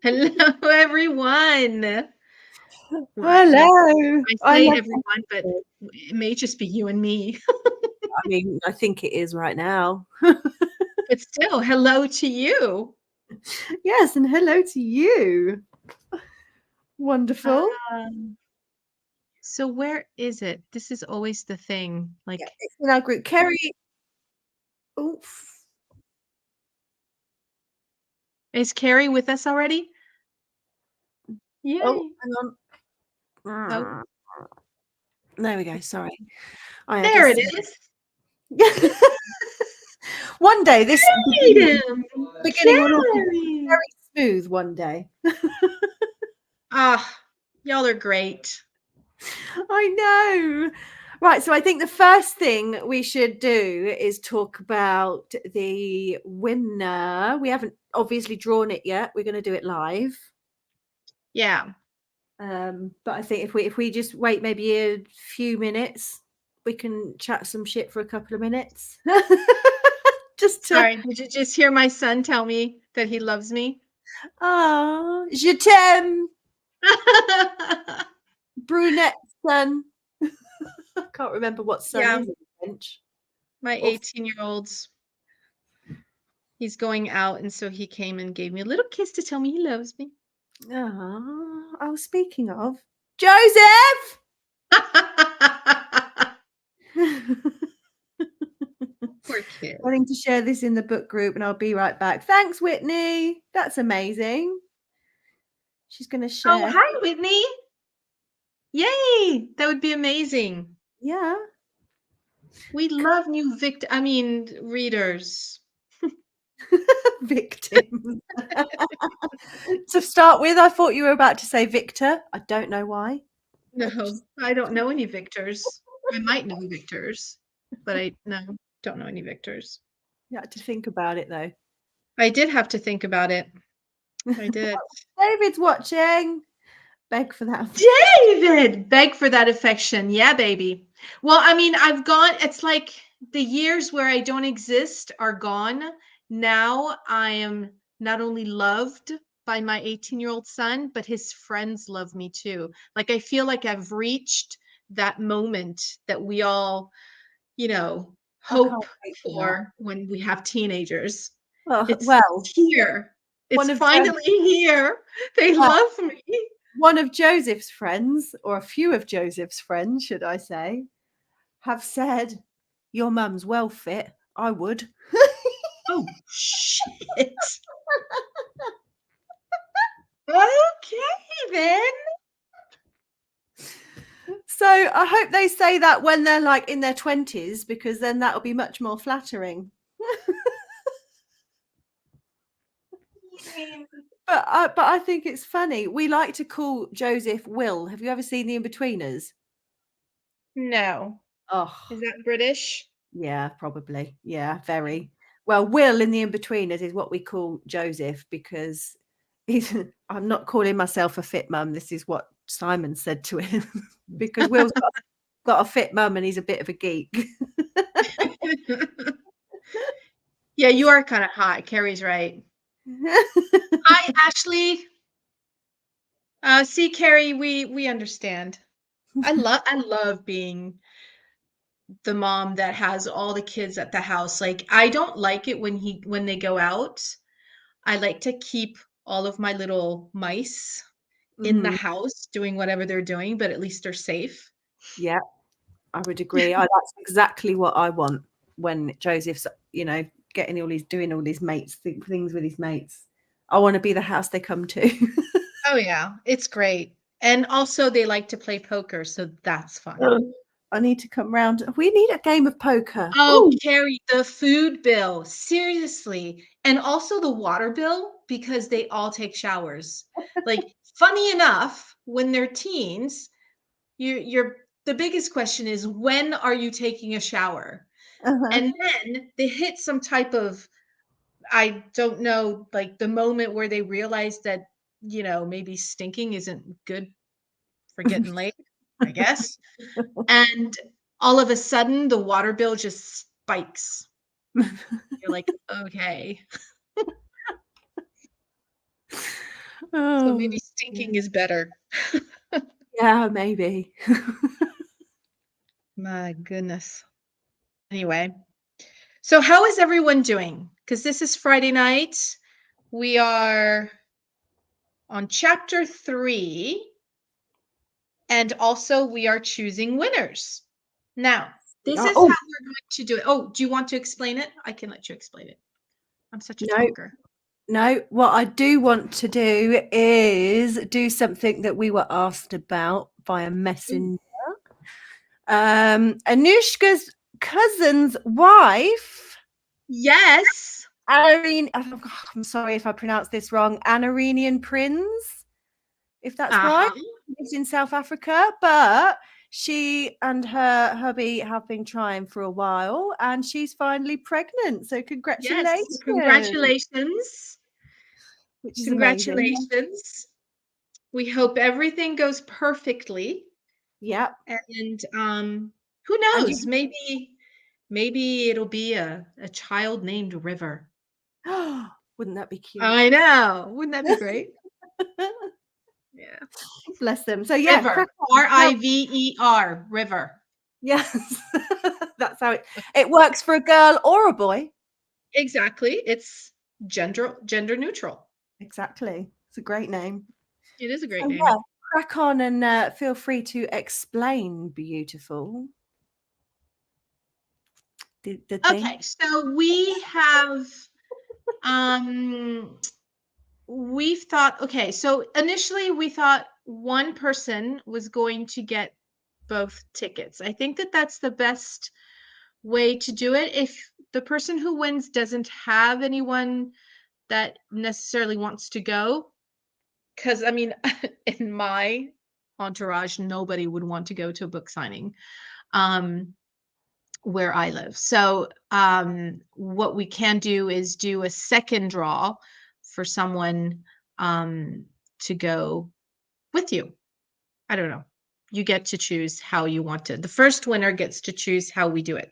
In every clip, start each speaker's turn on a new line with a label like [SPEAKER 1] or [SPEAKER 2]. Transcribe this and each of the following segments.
[SPEAKER 1] Hello, everyone. Well,
[SPEAKER 2] Hello.
[SPEAKER 1] I
[SPEAKER 2] I
[SPEAKER 1] say
[SPEAKER 2] love
[SPEAKER 1] everyone, but
[SPEAKER 2] it.
[SPEAKER 1] it may just be you and me.
[SPEAKER 2] I mean, I think it is right now.
[SPEAKER 1] But still, hello to you.
[SPEAKER 2] Yes, and hello to you. Wonderful.
[SPEAKER 1] Um, so where is it? This is always the thing.
[SPEAKER 2] Yeah,
[SPEAKER 1] Like,
[SPEAKER 2] it's in our group. Kerry. Oof.
[SPEAKER 1] is Carrie with us already?
[SPEAKER 2] Oh,
[SPEAKER 1] Yay.
[SPEAKER 2] hang
[SPEAKER 1] Oh,
[SPEAKER 2] on. There we go. Sorry. I had
[SPEAKER 1] there
[SPEAKER 2] a
[SPEAKER 1] it is.
[SPEAKER 2] one day this
[SPEAKER 1] Freedom,
[SPEAKER 2] beginning will all be
[SPEAKER 1] Carrie.
[SPEAKER 2] very smooth one day.
[SPEAKER 1] Ah, y'all are great.
[SPEAKER 2] I know. Right, so I think the first thing we should do is talk about the winner. We haven't obviously drawn it yet. We're going to do it live.
[SPEAKER 1] Yeah.
[SPEAKER 2] But I think if we just wait maybe a few minutes, we can chat some shit for a couple of minutes. Just to
[SPEAKER 1] Sorry, did you just hear my son tell me that he loves me?
[SPEAKER 2] je t'aime, brunette son. I can't remember what son
[SPEAKER 1] Yeah,
[SPEAKER 2] is in French.
[SPEAKER 1] my
[SPEAKER 2] Or
[SPEAKER 1] 18-year-old's he's going out, and so he came and gave me a little kiss to tell me he loves me.
[SPEAKER 2] oh, speaking of Joseph.
[SPEAKER 1] Poor kid.
[SPEAKER 2] Wanting to share this in the book group, and I'll be right back. Thanks, Whitney. That's amazing. She's going to
[SPEAKER 1] Oh,
[SPEAKER 2] share.
[SPEAKER 1] hi, Whitney. Yay! That would be amazing.
[SPEAKER 2] Yeah.
[SPEAKER 1] We love new readers.
[SPEAKER 2] Victim. To start with, I thought you were about to say Victor. I don't know why.
[SPEAKER 1] No, I don't know any Victors. I might know Victors, but I don't know any Victors.
[SPEAKER 2] You had to think about it though.
[SPEAKER 1] I did have to think about it. I did.
[SPEAKER 2] David's watching. Beg for that.
[SPEAKER 1] David, beg for that affection. Yeah, baby. Well, it's like the years where I don't exist are gone. Now I am not only loved by my 18-year-old son, but his friends love me too. Like I feel like I've reached that moment that we all,
[SPEAKER 2] I can't
[SPEAKER 1] hope
[SPEAKER 2] wait for that.
[SPEAKER 1] for when we have teenagers.
[SPEAKER 2] Oh,
[SPEAKER 1] It's
[SPEAKER 2] well,
[SPEAKER 1] here. It's
[SPEAKER 2] one of
[SPEAKER 1] finally here. They
[SPEAKER 2] well,
[SPEAKER 1] love me.
[SPEAKER 2] one of Joseph's friends, or a few of Joseph's friends, should I say, have said, "Your mum's well fit. I would."
[SPEAKER 1] Oh, shit. Okay, then.
[SPEAKER 2] So I hope they say that when they're like in their 20s, because then that'll be much more flattering. But I think it's funny. We like to call Joseph Will. Have you ever seen The Inbetweeners?
[SPEAKER 1] No.
[SPEAKER 2] Oh,
[SPEAKER 1] Is that British?
[SPEAKER 2] yeah, probably. Yeah, very. Well, Will in The Inbetweeners is what we call Joseph because I'm not calling myself a fit mum. This is what Simon said to him because Will's got a fit mum and he's a bit of a geek.
[SPEAKER 1] Yeah, you are kind of hot. Carrie's right. Hi, Ashley. See, Carrie, we understand. I love being the mom that has all the kids at the house. Like, I don't like it when they go out. I like to keep all of my little mice in the
[SPEAKER 2] Mhm.
[SPEAKER 1] house doing whatever they're doing, but at least they're safe.
[SPEAKER 2] Yeah, I would agree. That's exactly what I want when Joseph's, doing all these things with his mates. I want to be the house they come to.
[SPEAKER 1] Oh yeah, it's great. And also they like to play poker, so that's fun.
[SPEAKER 2] I need to come round. We need a game of poker.
[SPEAKER 1] Oh,
[SPEAKER 2] Oh,
[SPEAKER 1] Carrie, the food bill, seriously. And also the water bill because they all take showers. Like, funny enough, when they're teens, you're the biggest question is when are you taking a shower?
[SPEAKER 2] uh-huh.
[SPEAKER 1] And then they hit some type of, I don't know, like the moment where they realize that, maybe stinking isn't good for getting laid, I guess. And all of a sudden, the water bill just spikes. You're like, okay. So
[SPEAKER 2] Oh,
[SPEAKER 1] maybe
[SPEAKER 2] yeah.
[SPEAKER 1] stinking is better.
[SPEAKER 2] Yeah, maybe.
[SPEAKER 1] My goodness. Anyway, so how is everyone doing? Because this is Friday night. We are on chapter 3, and also we are choosing winners. Now, this is how
[SPEAKER 2] Oh,
[SPEAKER 1] we're going to do it. Oh, do you want to explain it? I can let you explain it. I'm such a
[SPEAKER 2] no,
[SPEAKER 1] talker.
[SPEAKER 2] no. What I do want to do is do something that we were asked about via
[SPEAKER 1] Ooh,
[SPEAKER 2] messenger. Anushka's cousin's wife,
[SPEAKER 1] yes.
[SPEAKER 2] Irene. I'm sorry if I pronounced this wrong. Anarinian Prince, if that's right,
[SPEAKER 1] Uh-huh.
[SPEAKER 2] lives in South Africa, but she and her hubby have been trying for a while, and she's finally pregnant. So
[SPEAKER 1] Yes.
[SPEAKER 2] congratulations,
[SPEAKER 1] Congratulations.
[SPEAKER 2] which is amazing.
[SPEAKER 1] Congratulations. We hope everything goes perfectly.
[SPEAKER 2] Yeah,
[SPEAKER 1] And who
[SPEAKER 2] and
[SPEAKER 1] knows?
[SPEAKER 2] you.
[SPEAKER 1] Maybe it'll be a child named River.
[SPEAKER 2] Wouldn't that be cute?
[SPEAKER 1] I know. Wouldn't that be great? Yeah.
[SPEAKER 2] Bless them. So yeah,
[SPEAKER 1] River.
[SPEAKER 2] crack on.
[SPEAKER 1] River. River.
[SPEAKER 2] Yes, that's how it works for a girl or a boy.
[SPEAKER 1] Exactly. It's gender neutral.
[SPEAKER 2] Exactly. It's a great name.
[SPEAKER 1] It is a great
[SPEAKER 2] So yeah,
[SPEAKER 1] name.
[SPEAKER 2] crack on and feel free to explain, beautiful, the thing.
[SPEAKER 1] Okay, so um we've thought, okay, so initially we thought one person was going to get both tickets. I think that that's the best way to do it. If the person who wins doesn't have anyone that necessarily wants to go, because I mean, in my entourage, nobody would want to go to a book signing where I live. So, what we can do is do a second draw for someone um, to go with you. I don't know. You get to choose how you want to. The first winner gets to choose how we do it.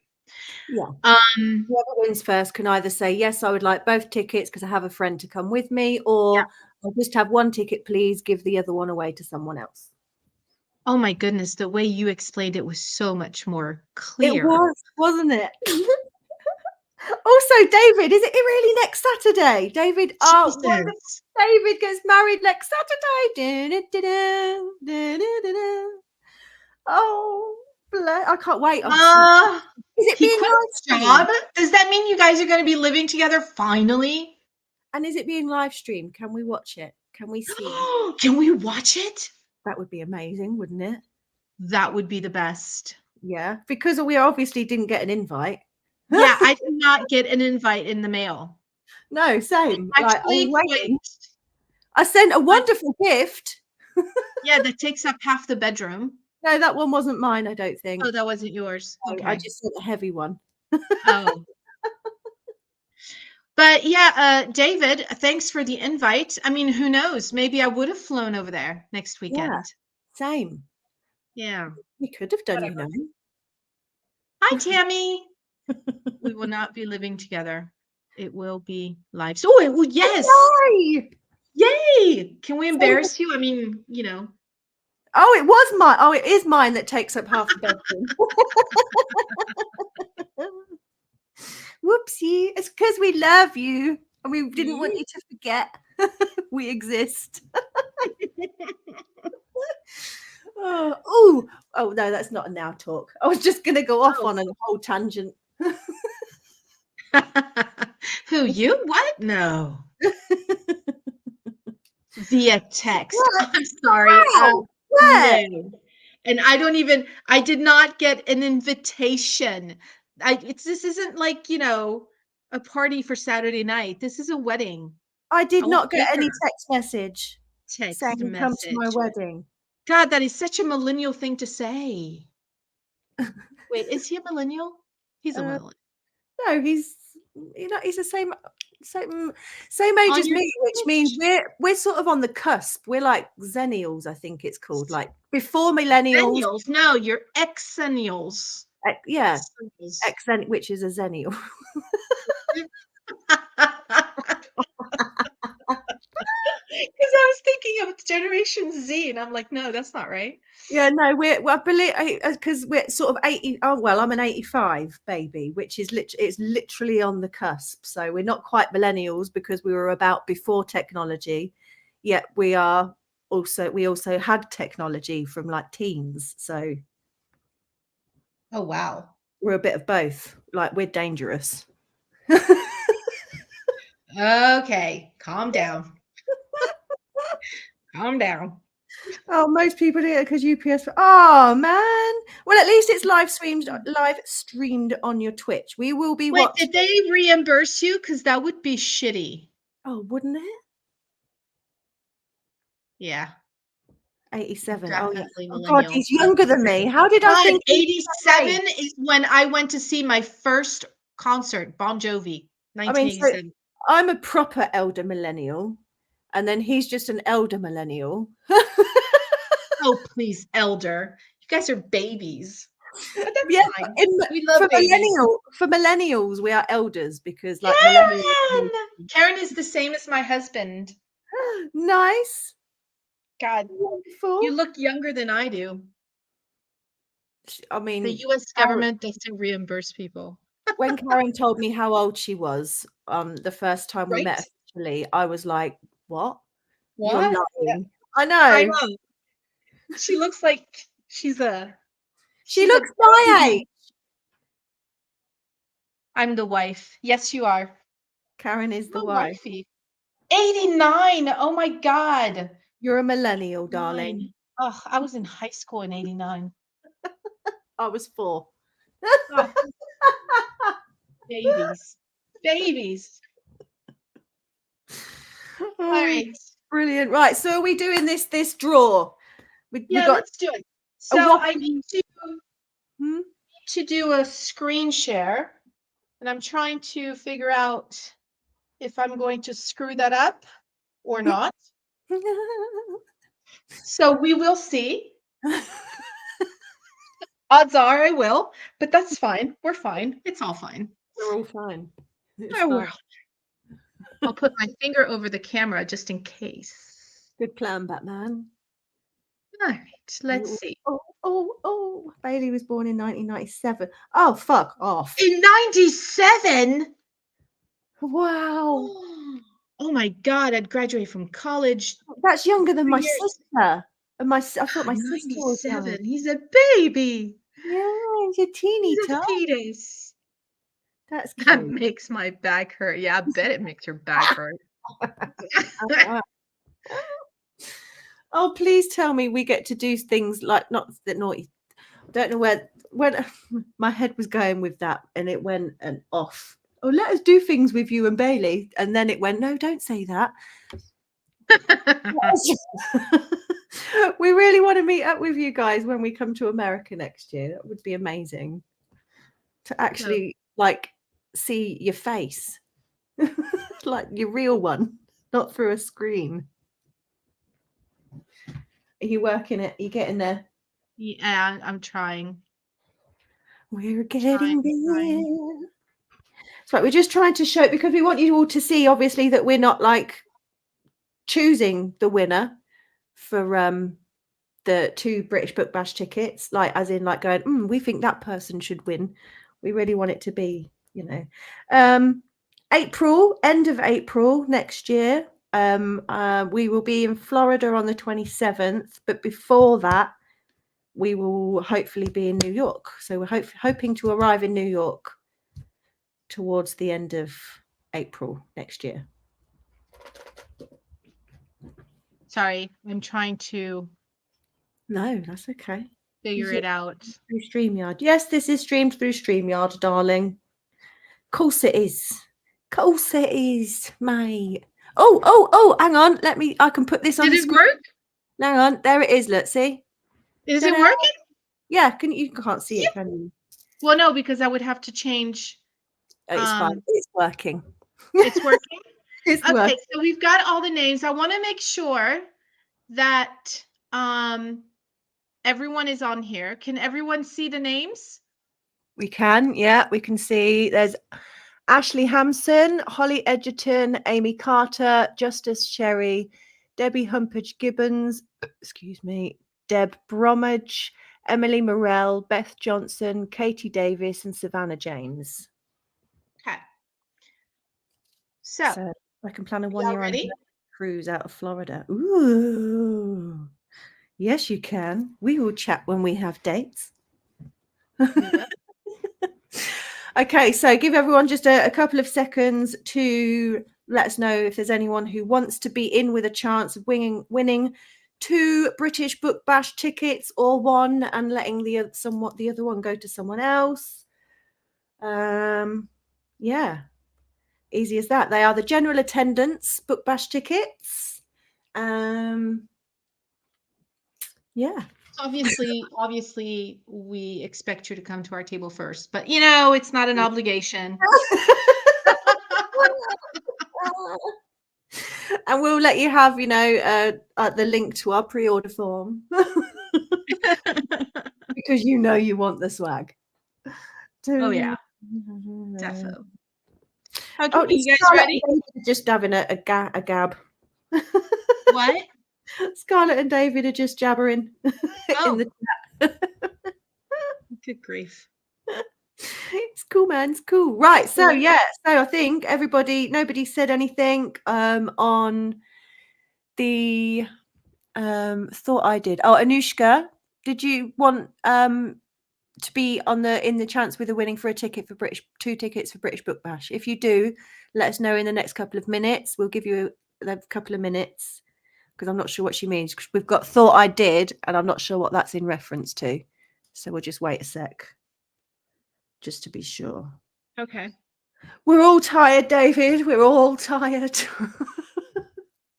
[SPEAKER 2] Yeah.
[SPEAKER 1] Um,
[SPEAKER 2] Whoever wins first can either say, yes, I would like both tickets because I have a friend to come with me,
[SPEAKER 1] yeah.
[SPEAKER 2] or I'll just have one ticket, please give the other one away to someone else.
[SPEAKER 1] Oh my goodness, the way you explained it was so much more
[SPEAKER 2] It
[SPEAKER 1] clear.
[SPEAKER 2] was, wasn't it? Also, David, is it really next Saturday? David, oh, what if
[SPEAKER 1] Jesus.
[SPEAKER 2] David gets married next Saturday? Du-du-du-du, du-du-du-du. Oh, I can't wait.
[SPEAKER 1] Uh,
[SPEAKER 2] Is it
[SPEAKER 1] he
[SPEAKER 2] being
[SPEAKER 1] quit
[SPEAKER 2] live
[SPEAKER 1] his
[SPEAKER 2] streamed?
[SPEAKER 1] job. Does that mean you guys are going to be living together finally?
[SPEAKER 2] And is it being live streamed? Can we watch it? Can we see?
[SPEAKER 1] Can we watch it?
[SPEAKER 2] That would be amazing, wouldn't it?
[SPEAKER 1] That would be the best.
[SPEAKER 2] Yeah, because we obviously didn't get an invite.
[SPEAKER 1] Yeah, I did not get an invite in the mail.
[SPEAKER 2] No, same. Like I was
[SPEAKER 1] Actually, quite,
[SPEAKER 2] waiting. I sent a
[SPEAKER 1] but
[SPEAKER 2] wonderful gift.
[SPEAKER 1] yeah, that takes up half the bedroom.
[SPEAKER 2] No, that one wasn't mine, I don't
[SPEAKER 1] Oh,
[SPEAKER 2] think.
[SPEAKER 1] that wasn't yours.
[SPEAKER 2] No, I
[SPEAKER 1] Okay.
[SPEAKER 2] just sent a heavy one.
[SPEAKER 1] Oh. But yeah, David, thanks for the invite. I mean, who knows? Maybe I would have flown over there next
[SPEAKER 2] Yeah,
[SPEAKER 1] weekend.
[SPEAKER 2] same.
[SPEAKER 1] Yeah.
[SPEAKER 2] We could have done, you
[SPEAKER 1] Whatever.
[SPEAKER 2] know.
[SPEAKER 1] Hi, Tammy. We will not be living together. It will be live. So, oh, well, yes.
[SPEAKER 2] Yay!
[SPEAKER 1] Yay. Can we
[SPEAKER 2] So,
[SPEAKER 1] embarrass you? I mean, you know.
[SPEAKER 2] oh, it was mine. Oh, it is mine that takes up half the bedroom. Whoopsie. It's because we love you and we didn't want you to forget we exist. Oh, no, that's not a now talk. I was just going to go off
[SPEAKER 1] Oh.
[SPEAKER 2] on a whole tangent.
[SPEAKER 1] Who, you? What? No. Via text.
[SPEAKER 2] What?
[SPEAKER 1] I'm sorry.
[SPEAKER 2] Wow. What?
[SPEAKER 1] No. And I did not get an invitation. This isn't like, a party for Saturday night. This is a wedding.
[SPEAKER 2] I
[SPEAKER 1] I
[SPEAKER 2] did
[SPEAKER 1] want
[SPEAKER 2] not get any
[SPEAKER 1] bigger
[SPEAKER 2] text message
[SPEAKER 1] text
[SPEAKER 2] saying come to my
[SPEAKER 1] message.
[SPEAKER 2] wedding.
[SPEAKER 1] God, that is such a millennial thing to say. Wait, is he a millennial? He's a
[SPEAKER 2] Uh,
[SPEAKER 1] millennial.
[SPEAKER 2] no, he's the same age
[SPEAKER 1] On
[SPEAKER 2] as
[SPEAKER 1] your
[SPEAKER 2] me, which means we're sort of on the cusp. We're like Zennials, I think it's called, like before millennials.
[SPEAKER 1] Zennials. No, you're exennials.
[SPEAKER 2] Yeah,
[SPEAKER 1] Exennials.
[SPEAKER 2] which is a Zennial.
[SPEAKER 1] Because I was "No, it's Generation Z," and I'm like, "No, that's not right."
[SPEAKER 2] Yeah, no, I believe because we're sort of 80. Oh well, I'm an 85 baby, which is it's literally on the cusp. So we're not quite millennials because we were about before technology, yet we also had technology from like teens. So
[SPEAKER 1] Oh, wow.
[SPEAKER 2] we're a bit of both. Like we're dangerous.
[SPEAKER 1] Okay, calm down. Calm down.
[SPEAKER 2] Oh, most people do it because UPS. Oh man. Well, at least it's live streamed on your Twitch. We will be
[SPEAKER 1] Wait,
[SPEAKER 2] watching.
[SPEAKER 1] did they reimburse you? Because that would be shitty.
[SPEAKER 2] Oh, wouldn't it?
[SPEAKER 1] Yeah,
[SPEAKER 2] 87. Oh yeah.
[SPEAKER 1] definitely
[SPEAKER 2] Oh God,
[SPEAKER 1] millennial.
[SPEAKER 2] he's younger than me. How did I
[SPEAKER 1] God,
[SPEAKER 2] think he was that
[SPEAKER 1] 87
[SPEAKER 2] age?
[SPEAKER 1] is when I went to see my first concert, Bon Jovi,
[SPEAKER 2] I mean, so
[SPEAKER 1] 1987.
[SPEAKER 2] I'm a proper elder millennial, and then he's just an elder millennial.
[SPEAKER 1] Oh, please, elder. You guys are babies, but that's
[SPEAKER 2] Yeah,
[SPEAKER 1] fine. We love
[SPEAKER 2] for
[SPEAKER 1] babies.
[SPEAKER 2] millennials, we are elders because like millennials.
[SPEAKER 1] Karen! Karen is the same as my husband.
[SPEAKER 2] Nice.
[SPEAKER 1] God, you
[SPEAKER 2] Wonderful.
[SPEAKER 1] look younger than I do.
[SPEAKER 2] I
[SPEAKER 1] The
[SPEAKER 2] mean,
[SPEAKER 1] US government doesn't reimburse people,
[SPEAKER 2] when Karen told me how old she was, the first time we
[SPEAKER 1] right?
[SPEAKER 2] met officially, I was like, "What? You're
[SPEAKER 1] What? Yeah,
[SPEAKER 2] lying." I
[SPEAKER 1] I
[SPEAKER 2] know.
[SPEAKER 1] know. She looks like she's a
[SPEAKER 2] She
[SPEAKER 1] she's a
[SPEAKER 2] looks my age.
[SPEAKER 1] baby. I'm the wife. Yes, you are.
[SPEAKER 2] Karen is the
[SPEAKER 1] Oh,
[SPEAKER 2] wife.
[SPEAKER 1] wifey. 89. Oh my God.
[SPEAKER 2] You're a millennial, darling.
[SPEAKER 1] 9. Oh, I was in high school in 89.
[SPEAKER 2] I was 4.
[SPEAKER 1] Oh, babies. Babies. All
[SPEAKER 2] Oh,
[SPEAKER 1] right.
[SPEAKER 2] brilliant. Right, so are we doing this draw? We
[SPEAKER 1] Yeah,
[SPEAKER 2] got
[SPEAKER 1] let's do it.
[SPEAKER 2] a
[SPEAKER 1] So I
[SPEAKER 2] whopping. Hmm?
[SPEAKER 1] need to do a screen share, and I'm trying to figure out if I'm going to screw that up or not. So we will see. Odds are I will, but that's fine. We're fine. It's all fine.
[SPEAKER 2] We're all fine. It's
[SPEAKER 1] Oh,
[SPEAKER 2] fine.
[SPEAKER 1] I'll put my finger over the camera just in case.
[SPEAKER 2] Good plan, Batman.
[SPEAKER 1] All right, let's
[SPEAKER 2] Oh,
[SPEAKER 1] see.
[SPEAKER 2] oh, oh, oh. Bailey was born in 1997. Oh, fuck off.
[SPEAKER 1] In 97?
[SPEAKER 2] Wow.
[SPEAKER 1] Oh my God, I'd graduate from college
[SPEAKER 2] That's younger than
[SPEAKER 1] 3
[SPEAKER 2] my
[SPEAKER 1] years.
[SPEAKER 2] sister. And I thought
[SPEAKER 1] God,
[SPEAKER 2] my sister was young.
[SPEAKER 1] 97. He's a baby.
[SPEAKER 2] Yeah, he's a teeny
[SPEAKER 1] He's a
[SPEAKER 2] tot.
[SPEAKER 1] fetus.
[SPEAKER 2] That's
[SPEAKER 1] That
[SPEAKER 2] cute.
[SPEAKER 1] makes my back hurt. Yeah, I bet it makes your back hurt.
[SPEAKER 2] Oh, please tell me we get to do things like not that naughty. Don't know where when my head was going with that and it went and off. Oh, let us do things with you and Bailey. And then it went, no, don't say that. We really want to meet up with you guys when we come to America next year. That would be amazing to
[SPEAKER 1] So,
[SPEAKER 2] actually like see your face, like your real one, not through a screen. Are you working it? Are you getting there?
[SPEAKER 1] yeah, I'm trying.
[SPEAKER 2] We're
[SPEAKER 1] Trying,
[SPEAKER 2] getting
[SPEAKER 1] trying.
[SPEAKER 2] there. It's like we're just trying to show because we want you all to see, obviously, that we're not like choosing the winner for the 2 British Book Bash tickets, like as in like going, we think that person should win. We really want it to be, April, end of April next year. We will be in Florida on the 27th, but before that, we will hopefully be in New York. So we're hoping to arrive in New York towards the end of April next year.
[SPEAKER 1] Sorry, I'm trying to
[SPEAKER 2] No, that's okay.
[SPEAKER 1] figure it out.
[SPEAKER 2] Through StreamYard. Yes, this is streamed through StreamYard, darling. Course it is. Course it is, mate. Oh, hang on. I can put this on
[SPEAKER 1] Did
[SPEAKER 2] the
[SPEAKER 1] it
[SPEAKER 2] screen.
[SPEAKER 1] work?
[SPEAKER 2] Hang on. There it is. Let's see.
[SPEAKER 1] Is it
[SPEAKER 2] Ta-da.
[SPEAKER 1] working?
[SPEAKER 2] Yeah, you can't see it, can you?
[SPEAKER 1] Well, no, because I would have to change.
[SPEAKER 2] Oh, it's fine. It's working.
[SPEAKER 1] It's working?
[SPEAKER 2] It's
[SPEAKER 1] Okay,
[SPEAKER 2] working.
[SPEAKER 1] so we've got all the names. I want to make sure that everyone is on here. Can everyone see the names?
[SPEAKER 2] We can. Yeah, we can see there's Ashley Hampson, Holly Edgerton, Amy Carter, Justice Sherry, Debbie Humpage Gibbons, excuse me, Deb Bromage, Emily Morell, Beth Johnson, Katie Davis, and Savannah James.
[SPEAKER 1] Okay. So
[SPEAKER 2] I can plan a
[SPEAKER 1] y'all
[SPEAKER 2] 1-year
[SPEAKER 1] ready?
[SPEAKER 2] cruise out of Florida. Ooh. Yes, you can. We will chat when we have dates.
[SPEAKER 1] We will.
[SPEAKER 2] Okay, so give everyone just a couple of seconds to let us know if there's anyone who wants to be in with a chance of winning 2 British Book Bash tickets or 1 and letting the other one go to someone else. Yeah, easy as that. They are the general attendance Book Bash tickets. Yeah.
[SPEAKER 1] Obviously, we expect you to come to our table first, but you know, it's not an obligation.
[SPEAKER 2] And we'll let you have, the link to our pre-order form because you know you want the swag.
[SPEAKER 1] Oh yeah, defo. Okay,
[SPEAKER 2] Oh,
[SPEAKER 1] you guys
[SPEAKER 2] Scarlett
[SPEAKER 1] ready?
[SPEAKER 2] and David are just having a gab.
[SPEAKER 1] What?
[SPEAKER 2] Scarlett and David are just jabbering in the chat.
[SPEAKER 1] Good grief.
[SPEAKER 2] It's cool, man. It's cool. Right. So yeah. So I think nobody said anything on the thought I did. Oh, Anushka, did you want to be in the chance with a winning for 2 tickets for British Book Bash? If you do, let us know in the next couple of minutes. We'll give you a couple of minutes because I'm not sure what she means. We've got thought I did, and I'm not sure what that's in reference to. So we'll just wait a sec, just to be sure.
[SPEAKER 1] Okay.
[SPEAKER 2] We're all tired, David. We're all tired.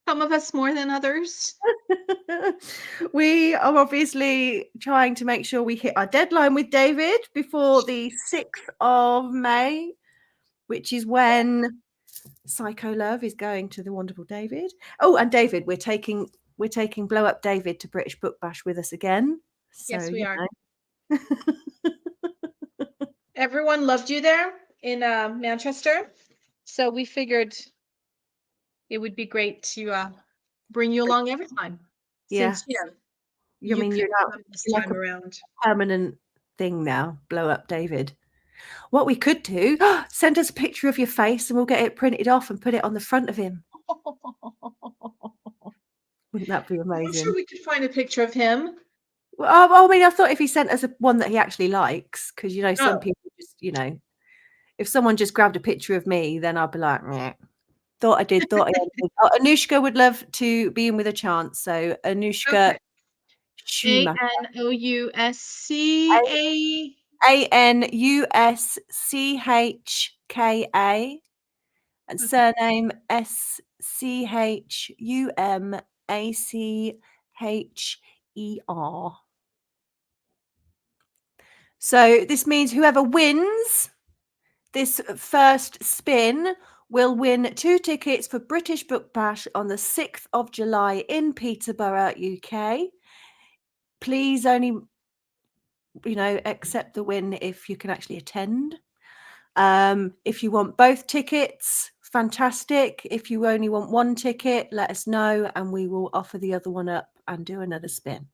[SPEAKER 1] Some of us more than others.
[SPEAKER 2] We are obviously trying to make sure we hit our deadline with David before the 6th of May, which is when Psycho Love is going to the wonderful David. Oh, and David, we're taking Blow Up David to British Book Bash with us again. So,
[SPEAKER 1] Yes, we are. Everyone loved you there in Manchester, so we figured it would be great to bring you along every time.
[SPEAKER 2] Yeah.
[SPEAKER 1] Since you
[SPEAKER 2] mean
[SPEAKER 1] could
[SPEAKER 2] you're
[SPEAKER 1] come this time around.
[SPEAKER 2] Permanent thing now, Blow Up David. What we could do, send us a picture of your face and we'll get it printed off and put it on the front of him. Wouldn't that be amazing?
[SPEAKER 1] I'm sure we could find a picture of him.
[SPEAKER 2] Well, I mean, I thought if he sent us one that he actually likes, because some people just, if someone just grabbed a picture of me, then I'd be like, meh. Thought I did. Oh, Anushka would love to be in with a chance. So Anushka Schumacher.
[SPEAKER 1] Anouscha.
[SPEAKER 2] Anuschka and surname Schumacher. So this means whoever wins this first spin will win 2 tickets for British Book Bash on the 6th of July in Peterborough, UK. Please only, accept the win if you can actually attend. If you want both tickets, fantastic. If you only want 1 ticket, let us know and we will offer the other one up and do another spin.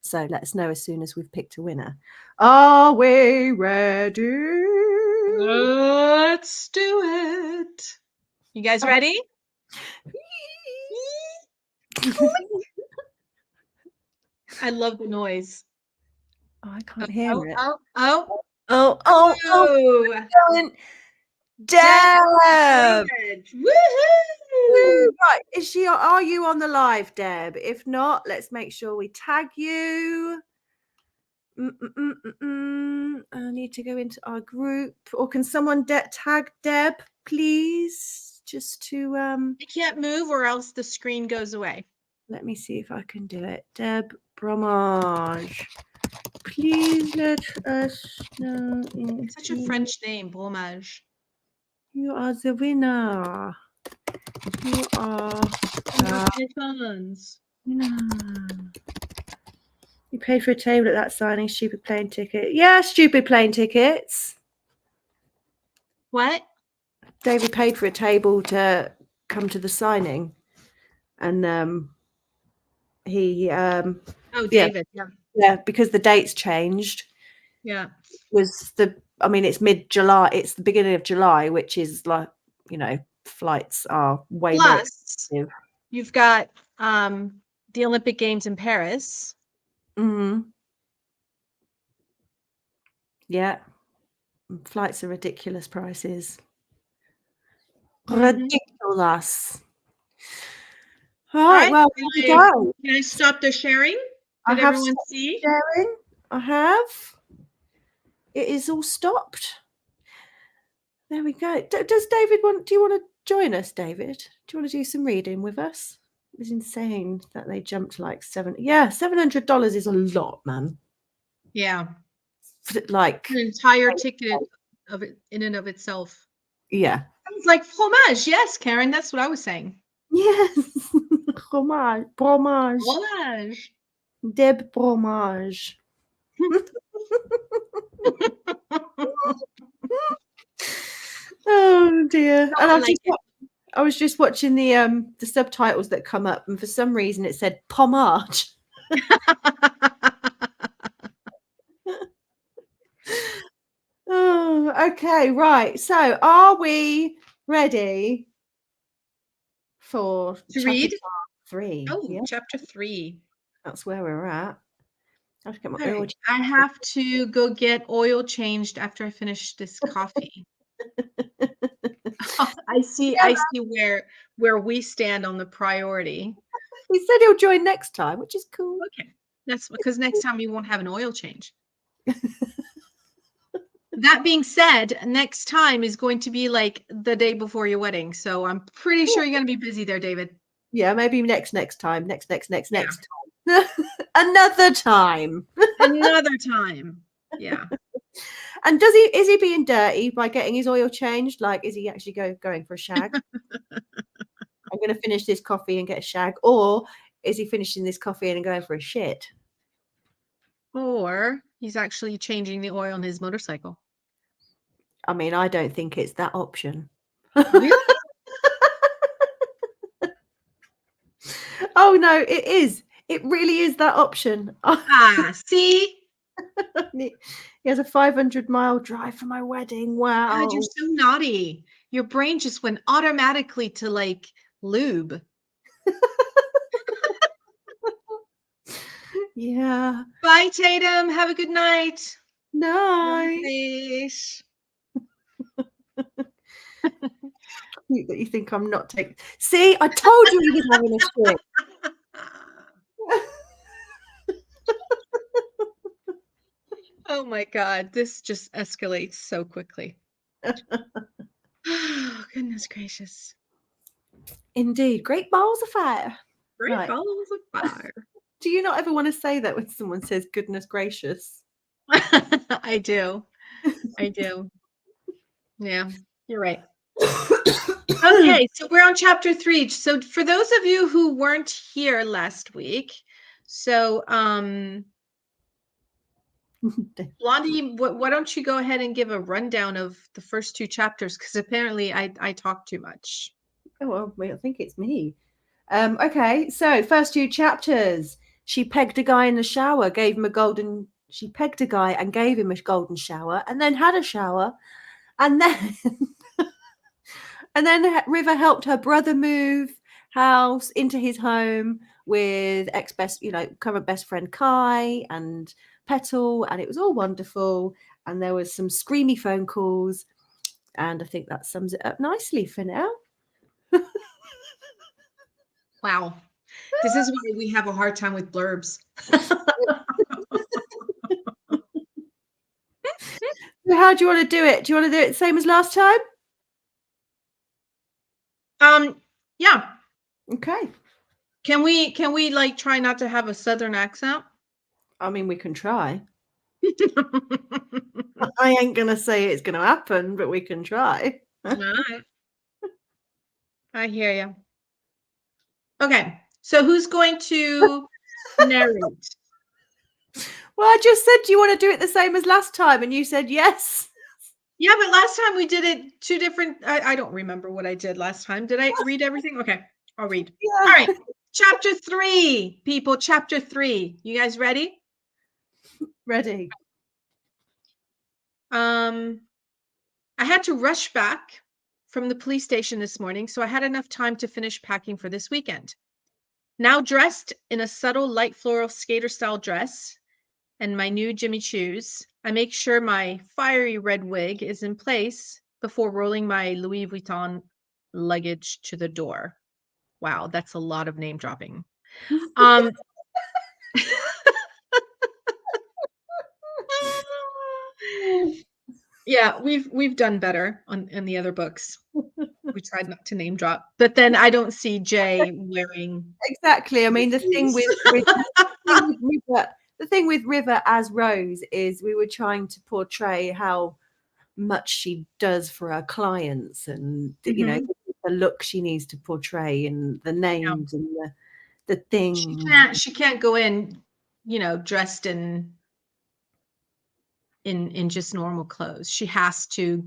[SPEAKER 2] So let us know as soon as we've picked a winner. Are we ready?
[SPEAKER 1] Let's do it. You guys ready? I love the noise.
[SPEAKER 2] Oh, I can't hear it. Deb! Woohoo! Right, are you on the live, Deb? If not, let's make sure we tag you. I need to go into our group, or can someone tag Deb, please? Just to
[SPEAKER 1] I can't move, or else the screen goes away.
[SPEAKER 2] Let me see if I can do it. Deb Bromage, please let us know.
[SPEAKER 1] It's such a French name, Bromage.
[SPEAKER 2] You are the winner. You are.
[SPEAKER 1] Congratulations.
[SPEAKER 2] You paid for a table at that signing. Stupid plane ticket. Yeah, stupid plane tickets.
[SPEAKER 1] What?
[SPEAKER 2] David paid for a table to come to the signing, and He
[SPEAKER 1] Oh,
[SPEAKER 2] yeah,
[SPEAKER 1] David. Yeah.
[SPEAKER 2] yeah, because the dates changed.
[SPEAKER 1] Yeah.
[SPEAKER 2] Was the I mean, it's mid-July. It's the beginning of July, which is like, flights are way more
[SPEAKER 1] Plus,
[SPEAKER 2] expensive.
[SPEAKER 1] you've got the Olympic Games in Paris.
[SPEAKER 2] Mhm. Yeah. Flights are ridiculous prices.
[SPEAKER 1] Mhm.
[SPEAKER 2] Ridiculous.
[SPEAKER 1] All
[SPEAKER 2] Right,
[SPEAKER 1] right.
[SPEAKER 2] well, there we go.
[SPEAKER 1] Can I stop the sharing?
[SPEAKER 2] I
[SPEAKER 1] Did
[SPEAKER 2] have
[SPEAKER 1] everyone
[SPEAKER 2] stopped
[SPEAKER 1] see?
[SPEAKER 2] sharing. I have. It is all stopped. There we go. Does David do you want to join us, David? Do you want to do some reading with us? It was insane that they jumped like $700 is a lot, man.
[SPEAKER 1] Yeah.
[SPEAKER 2] Like,
[SPEAKER 1] An entire ticket of it in and of itself.
[SPEAKER 2] yeah.
[SPEAKER 1] Sounds like fromage. Yes, Karen, that's what I was saying.
[SPEAKER 2] Yes. Fromage.
[SPEAKER 1] Fromage.
[SPEAKER 2] Deb fromage. Oh dear. And
[SPEAKER 1] I like it.
[SPEAKER 2] I was just watching the subtitles that come up, and for some reason it said pomage. Oh, okay, right. So are we ready for
[SPEAKER 1] To
[SPEAKER 2] chapter
[SPEAKER 1] read?
[SPEAKER 2] 3?
[SPEAKER 1] Oh,
[SPEAKER 2] Yeah,
[SPEAKER 1] chapter 3.
[SPEAKER 2] that's where we're at. I have to get my oil
[SPEAKER 1] Okay. I have to go get oil changed after I finish this coffee. I
[SPEAKER 2] yeah,
[SPEAKER 1] see where we stand on the priority.
[SPEAKER 2] he said he'll join next time, which is cool.
[SPEAKER 1] Okay. That's because next time we won't have an oil change. That being said, next time is going to be like the day before your wedding. So I'm pretty sure you're going to be busy there, David.
[SPEAKER 2] Yeah, maybe next time. Next
[SPEAKER 1] Yeah.
[SPEAKER 2] time. Another time.
[SPEAKER 1] Another time. Yeah.
[SPEAKER 2] And is he being dirty by getting his oil changed? Like, is he actually going for a shag? I'm going to finish this coffee and get a shag, or is he finishing this coffee and going for a shit?
[SPEAKER 1] Or he's actually changing the oil on his motorcycle.
[SPEAKER 2] I mean, I don't think it's that option.
[SPEAKER 1] Really?
[SPEAKER 2] Oh no, it is. It really is that option.
[SPEAKER 1] Ah, see?
[SPEAKER 2] He has a 500-mile drive for my wedding.
[SPEAKER 1] God, you're
[SPEAKER 2] Wow.
[SPEAKER 1] so naughty. Your brain just went automatically to like lube.
[SPEAKER 2] Yeah.
[SPEAKER 1] Bye, Tatum. Have a good night.
[SPEAKER 2] Nice.
[SPEAKER 1] Nice.
[SPEAKER 2] Cute that you think I'm not taking. See, I told you he was having a shit.
[SPEAKER 1] Oh my God, this just escalates so quickly. Oh, goodness gracious.
[SPEAKER 2] Indeed, great balls of fire.
[SPEAKER 1] Great
[SPEAKER 2] Right.
[SPEAKER 1] balls of fire.
[SPEAKER 2] Do you not ever want to say that when someone says goodness gracious?
[SPEAKER 1] I do. I do. Yeah, you're right. Okay, so we're on chapter 3. So for those of you who weren't here last week, so Blondie, why don't you go ahead and give a rundown of the first 2 chapters? Because apparently I talk too much.
[SPEAKER 2] Oh, well, I think it's me. Okay, so first 2 chapters. She pegged a guy in the shower, gave him a golden. She pegged a guy and gave him a golden shower, and then had a shower, and then and then River helped her brother move house into his home with current best friend Kai and Petal, and it was all wonderful. And there was some screamy phone calls, and I think that sums it up nicely for now.
[SPEAKER 1] Wow. This is why we have a hard time with blurbs.
[SPEAKER 2] So how do you want to do it? Do you want to do it the same as last time?
[SPEAKER 1] Yeah.
[SPEAKER 2] Okay.
[SPEAKER 1] Can we like try not to have a southern accent?
[SPEAKER 2] I mean, we can try. I ain't gonna say it's gonna happen, but we can try.
[SPEAKER 1] Alright. I hear you. Okay. So who's going to narrate?
[SPEAKER 2] Well, I just said, do you want to do it the same as last time? And you said yes.
[SPEAKER 1] Yeah, but last time we did it 2 different I don't remember what I did last time. Did I read everything? Okay, I'll read. All
[SPEAKER 2] Yeah.
[SPEAKER 1] right. Chapter 3, people, chapter 3. You guys ready?
[SPEAKER 2] Ready.
[SPEAKER 1] I had to rush back from the police station this morning, so I had enough time to finish packing for this weekend. Now dressed in a subtle light floral skater style dress and my new Jimmy Choos, I make sure my fiery red wig is in place before rolling my Louis Vuitton luggage to the door. Wow, that's a lot of name dropping. Um, yeah, we've done better on in the other books. We tried not to name drop, but then I don't see Jay wearing
[SPEAKER 2] Exactly. I mean,
[SPEAKER 1] shoes.
[SPEAKER 2] the thing with River as Rose is we were trying to portray how much she does for her clients, and
[SPEAKER 1] Mhm.
[SPEAKER 2] the look she needs to portray, and the
[SPEAKER 1] Yeah.
[SPEAKER 2] names, and the
[SPEAKER 1] She
[SPEAKER 2] things.
[SPEAKER 1] can't go in, dressed in just normal clothes. She has to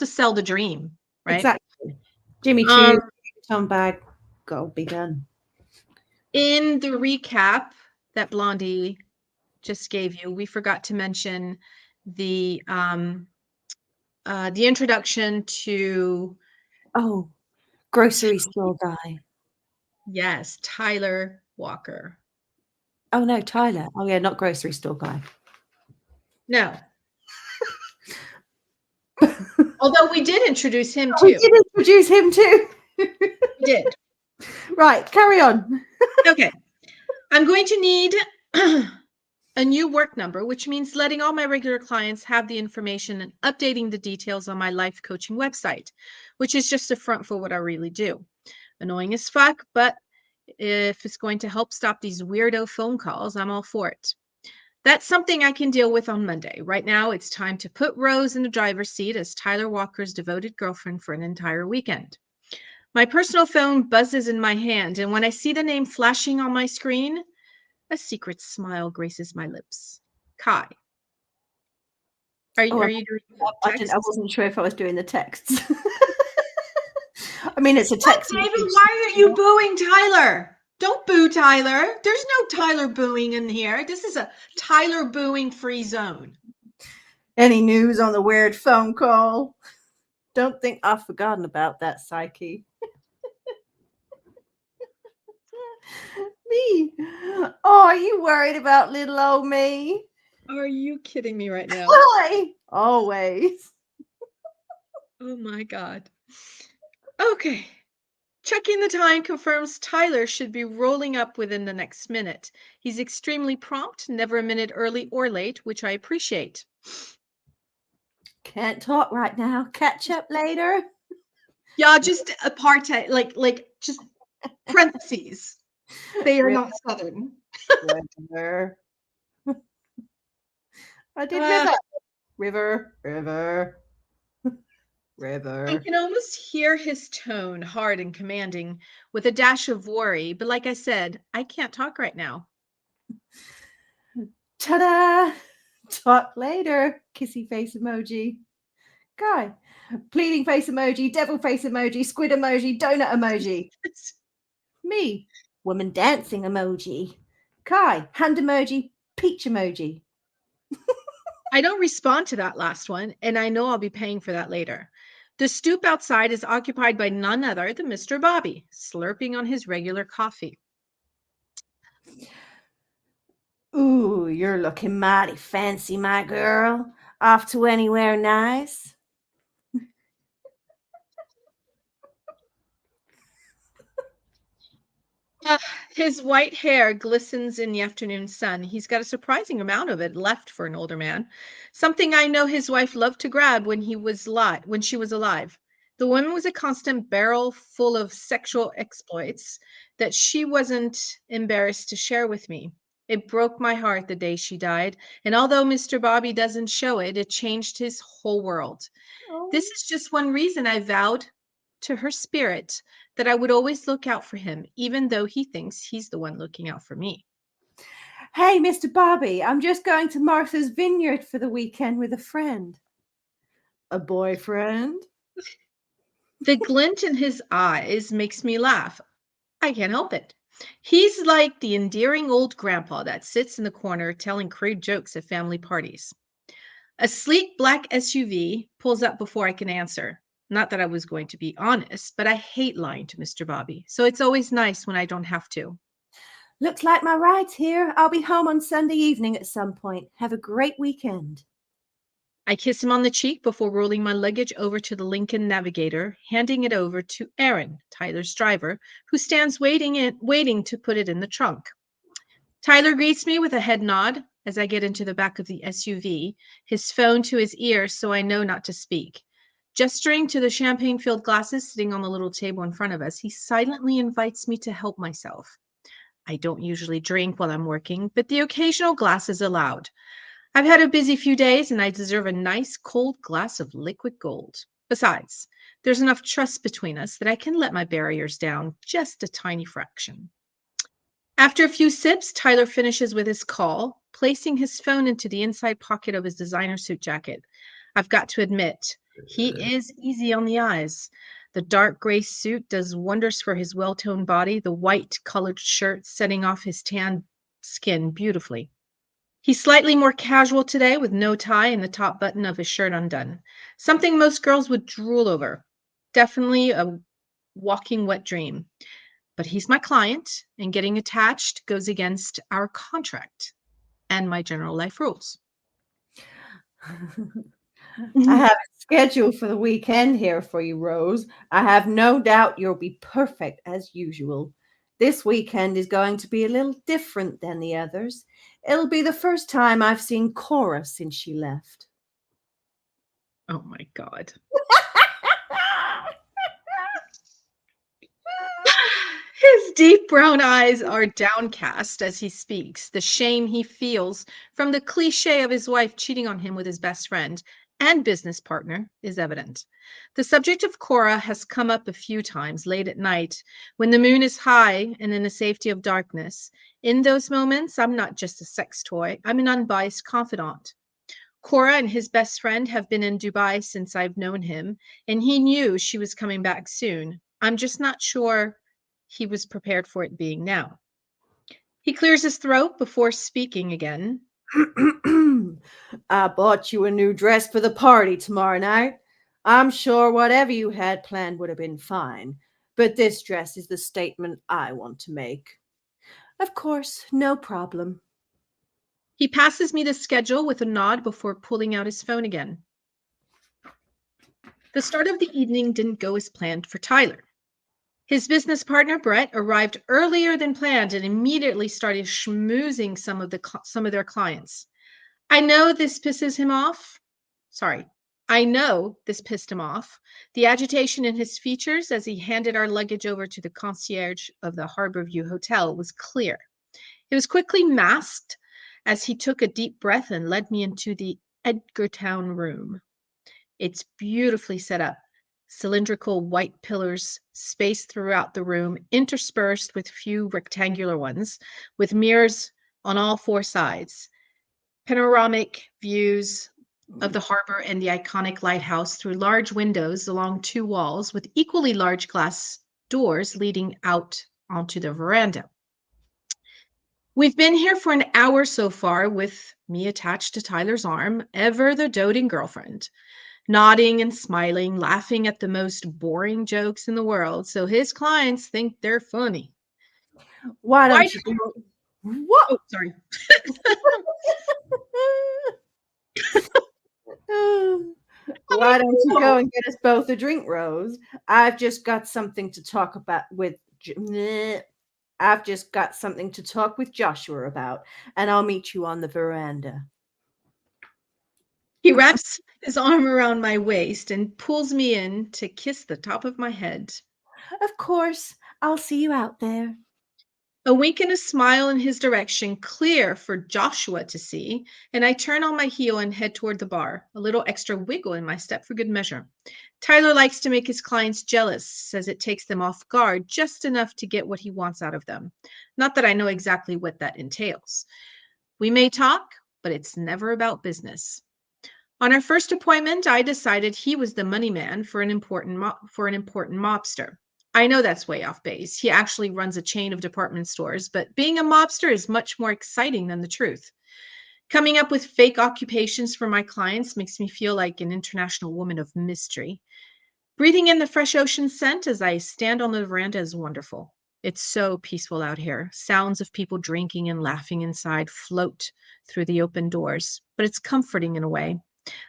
[SPEAKER 1] sell the dream, right?
[SPEAKER 2] Exactly. Jimmy Choo,
[SPEAKER 1] Um,
[SPEAKER 2] Tom bag, gotta be done.
[SPEAKER 1] in the recap that Blondie just gave you, we forgot to mention the introduction to,
[SPEAKER 2] Oh, grocery store guy.
[SPEAKER 1] yes, Tyler Walker.
[SPEAKER 2] Oh no, Tyler. Oh yeah, not grocery store guy.
[SPEAKER 1] No, although we did introduce him
[SPEAKER 2] We
[SPEAKER 1] too.
[SPEAKER 2] did introduce him too.
[SPEAKER 1] We did.
[SPEAKER 2] Right, carry on.
[SPEAKER 1] Okay. I'm going to need a new work number, which means letting all my regular clients have the information and updating the details on my life coaching website, which is just a front for what I really do. Annoying as fuck, but if it's going to help stop these weirdo phone calls, I'm all for it. That's something I can deal with on Monday. Right now, it's time to put Rose in the driver's seat as Tyler Walker's devoted girlfriend for an entire weekend. My personal phone buzzes in my hand, and when I see the name flashing on my screen, a secret smile graces my lips. Kai. Are
[SPEAKER 2] Oh,
[SPEAKER 1] you doing the
[SPEAKER 2] I didn't. I
[SPEAKER 1] text?
[SPEAKER 2] wasn't sure if I was doing the texts. I mean, it's a
[SPEAKER 1] What,
[SPEAKER 2] text
[SPEAKER 1] David?
[SPEAKER 2] message.
[SPEAKER 1] Why are you booing Tyler? Don't boo Tyler. There's no Tyler booing in here. This is a Tyler booing free zone.
[SPEAKER 2] Any news on the weird phone call? Don't think I've forgotten about that, Psyche. Me. Oh, are you worried about little old me?
[SPEAKER 1] Are you kidding me right now?
[SPEAKER 2] Why? Always.
[SPEAKER 1] Oh my God. Okay. Checking the time confirms Tyler should be rolling up within the next minute. He's extremely prompt, never a minute early or late, which I appreciate.
[SPEAKER 2] Can't talk right now. Catch up later.
[SPEAKER 1] Yeah, just apartheid, like just parentheses. They are not Southern.
[SPEAKER 2] River. I did
[SPEAKER 1] Uh,
[SPEAKER 2] river.
[SPEAKER 1] I
[SPEAKER 2] River.
[SPEAKER 1] can almost hear his tone, hard and commanding, with a dash of worry. But like I said, I can't talk right now.
[SPEAKER 2] Ta-da! Talk later. Kissy face emoji. Guy. Pleading face emoji, devil face emoji, squid emoji, donut emoji. Me. Woman dancing emoji. Kai. Hand emoji, peach emoji.
[SPEAKER 1] I don't respond to that last one, and I know I'll be paying for that later. The stoop outside is occupied by none other than Mr. Bobby, slurping on his regular coffee.
[SPEAKER 2] Ooh, you're looking mighty fancy, my girl. Off to anywhere nice?
[SPEAKER 1] Uh, his white hair glistens in the afternoon sun. He's got a surprising amount of it left for an older man. Something I know his wife loved to grab when she was alive. The woman was a constant barrel full of sexual exploits that she wasn't embarrassed to share with me. It broke my heart the day she died, and although Mr. Bobby doesn't show it, it changed his whole world.
[SPEAKER 2] Oh.
[SPEAKER 1] This is just one reason I vowed to her spirit that I would always look out for him, even though he thinks he's the one looking out for me.
[SPEAKER 2] Hey, Mr. Bobby, I'm just going to Martha's Vineyard for the weekend with a friend. A boyfriend?
[SPEAKER 1] The glint in his eyes makes me laugh. I can't help it. He's like the endearing old grandpa that sits in the corner telling crude jokes at family parties. A sleek black SUV pulls up before I can answer. Not that I was going to be honest, but I hate lying to Mr. Bobby, so it's always nice when I don't have to.
[SPEAKER 2] Looks like my ride's here. I'll be home on Sunday evening at some point. Have a great weekend.
[SPEAKER 1] I kiss him on the cheek before rolling my luggage over to the Lincoln Navigator, handing it over to Aaron, Tyler's driver, who stands waiting to put it in the trunk. Tyler greets me with a head nod as I get into the back of the SUV, his phone to his ear so I know not to speak. Gesturing to the champagne filled glasses sitting on the little table in front of us, he silently invites me to help myself. I don't usually drink while I'm working, but the occasional glass is allowed. I've had a busy few days and I deserve a nice cold glass of liquid gold. Besides, there's enough trust between us that I can let my barriers down just a tiny fraction. After a few sips, Tyler finishes with his call, placing his phone into the inside pocket of his designer suit jacket. I've got to admit, he is easy on the eyes. The dark gray suit does wonders for his well toned body, the white colored shirt setting off his tan skin beautifully. He's slightly more casual today with no tie and the top button of his shirt undone. Something most girls would drool over. Definitely a walking wet dream. But he's my client, and getting attached goes against our contract and my general life rules.
[SPEAKER 2] I have a schedule for the weekend here for you, Rose. I have no doubt you'll be perfect as usual. This weekend is going to be a little different than the others. It'll be the first time I've seen Cora since she left.
[SPEAKER 1] Oh my God. His deep brown eyes are downcast as he speaks. The shame he feels from the cliche of his wife cheating on him with his best friend and business partner is evident. The subject of Cora has come up a few times late at night when the moon is high and in the safety of darkness. In those moments, I'm not just a sex toy, I'm an unbiased confidant. Cora and his best friend have been in Dubai since I've known him, and he knew she was coming back soon. I'm just not sure he was prepared for it being now. He clears his throat before speaking again.
[SPEAKER 2] I bought you a new dress for the party tomorrow night. I'm sure whatever you had planned would have been fine, but this dress is the statement I want to make. Of course, no problem.
[SPEAKER 1] He passes me the schedule with a nod before pulling out his phone again. The start of the evening didn't go as planned for Tyler. His business partner Brett arrived earlier than planned and immediately started schmoozing some of their clients. I know this pisses him off. Sorry. I know this pissed him off. The agitation in his features as he handed our luggage over to the concierge of the Harborview Hotel was clear. It was quickly masked as he took a deep breath and led me into the Edgartown room. It's beautifully set up. Cylindrical white pillars spaced throughout the room, interspersed with few rectangular ones, with mirrors on all four sides. Panoramic views of the harbor and the iconic lighthouse through large windows along two walls with equally large glass doors leading out onto the veranda. We've been here for an hour so far with me attached to Tyler's arm, ever the doting girlfriend, nodding and smiling, laughing at the most boring jokes in the world, so his clients think they're funny.
[SPEAKER 2] Why
[SPEAKER 1] Why?
[SPEAKER 2] don't you go? What?
[SPEAKER 1] Oh, sorry.
[SPEAKER 2] Why don't you go and get us both a drink, Rose? I've just got something to talk about with. I've just got something to talk with Joshua about, and I'll meet you on the veranda.
[SPEAKER 1] He wraps his arm around my waist and pulls me in to kiss the top of my head.
[SPEAKER 2] Of course, I'll see you out there.
[SPEAKER 1] A wink and a smile in his direction, clear for Joshua to see, and I turn on my heel and head toward the bar, a little extra wiggle in my step for good measure. Tyler likes to make his clients jealous, says it takes them off guard just enough to get what he wants out of them. Not that I know exactly what that entails. We may talk, but it's never about business. On our first appointment, I decided he was the money man for an important mobster. I know that's way off base. He actually runs a chain of department stores, but being a mobster is much more exciting than the truth. Coming up with fake occupations for my clients makes me feel like an international woman of mystery. Breathing in the fresh ocean scent as I stand on the veranda is wonderful. It's so peaceful out here. Sounds of people drinking and laughing inside float through the open doors, but it's comforting in a way.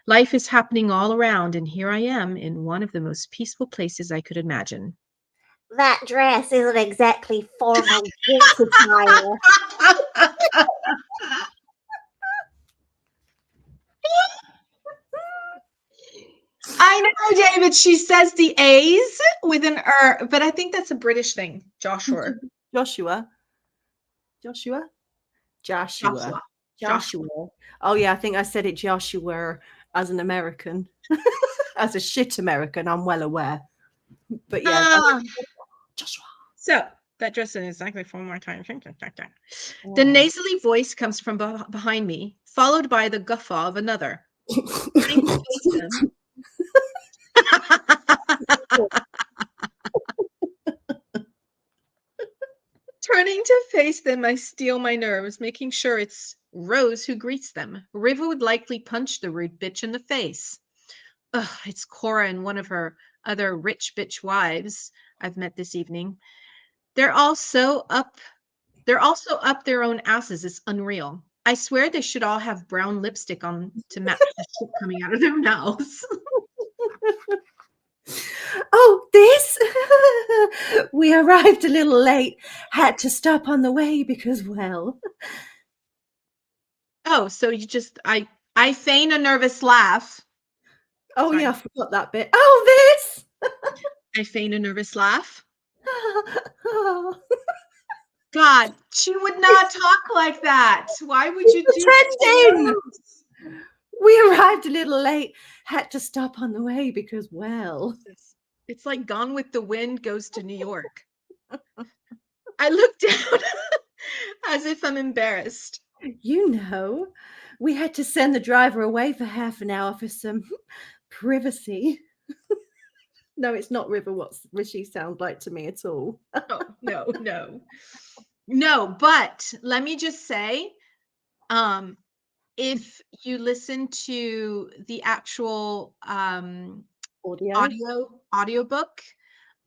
[SPEAKER 1] Life is happening all around, and here I am in one of the most peaceful places I could imagine.
[SPEAKER 3] That dress isn't exactly formal drinks attire.
[SPEAKER 1] I know, David. She says the A's with an R, but I think that's a British thing. Joshua.
[SPEAKER 2] Joshua. Joshua? Joshua.
[SPEAKER 1] Joshua. Joshua.
[SPEAKER 2] Joshua. Oh yeah, I think I said it Joshua as an American. As a shit American, I'm well aware. But yeah,
[SPEAKER 1] Ah,
[SPEAKER 2] Joshua.
[SPEAKER 1] so that dress is exactly 4 more times. The
[SPEAKER 2] Oh.
[SPEAKER 1] nasally voice comes from behind me, followed by the guffaw of another. Turning to face them. Turning to face them, I steel my nerves, making sure it's Rose who greets them. Riva would likely punch the rude bitch in the face. Ugh, it's Cora and one of her other rich bitch wives I've met this evening. They're also up their own asses. It's unreal. I swear they should all have brown lipstick on to match the shit coming out of their mouths.
[SPEAKER 2] Oh, this? We arrived a little late. Had to stop on the way because, well.
[SPEAKER 1] Oh, so you just I feign a nervous laugh.
[SPEAKER 2] Oh,
[SPEAKER 1] Sorry.
[SPEAKER 2] yeah, I forgot that bit. Oh, this?
[SPEAKER 1] I feign a nervous laugh. God, she would not talk like that. Why would you do that to
[SPEAKER 2] Pretending.
[SPEAKER 1] Rose?
[SPEAKER 2] We arrived a little late. Had to stop on the way because, well.
[SPEAKER 1] It's like Gone with the Wind goes to New York. I look down as if I'm embarrassed.
[SPEAKER 2] You know, we had to send the driver away for half an hour for some privacy. No, it's not River what she sounds like to me at all.
[SPEAKER 1] Oh, no. No, but let me just say, if you listen to the actual
[SPEAKER 2] Audio.
[SPEAKER 1] audiobook,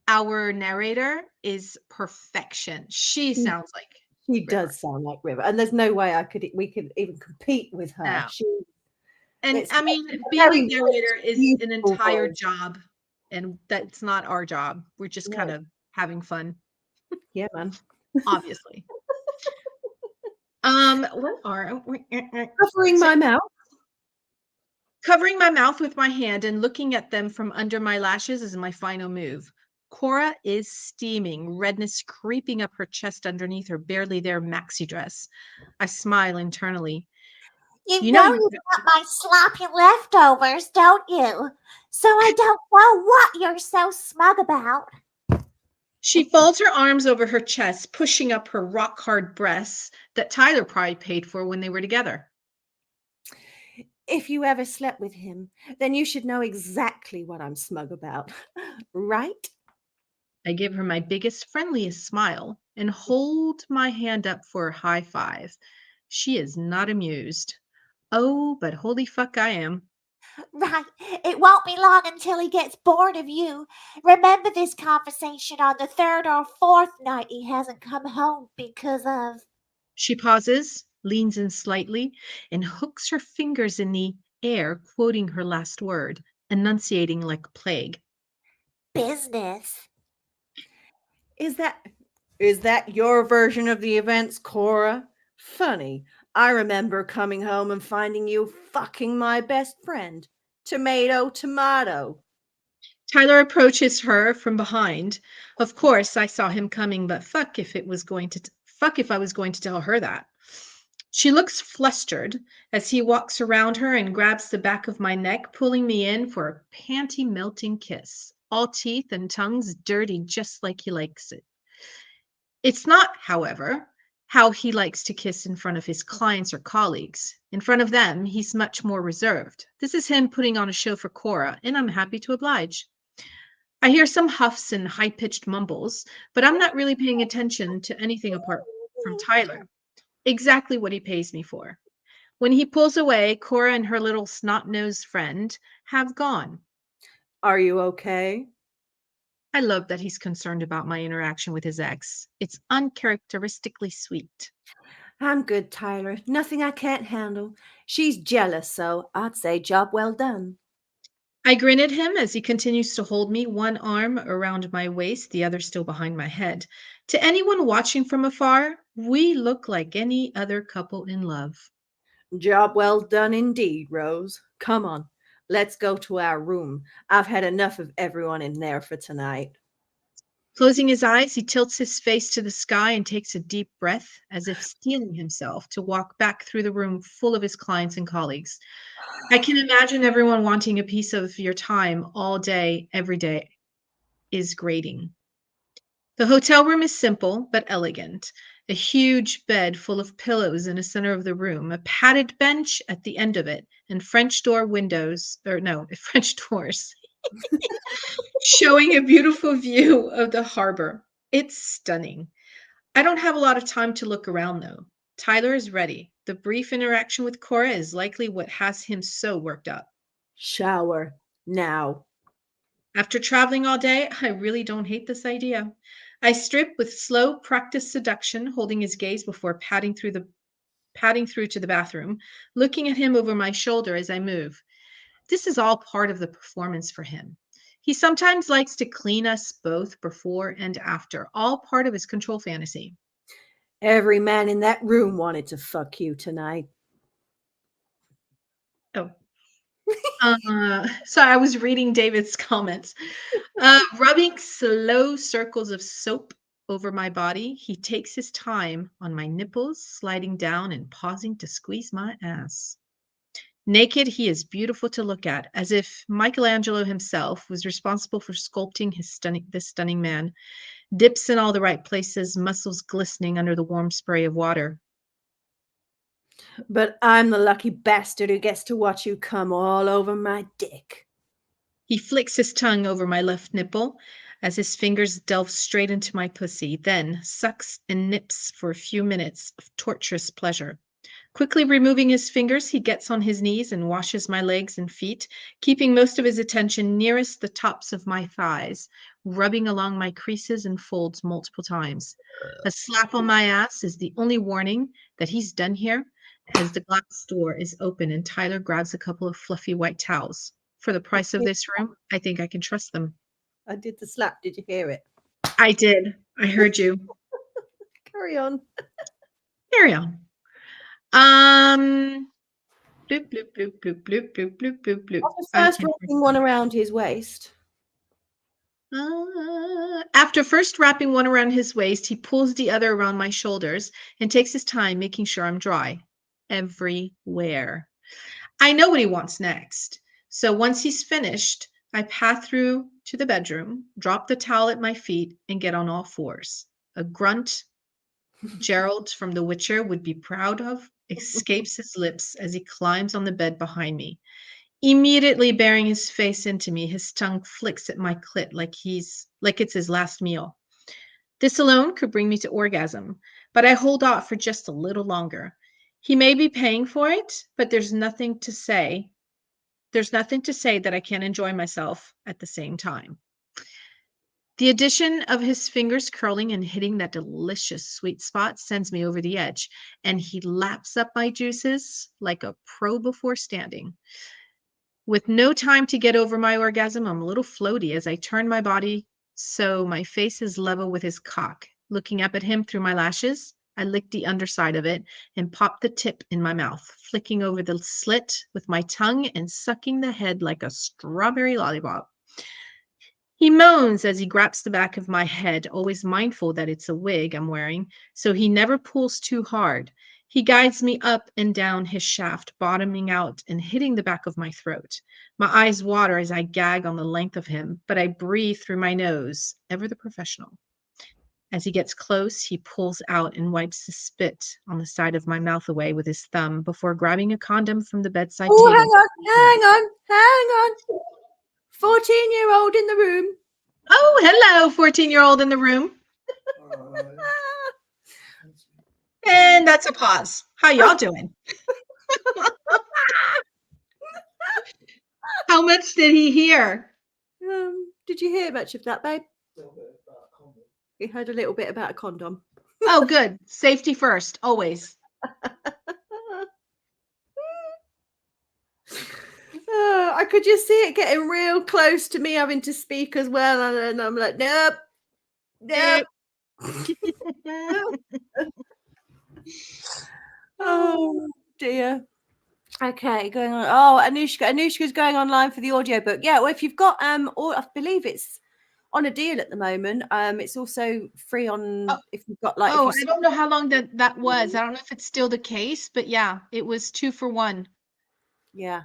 [SPEAKER 1] our narrator is perfection. She sounds like
[SPEAKER 2] She
[SPEAKER 1] River.
[SPEAKER 2] does sound like River, and there's no way we could even compete with her.
[SPEAKER 1] No.
[SPEAKER 2] She,
[SPEAKER 1] And I mean,
[SPEAKER 2] a
[SPEAKER 1] being a
[SPEAKER 2] very
[SPEAKER 1] narrator is an
[SPEAKER 2] beautiful
[SPEAKER 1] entire
[SPEAKER 2] voice.
[SPEAKER 1] job, and that's not our job. We're just kind
[SPEAKER 2] No.
[SPEAKER 1] of having fun,
[SPEAKER 2] Yeah, man.
[SPEAKER 1] obviously. What are
[SPEAKER 2] Covering my mouth.
[SPEAKER 1] covering my mouth with my hand and looking at them from under my lashes is my final move. Cora is steaming, redness creeping up her chest underneath her barely there maxi dress. I smile internally.
[SPEAKER 3] You
[SPEAKER 1] You know
[SPEAKER 3] know
[SPEAKER 1] you
[SPEAKER 3] you got my sloppy leftovers, don't you? So I don't know what you're so smug about.
[SPEAKER 1] She folds her arms over her chest, pushing up her rock hard breasts that Tyler probably paid for when they were together.
[SPEAKER 2] If you ever slept with him, then you should know exactly what I'm smug about, right?
[SPEAKER 1] I give her my biggest, friendliest smile and hold my hand up for a high five. She is not amused. Oh, but holy fuck, I am.
[SPEAKER 3] Right. It won't be long until he gets bored of you. Remember this conversation on the third or fourth night he hasn't come home because of
[SPEAKER 1] She pauses, leans in slightly, and hooks her fingers in the air, quoting her last word, enunciating like a plague.
[SPEAKER 3] business.
[SPEAKER 2] Is that your version of the events, Cora? Funny. I remember coming home and finding you fucking my best friend. Tomato, tomato.
[SPEAKER 1] Tyler approaches her from behind. Of course, I saw him coming, but fuck if I was going to tell her that. She looks flustered as he walks around her and grabs the back of my neck, pulling me in for a panty melting kiss. All teeth and tongues dirty just like he likes it. It's not, however, how he likes to kiss in front of his clients or colleagues. In front of them, he's much more reserved. This is him putting on a show for Cora, and I'm happy to oblige. I hear some huffs and high-pitched mumbles, but I'm not really paying attention to anything apart from Tyler. Exactly what he pays me for. When he pulls away, Cora and her little snot-nosed friend have gone.
[SPEAKER 2] Are you okay?
[SPEAKER 1] I love that he's concerned about my interaction with his ex. It's uncharacteristically sweet.
[SPEAKER 2] I'm good, Tyler. Nothing I can't handle. She's jealous, so I'd say job well done.
[SPEAKER 1] I grin at him as he continues to hold me, one arm around my waist, the other still behind my head. To anyone watching from afar, we look like any other couple in love.
[SPEAKER 2] Job well done indeed, Rose. Come on, let's go to our room. I've had enough of everyone in there for tonight.
[SPEAKER 1] Closing his eyes, he tilts his face to the sky and takes a deep breath, as if steeling himself to walk back through the room full of his clients and colleagues. I can imagine everyone wanting a piece of your time all day, every day is grating. The hotel room is simple but elegant. A huge bed full of pillows in the center of the room, a padded bench at the end of it, and French door windows, or no, French doors, showing a beautiful view of the harbor. It's stunning. I don't have a lot of time to look around though. Tyler is ready. The brief interaction with Cora is likely what has him so worked up.
[SPEAKER 2] Shower now.
[SPEAKER 1] After traveling all day, I really don't hate this idea. I strip with slow, practiced seduction, holding his gaze before padding through to the bathroom, looking at him over my shoulder as I move. This is all part of the performance for him. He sometimes likes to clean us both before and after, all part of his control fantasy.
[SPEAKER 2] Every man in that room wanted to fuck you tonight.
[SPEAKER 1] Oh, so I was reading David's comments. Rubbing slow circles of soap over my body, he takes his time on my nipples, sliding down and pausing to squeeze my ass. Naked, he is beautiful to look at, as if Michelangelo himself was responsible for sculpting this stunning man. Dips in all the right places, muscles glistening under the warm spray of water.
[SPEAKER 2] But I'm the lucky bastard who gets to watch you come all over my dick.
[SPEAKER 1] He flicks his tongue over my left nipple as his fingers delve straight into my pussy, then sucks and nips for a few minutes of torturous pleasure. Quickly removing his fingers, he gets on his knees and washes my legs and feet, keeping most of his attention nearest the tops of my thighs, rubbing along my creases and folds multiple times. A slap on my ass is the only warning that he's done here, as the glass door is open and Tyler grabs a couple of fluffy white towels. For the price of this room, I think I can trust them.
[SPEAKER 2] I did the slap. Did you hear it?
[SPEAKER 1] I did. I heard you.
[SPEAKER 2] Carry on.
[SPEAKER 1] Carry on. Bloop, bloop, bloop, bloop, bloop, bloop, bloop, bloop, bloop.
[SPEAKER 2] First wrapping one around his waist.
[SPEAKER 1] After first wrapping one around his waist, he pulls the other around my shoulders and takes his time making sure I'm dry. Everywhere. I know what he wants next. So once he's finished, I pass through to the bedroom, drop the towel at my feet, and get on all fours. A grunt Gerald from The Witcher would be proud of escapes his lips as he climbs on the bed behind me. Immediately bearing his face into me, his tongue flicks at my clit like it's his last meal. This alone could bring me to orgasm, but I hold off for just a little longer. He may be paying for it, but there's nothing to say. There's nothing to say that I can't enjoy myself at the same time. The addition of his fingers curling and hitting that delicious sweet spot sends me over the edge, and he laps up my juices like a pro before standing. With no time to get over my orgasm, I'm a little floaty as I turn my body so my face is level with his cock. Looking up at him through my lashes, I lick the underside of it and pop the tip in my mouth, flicking over the slit with my tongue and sucking the head like a strawberry lollipop. He moans as he grabs the back of my head, always mindful that it's a wig I'm wearing, so he never pulls too hard. He guides me up and down his shaft, bottoming out and hitting the back of my throat. My eyes water as I gag on the length of him, but I breathe through my nose, ever the professional. As he gets close, he pulls out and wipes the spit on the side of my mouth away with his thumb before grabbing a condom from the bedside
[SPEAKER 2] Oh,
[SPEAKER 1] table.
[SPEAKER 2] hang on. 14-year-old in the room.
[SPEAKER 1] Oh, hello, 14-year-old in the room. And that's a pause. How y'all doing? How much did he hear?
[SPEAKER 2] Did you hear much of that, babe? We heard a little bit about a condom.
[SPEAKER 1] Oh, good. Safety first, always.
[SPEAKER 2] I could just see it getting real close to me having to speak as well, and I'm like, nope. Oh dear. Okay, going on. Oh, Anushka's going online for the audiobook. Yeah, well, if you've got or I believe it's on a deal at the moment. It's also free on if you've got like.
[SPEAKER 1] Oh, I don't know how long that was. I don't know if it's still the case, but yeah, it was 2 for 1.
[SPEAKER 2] Yeah.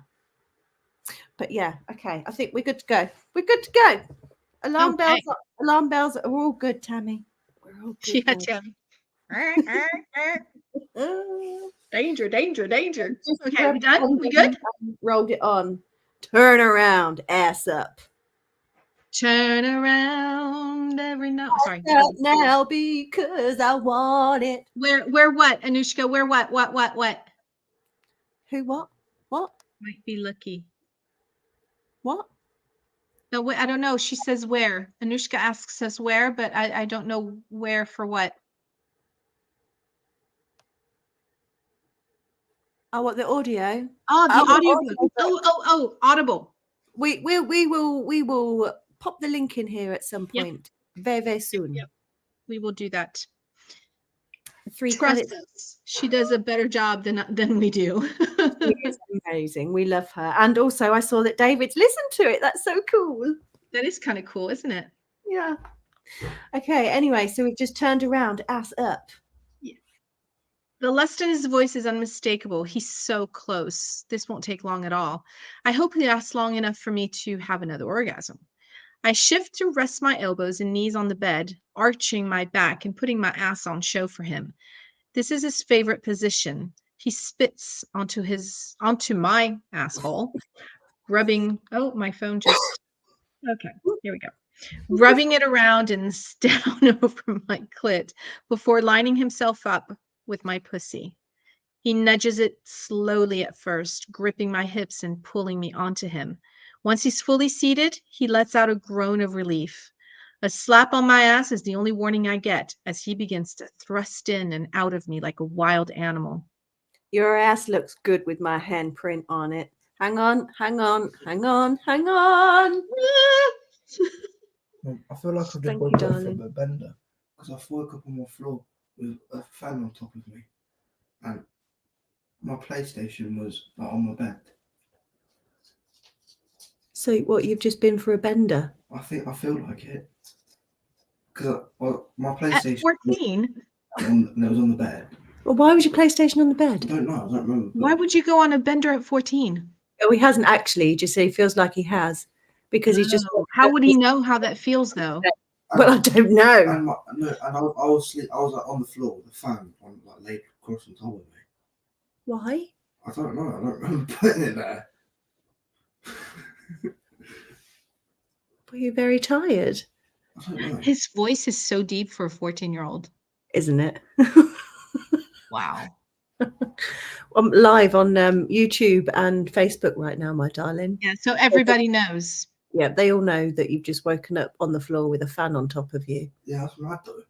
[SPEAKER 2] But yeah, okay. I think we're good to go. We're good to go. Alarm bells are all good, Tammy. We're all good.
[SPEAKER 1] Yeah, Tim. Danger, danger, danger. Okay, we done? We good?
[SPEAKER 2] Rolled it on. Turn around, ass up.
[SPEAKER 1] Turn around every now. Sorry.
[SPEAKER 2] Now because I want it.
[SPEAKER 1] Where what, Anushka? Where what?
[SPEAKER 2] Who what? What?
[SPEAKER 1] Might be lucky.
[SPEAKER 2] What?
[SPEAKER 1] No, I don't know. She says where. Anushka asks us where, but I don't know where for what.
[SPEAKER 2] Oh, what, the audio?
[SPEAKER 1] Oh, the audiobook. Oh, Audible.
[SPEAKER 2] We will pop the link in here at some point. Very, very soon.
[SPEAKER 1] Yep. We will do that.
[SPEAKER 2] 3
[SPEAKER 1] Trust
[SPEAKER 2] credits.
[SPEAKER 1] us. She does a better job than we do.
[SPEAKER 2] It's amazing. We love her. And also I saw that David's listened to it. That's so cool.
[SPEAKER 1] That is kind of cool, isn't it?
[SPEAKER 2] Yeah. Okay, anyway, so we've just turned around, ass up.
[SPEAKER 1] Yeah. The lust in his voice is unmistakable. He's so close. This won't take long at all. I hope he lasts long enough for me to have another orgasm. I shift to rest my elbows and knees on the bed, arching my back and putting my ass on show for him. This is his favorite position. He spits onto my asshole, rubbing. Oh, my phone just. Okay, here we go. Rubbing it around and down over my clit before lining himself up with my pussy. He nudges it slowly at first, gripping my hips and pulling me onto him. Once he's fully seated, he lets out a groan of relief. A slap on my ass is the only warning I get as he begins to thrust in and out of me like a wild animal.
[SPEAKER 2] Your ass looks good with my handprint on it. Hang on.
[SPEAKER 4] I feel like I've just
[SPEAKER 2] Thank you,
[SPEAKER 4] woken up
[SPEAKER 2] darling.
[SPEAKER 4] from a bender because I woke up on my floor with a fan on top of me, and my PlayStation was on my bed.
[SPEAKER 2] So what, you've just been for a bender?
[SPEAKER 4] I feel like it because my
[SPEAKER 1] At
[SPEAKER 4] PlayStation
[SPEAKER 1] 14?
[SPEAKER 4] and it was on the bed.
[SPEAKER 2] Well, why was your PlayStation on the
[SPEAKER 4] I
[SPEAKER 2] bed?
[SPEAKER 4] don't know. I don't remember.
[SPEAKER 1] Why would you go on a bender at 14?
[SPEAKER 2] Oh, he hasn't actually. He just said he feels like he has because he's just.
[SPEAKER 1] Oh, how would he know how that feels, though?
[SPEAKER 2] Well, I don't know.
[SPEAKER 4] And I was asleep. I was on the floor with the fan laid across on top of me.
[SPEAKER 2] Why?
[SPEAKER 4] I don't know. I don't remember putting it there.
[SPEAKER 2] Were you very tired?
[SPEAKER 4] I don't know.
[SPEAKER 1] His voice is so deep for a 14-year-old.
[SPEAKER 2] Isn't it?
[SPEAKER 1] Wow.
[SPEAKER 2] I'm live on YouTube and Facebook right now, my darling.
[SPEAKER 1] Yeah, so everybody knows.
[SPEAKER 2] Yeah, they all know that you've just woken up on the floor with a fan on top of you.
[SPEAKER 4] Yeah, that's mad though.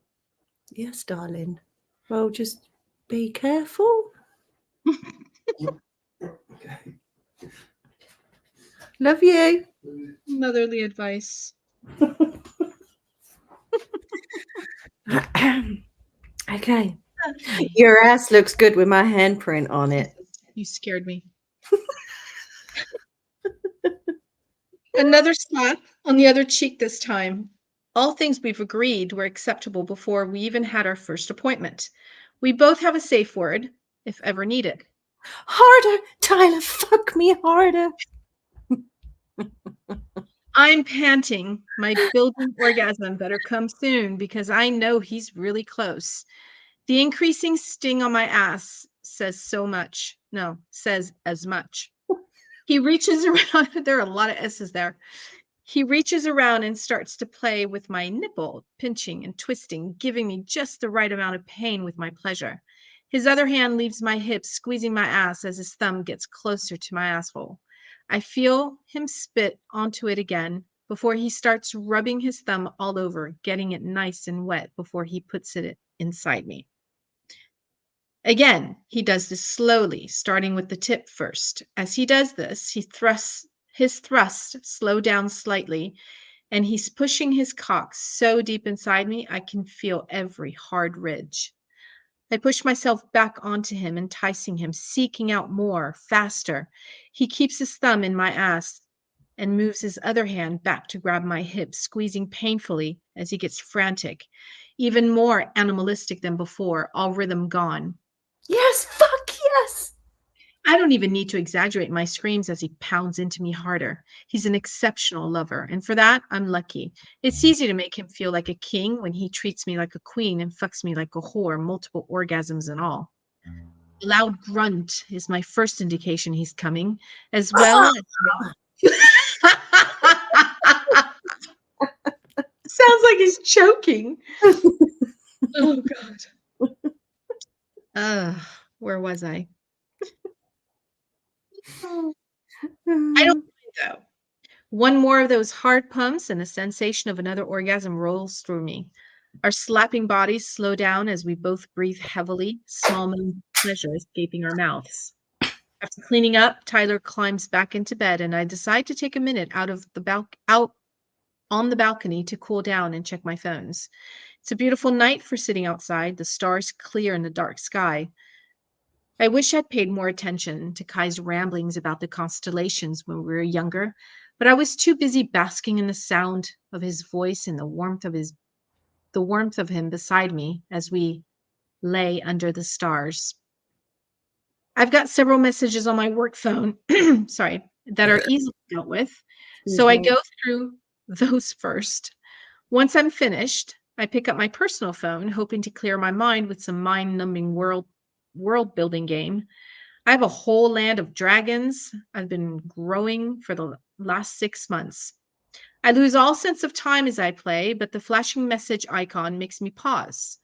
[SPEAKER 2] Yes, darling. Well, just be careful.
[SPEAKER 4] Okay.
[SPEAKER 2] Love you.
[SPEAKER 1] Motherly advice.
[SPEAKER 2] Okay. Your ass looks good with my handprint on it.
[SPEAKER 1] You scared me. Another slap on the other cheek this time. All things we've agreed were acceptable before we even had our first appointment. We both have a safe word, if ever needed.
[SPEAKER 2] Harder, Tyler. Fuck me harder.
[SPEAKER 1] I'm panting. My building orgasm better come soon because I know he's really close. The increasing sting on my ass says so much. Says as much. He reaches around. There are a lot of S's there. He reaches around and starts to play with my nipple, pinching and twisting, giving me just the right amount of pain with my pleasure. His other hand leaves my hips, squeezing my ass as his thumb gets closer to my asshole. I feel him spit onto it again before he starts rubbing his thumb all over, getting it nice and wet before he puts it inside me. Again, he does this slowly, starting with the tip first. As he does this, his thrusts slow down slightly, and he's pushing his cock so deep inside me, I can feel every hard ridge. I push myself back onto him, enticing him, seeking out more, faster. He keeps his thumb in my ass and moves his other hand back to grab my hip, squeezing painfully as he gets frantic, even more animalistic than before, all rhythm gone.
[SPEAKER 2] Yes, fuck yes.
[SPEAKER 1] I don't even need to exaggerate my screams as he pounds into me harder. He's an exceptional lover, and for that, I'm lucky. It's easy to make him feel like a king when he treats me like a queen and fucks me like a whore, multiple orgasms and all. A loud grunt is my first indication he's coming, as well as sounds like he's choking. Oh God. Where was I? I don't mind though. One more of those hard pumps and the sensation of another orgasm rolls through me. Our slapping bodies slow down as we both breathe heavily, small moans of pleasure escaping our mouths. After cleaning up, Tyler climbs back into bed, and I decide to take a minute out on the balcony to cool down and check my phones. It's a beautiful night for sitting outside, the stars clear in the dark sky. I wish I'd paid more attention to Kai's ramblings about the constellations when we were younger, but I was too busy basking in the sound of his voice and the warmth of him beside me as we lay under the stars. I've got several messages on my work phone, sorry, that are easily dealt with. So I go through those first. Once I'm finished, I pick up my personal phone, hoping to clear my mind with some mind-numbing world building game. I have a whole land of dragons I've been growing for the last 6 months. I lose all sense of time as I play, but the flashing message icon makes me pause.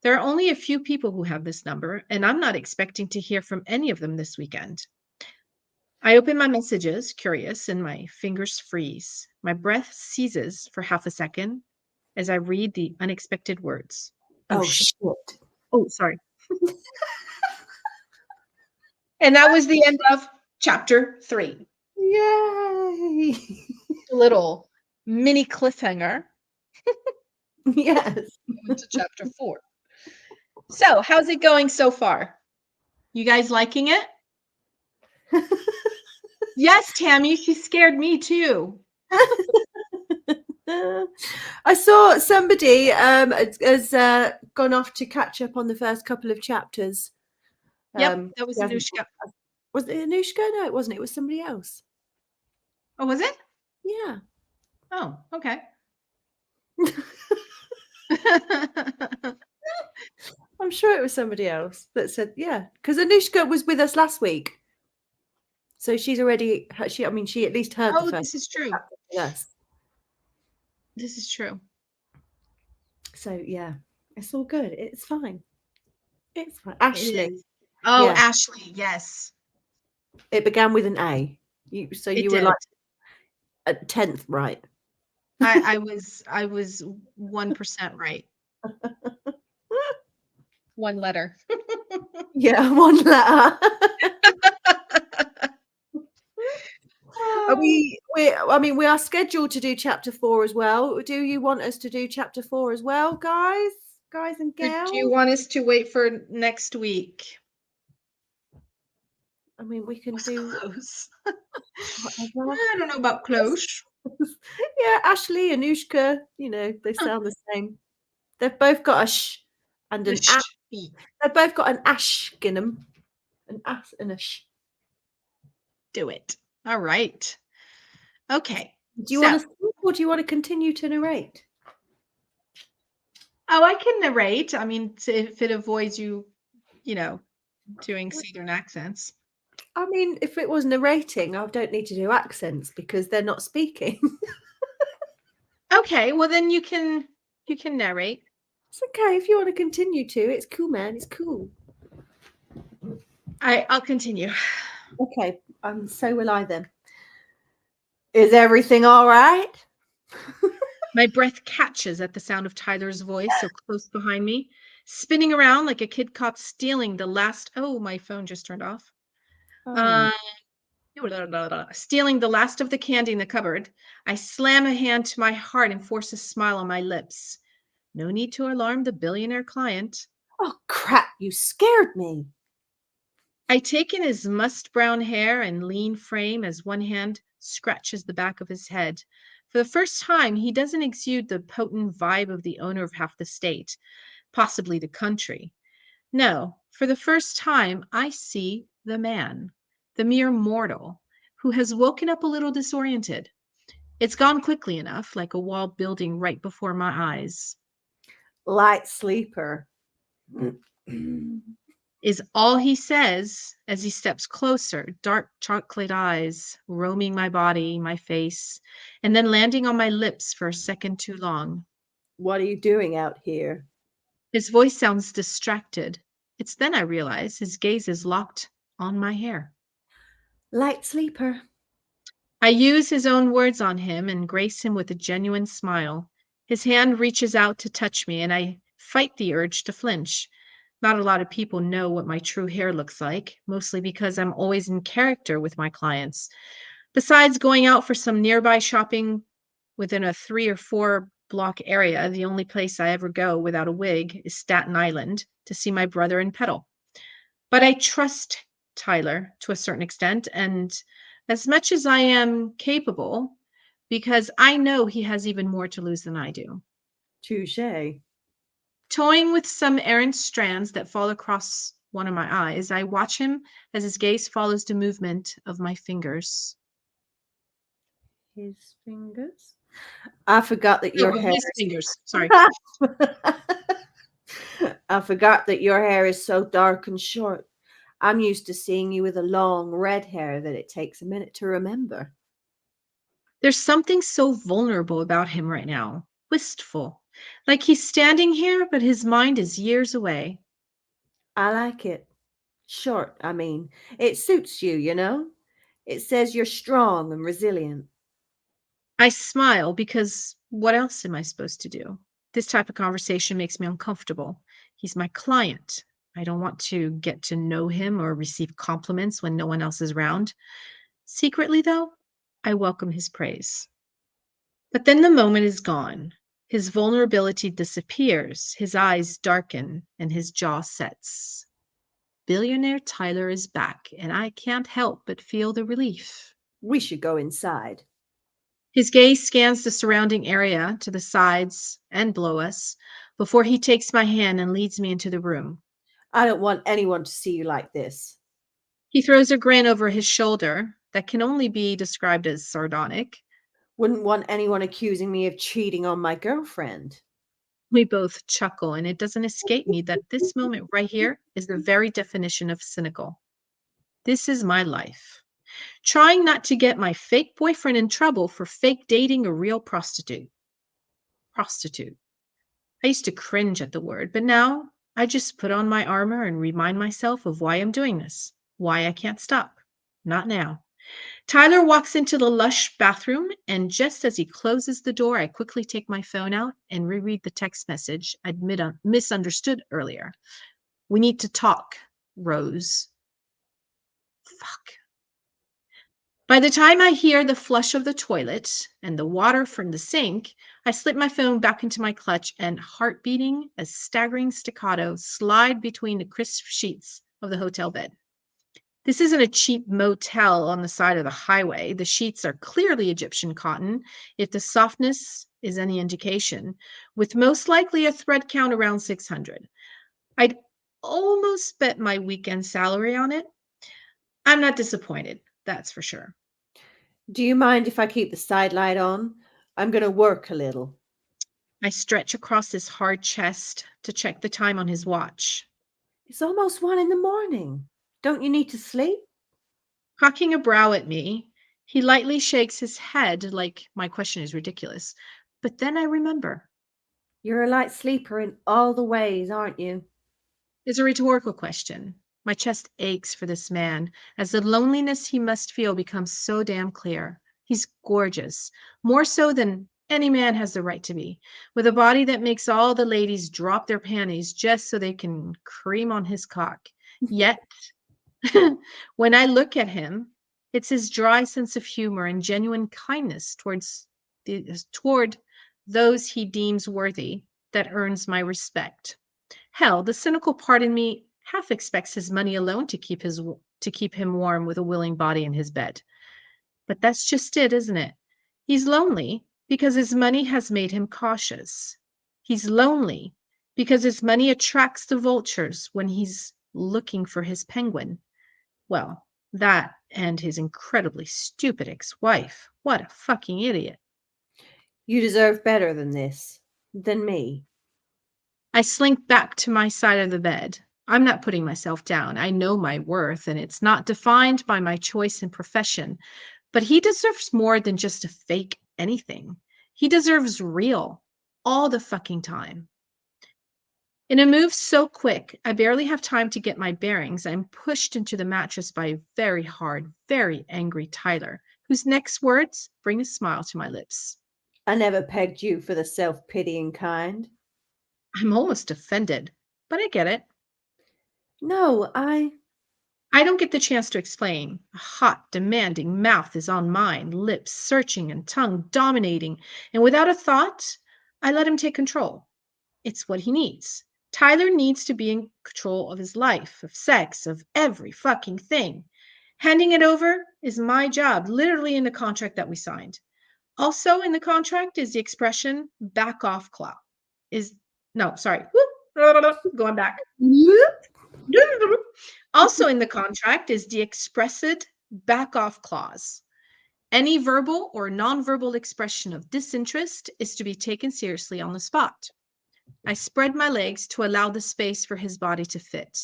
[SPEAKER 1] There are only a few people who have this number, and I'm not expecting to hear from any of them this weekend. I open my messages, curious, and my fingers freeze. My breath seizes for half a second as I read the unexpected words.
[SPEAKER 2] Oh, shit.
[SPEAKER 1] Oh, sorry. And that was the end of chapter 3.
[SPEAKER 2] Yay.
[SPEAKER 1] A little mini cliffhanger.
[SPEAKER 2] Yes.
[SPEAKER 1] Into chapter 4. So, how's it going so far? You guys liking it? Yes, Tammy, she scared me too.
[SPEAKER 2] I saw somebody has gone off to catch up on the first couple of chapters.
[SPEAKER 1] Yep, that was Anushka.
[SPEAKER 2] Was it Anushka? No, it wasn't. It was somebody else.
[SPEAKER 1] Oh, was it?
[SPEAKER 2] Yeah.
[SPEAKER 1] Oh, okay.
[SPEAKER 2] I'm sure it was somebody else that said, yeah, because Anushka was with us last week. So she's already, she at least heard the first.
[SPEAKER 1] This is true.
[SPEAKER 2] Yes.
[SPEAKER 1] This is true.
[SPEAKER 2] So, yeah, it's all good. It's fine. It's fine. Ashley.
[SPEAKER 1] Oh,
[SPEAKER 2] yeah.
[SPEAKER 1] Ashley, yes.
[SPEAKER 2] It began with an A. You were like a 10th right.
[SPEAKER 1] I was 1% right. One letter.
[SPEAKER 2] Yeah, one letter. We are scheduled to do chapter 4 as well. Do you want us to do chapter 4 as well, guys and gals?
[SPEAKER 1] Do you want us to wait for next week?
[SPEAKER 2] I mean, we can do
[SPEAKER 1] close. I don't know about close.
[SPEAKER 2] Yeah, Ashley, Anushka, they sound the same. They've both got a sh and an ash. They've both got an ash in them. An ash and a sh.
[SPEAKER 1] Do it. All right. Okay.
[SPEAKER 2] Do you want to speak or do you want to continue to narrate?
[SPEAKER 1] Oh, I can narrate. I mean, if it avoids you, doing Southern accents.
[SPEAKER 2] I mean, if it was narrating, I don't need to do accents because they're not speaking.
[SPEAKER 1] Okay, well then you can narrate.
[SPEAKER 2] It's okay if you want to continue to. It's cool, man. It's cool.
[SPEAKER 1] I'll continue.
[SPEAKER 2] Okay, so will I then. Is everything all right?
[SPEAKER 1] My breath catches at the sound of Tyler's voice so close behind me, spinning around like a kid caught stealing the last. Oh, my phone just turned off.
[SPEAKER 2] Oh,
[SPEAKER 1] Stealing the last of the candy in the cupboard. I slam a hand to my heart and force a smile on my lips. No need to alarm the billionaire client.
[SPEAKER 2] oh crap! You scared me.
[SPEAKER 1] I take in his must brown hair and lean frame as one hand scratches the back of his head. For the first time, he doesn't exude the potent vibe of the owner of half the state, possibly the country. No, for the first time, I see the man, the mere mortal, who has woken up a little disoriented. It's gone quickly enough, like a wall building right before my eyes.
[SPEAKER 2] Light sleeper.
[SPEAKER 1] Is all he says as he steps closer, dark chocolate eyes roaming my body, my face, and then landing on my lips for a second too long.
[SPEAKER 2] What are you doing out here?
[SPEAKER 1] His voice sounds distracted. It's then I realize his gaze is locked on my hair.
[SPEAKER 2] Light sleeper.
[SPEAKER 1] I use his own words on him and grace him with a genuine smile. His hand reaches out to touch me, and I fight the urge to flinch. Not a lot of people know what my true hair looks like, mostly because I'm always in character with my clients. Besides going out for some nearby shopping within a 3 or 4 block area, the only place I ever go without a wig is Staten Island to see my brother and pedal. But I trust Tyler to a certain extent, and as much as I am capable, because I know he has even more to lose than I do.
[SPEAKER 2] Touche.
[SPEAKER 1] Toying with some errant strands that fall across one of my eyes, I watch him as his gaze follows the movement of my fingers.
[SPEAKER 2] His fingers. I forgot that your hair.
[SPEAKER 1] His fingers. Sorry.
[SPEAKER 2] I forgot that your hair is so dark and short. I'm used to seeing you with a long red hair that it takes a minute to remember.
[SPEAKER 1] There's something so vulnerable about him right now. Wistful. Like he's standing here, but his mind is years away.
[SPEAKER 2] I like it. Short, I mean. It suits you, you know? It says you're strong and resilient.
[SPEAKER 1] I smile because what else am I supposed to do? This type of conversation makes me uncomfortable. He's my client. I don't want to get to know him or receive compliments when no one else is around. Secretly, though, I welcome his praise. But then the moment is gone. His vulnerability disappears, his eyes darken, and his jaw sets. Billionaire Tyler is back, and I can't help but feel the relief.
[SPEAKER 2] We should go inside.
[SPEAKER 1] His gaze scans the surrounding area to the sides and below us before he takes my hand and leads me into the room.
[SPEAKER 2] I don't want anyone to see you like this.
[SPEAKER 1] He throws a grin over his shoulder that can only be described as sardonic.
[SPEAKER 2] Wouldn't want anyone accusing me of cheating on my girlfriend.
[SPEAKER 1] We both chuckle, and it doesn't escape me that this moment right here is the very definition of cynical. This is my life. Trying not to get my fake boyfriend in trouble for fake dating a real prostitute. Prostitute. I used to cringe at the word, but now I just put on my armor and remind myself of why I'm doing this, why I can't stop. Not now. Tyler walks into the lush bathroom, and just as he closes the door, I quickly take my phone out and reread the text message I'd misunderstood earlier. We need to talk, Rose. Fuck. By the time I hear the flush of the toilet and the water from the sink, I slip my phone back into my clutch and, heart beating a staggering staccato, slide between the crisp sheets of the hotel bed. This isn't a cheap motel on the side of the highway. The sheets are clearly Egyptian cotton, if the softness is any indication, with most likely a thread count around 600. I'd almost bet my weekend salary on it. I'm not disappointed, that's for sure.
[SPEAKER 2] Do you mind if I keep the side light on? I'm going to work a little.
[SPEAKER 1] I stretch across his hard chest to check the time on his watch.
[SPEAKER 2] It's almost 1 a.m. Don't you need to sleep?
[SPEAKER 1] Cocking a brow at me, he lightly shakes his head like my question is ridiculous. But then I remember.
[SPEAKER 2] You're a light sleeper in all the ways, aren't you?
[SPEAKER 1] It's a rhetorical question. My chest aches for this man as the loneliness he must feel becomes so damn clear. He's gorgeous, more so than any man has the right to be, with a body that makes all the ladies drop their panties just so they can cream on his cock. Yet, when I look at him, it's his dry sense of humor and genuine kindness toward those he deems worthy that earns my respect. Hell, the cynical part in me half expects his money alone to keep him warm with a willing body in his bed. But that's just it, isn't it? He's lonely because his money has made him cautious. He's lonely because his money attracts the vultures when he's looking for his penguin. Well, that and his incredibly stupid ex-wife. What a fucking idiot.
[SPEAKER 2] You deserve better than this. Than me.
[SPEAKER 1] I slink back to my side of the bed. I'm not putting myself down. I know my worth, and it's not defined by my choice and profession. But he deserves more than just a fake anything. He deserves real, all the fucking time. In a move so quick, I barely have time to get my bearings. I'm pushed into the mattress by a very hard, very angry Tyler, whose next words bring a smile to my lips.
[SPEAKER 2] I never pegged you for the self-pitying kind.
[SPEAKER 1] I'm almost offended, but I get it.
[SPEAKER 2] No,
[SPEAKER 1] I don't get the chance to explain. A hot, demanding mouth is on mine, lips searching and tongue dominating, and without a thought, I let him take control. It's what he needs. Tyler needs to be in control of his life, of sex, of every fucking thing. Handing it over is my job, literally in the contract that we signed. Also in the contract is the expression back off clause. Is no, sorry. Going back. Also in the contract is the expressed back off clause. Any verbal or nonverbal expression of disinterest is to be taken seriously on the spot. I spread my legs to allow the space for his body to fit.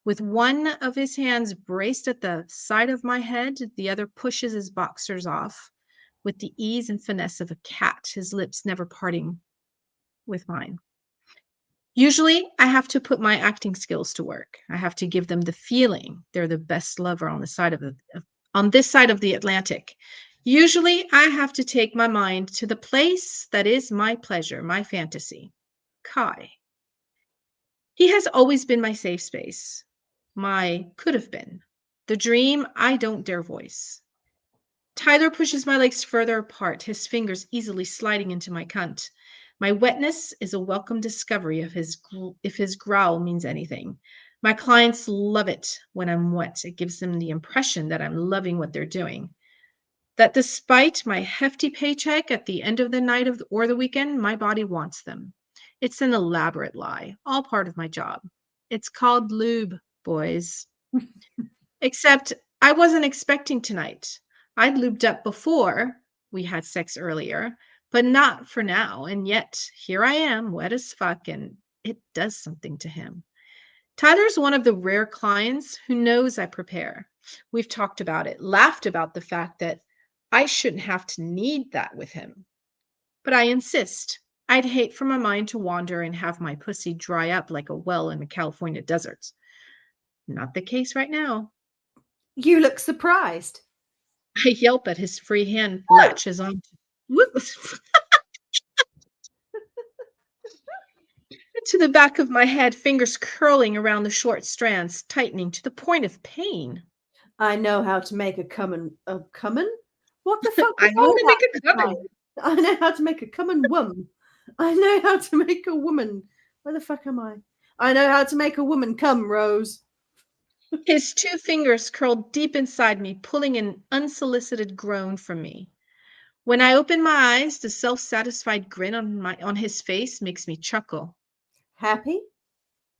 [SPEAKER 1] With one of his hands braced at the side of my head, the other pushes his boxers off with the ease and finesse of a cat, his lips never parting with mine. Usually, I have to put my acting skills to work. I have to give them the feeling they're the best lover on on this side of the Atlantic. Usually, I have to take my mind to the place that is my pleasure, my fantasy. Kai. He has always been my safe space, my could have been, the dream I don't dare voice. Tyler pushes my legs further apart, his fingers easily sliding into my cunt. My wetness is a welcome discovery if his growl means anything. My clients love it when I'm wet. It gives them the impression that I'm loving what they're doing. That despite my hefty paycheck at the end of the night or the weekend, my body wants them. It's an elaborate lie, all part of my job. It's called lube, boys. Except I wasn't expecting tonight. I'd lubed up before we had sex earlier, but not for now. And yet here I am, wet as fuck, and it does something to him. Tyler's one of the rare clients who knows I prepare. We've talked about it, laughed about the fact that I shouldn't have to need that with him. But I insist. I'd hate for my mind to wander and have my pussy dry up like a well in the California deserts. Not the case right now.
[SPEAKER 2] you look surprised.
[SPEAKER 1] I yelp at his free hand latches on to the back of my head, fingers curling around the short strands, tightening to the point of pain.
[SPEAKER 2] I know how to make a cummin? What the fuck
[SPEAKER 1] I
[SPEAKER 2] is
[SPEAKER 1] know how
[SPEAKER 2] all
[SPEAKER 1] to
[SPEAKER 2] that?
[SPEAKER 1] make a coming.
[SPEAKER 2] I know how to make a cummin wum. I know how to make a woman. Where the fuck am I? I know how to make a woman come, Rose.
[SPEAKER 1] His two fingers curled deep inside me, pulling an unsolicited groan from me. When I open my eyes, the self-satisfied grin on his face makes me chuckle.
[SPEAKER 2] Happy?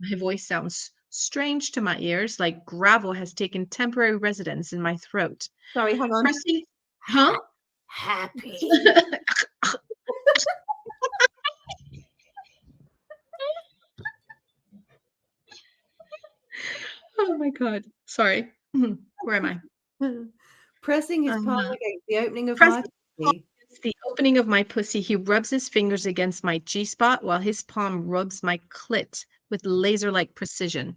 [SPEAKER 1] My voice sounds strange to my ears, like gravel has taken temporary residence in my throat.
[SPEAKER 2] Sorry, hang on.
[SPEAKER 1] Pressing, huh?
[SPEAKER 3] Happy.
[SPEAKER 1] Oh my God. Sorry. Where am I?
[SPEAKER 2] Pressing his palm
[SPEAKER 1] Uh,
[SPEAKER 2] against the opening of
[SPEAKER 1] Pressing
[SPEAKER 2] my
[SPEAKER 1] palm
[SPEAKER 2] pussy.
[SPEAKER 1] against the opening of my pussy, he rubs his fingers against my G-spot while his palm rubs my clit with laser-like precision.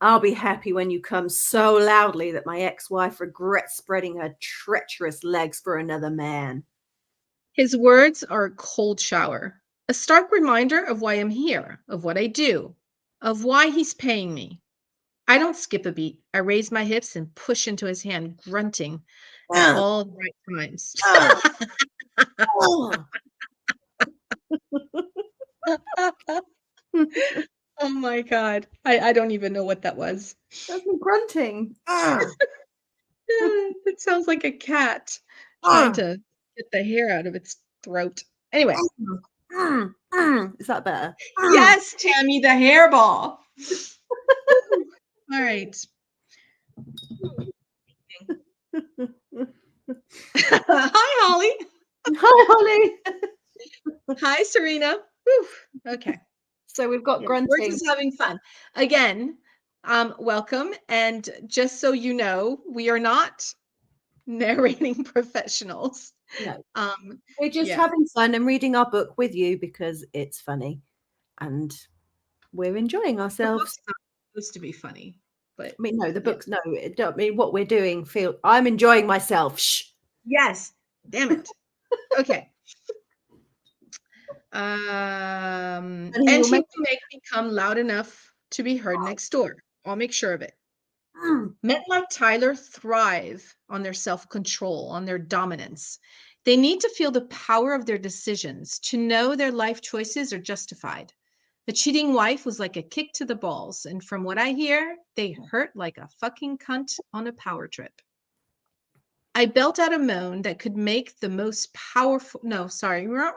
[SPEAKER 2] I'll be happy when you come so loudly that my ex-wife regrets spreading her treacherous legs for another man.
[SPEAKER 1] His words are a cold shower, a stark reminder of why I'm here, of what I do, of why he's paying me. I don't skip a beat. I raise my hips and push into his hand, grunting at
[SPEAKER 2] Ugh,
[SPEAKER 1] all the right times.
[SPEAKER 2] ugh, ugh.
[SPEAKER 1] Oh my God. I don't even know what that was.
[SPEAKER 2] That's me grunting. Ugh,
[SPEAKER 1] It sounds like a cat trying
[SPEAKER 2] ugh,
[SPEAKER 1] to get the hair out of its throat. Anyway,
[SPEAKER 2] Is that better?
[SPEAKER 1] yes, Tammy, the hairball. All right. Hi, Holly.
[SPEAKER 2] Hi, Holly.
[SPEAKER 1] Hi, Serena. Whew. Okay.
[SPEAKER 2] So we've got
[SPEAKER 1] Yeah, we're
[SPEAKER 2] grunting.
[SPEAKER 1] just having fun. Again, welcome. And just so you know, we are not narrating professionals.
[SPEAKER 2] No,
[SPEAKER 1] Um,
[SPEAKER 2] we're just
[SPEAKER 1] yeah,
[SPEAKER 2] having fun and reading our book with you because it's funny and we're enjoying
[SPEAKER 1] the
[SPEAKER 2] ourselves.
[SPEAKER 1] book's not supposed to be funny, but
[SPEAKER 2] I mean, no, the
[SPEAKER 1] yeah.
[SPEAKER 2] books, no, I mean, what we're doing, I'm enjoying myself. Shh.
[SPEAKER 1] Yes, damn it. Okay.
[SPEAKER 2] And he
[SPEAKER 1] And
[SPEAKER 2] will
[SPEAKER 1] he
[SPEAKER 2] make.
[SPEAKER 1] will make me come loud enough to be heard next door. I'll make sure of it. Men like Tyler thrive on their self-control, on their dominance. They need to feel the power of their decisions, to know their life choices are justified. The cheating wife was like a kick to the balls, and from what I hear, they hurt like a fucking cunt on a power trip. I belt out a moan that could make the most powerful, no, sorry. I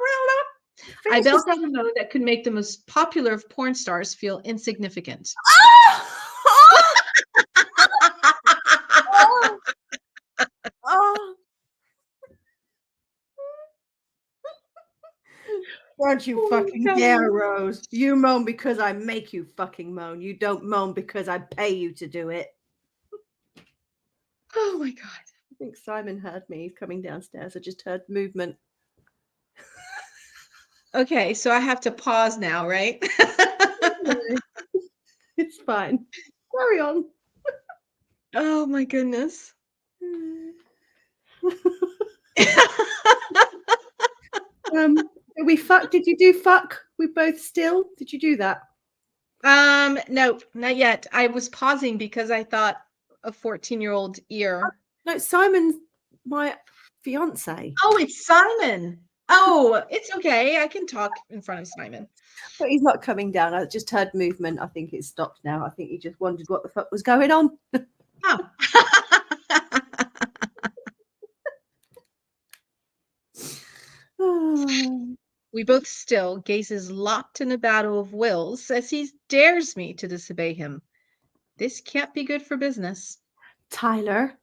[SPEAKER 2] Finish this.
[SPEAKER 1] belt out a moan that could make the most popular of porn stars feel insignificant.
[SPEAKER 2] Oh, oh. Don't you
[SPEAKER 1] Oh my
[SPEAKER 2] fucking
[SPEAKER 1] God.
[SPEAKER 2] dare, Rose. You moan because I make you fucking moan. You don't moan because I pay you to do it.
[SPEAKER 1] Oh my God.
[SPEAKER 2] I think Simon heard me. He's coming downstairs. I just heard movement.
[SPEAKER 1] Okay, so I have to pause now, right?
[SPEAKER 2] It's fine. Carry on.
[SPEAKER 1] Oh my goodness.
[SPEAKER 2] We fuck. Did you do fuck? We both still? Did you do that?
[SPEAKER 1] No, not yet. I was pausing because I thought a 14-year-old ear.
[SPEAKER 2] No, Simon's my fiance.
[SPEAKER 1] Oh, it's Simon. Oh, it's okay. I can talk in front of Simon.
[SPEAKER 2] But he's not coming down. I just heard movement. I think it's stopped now. I think he just wondered what the fuck was going on.
[SPEAKER 1] Oh. We both still, gazes locked in a battle of wills as he dares me to disobey him. This can't be good for business.
[SPEAKER 2] Tyler,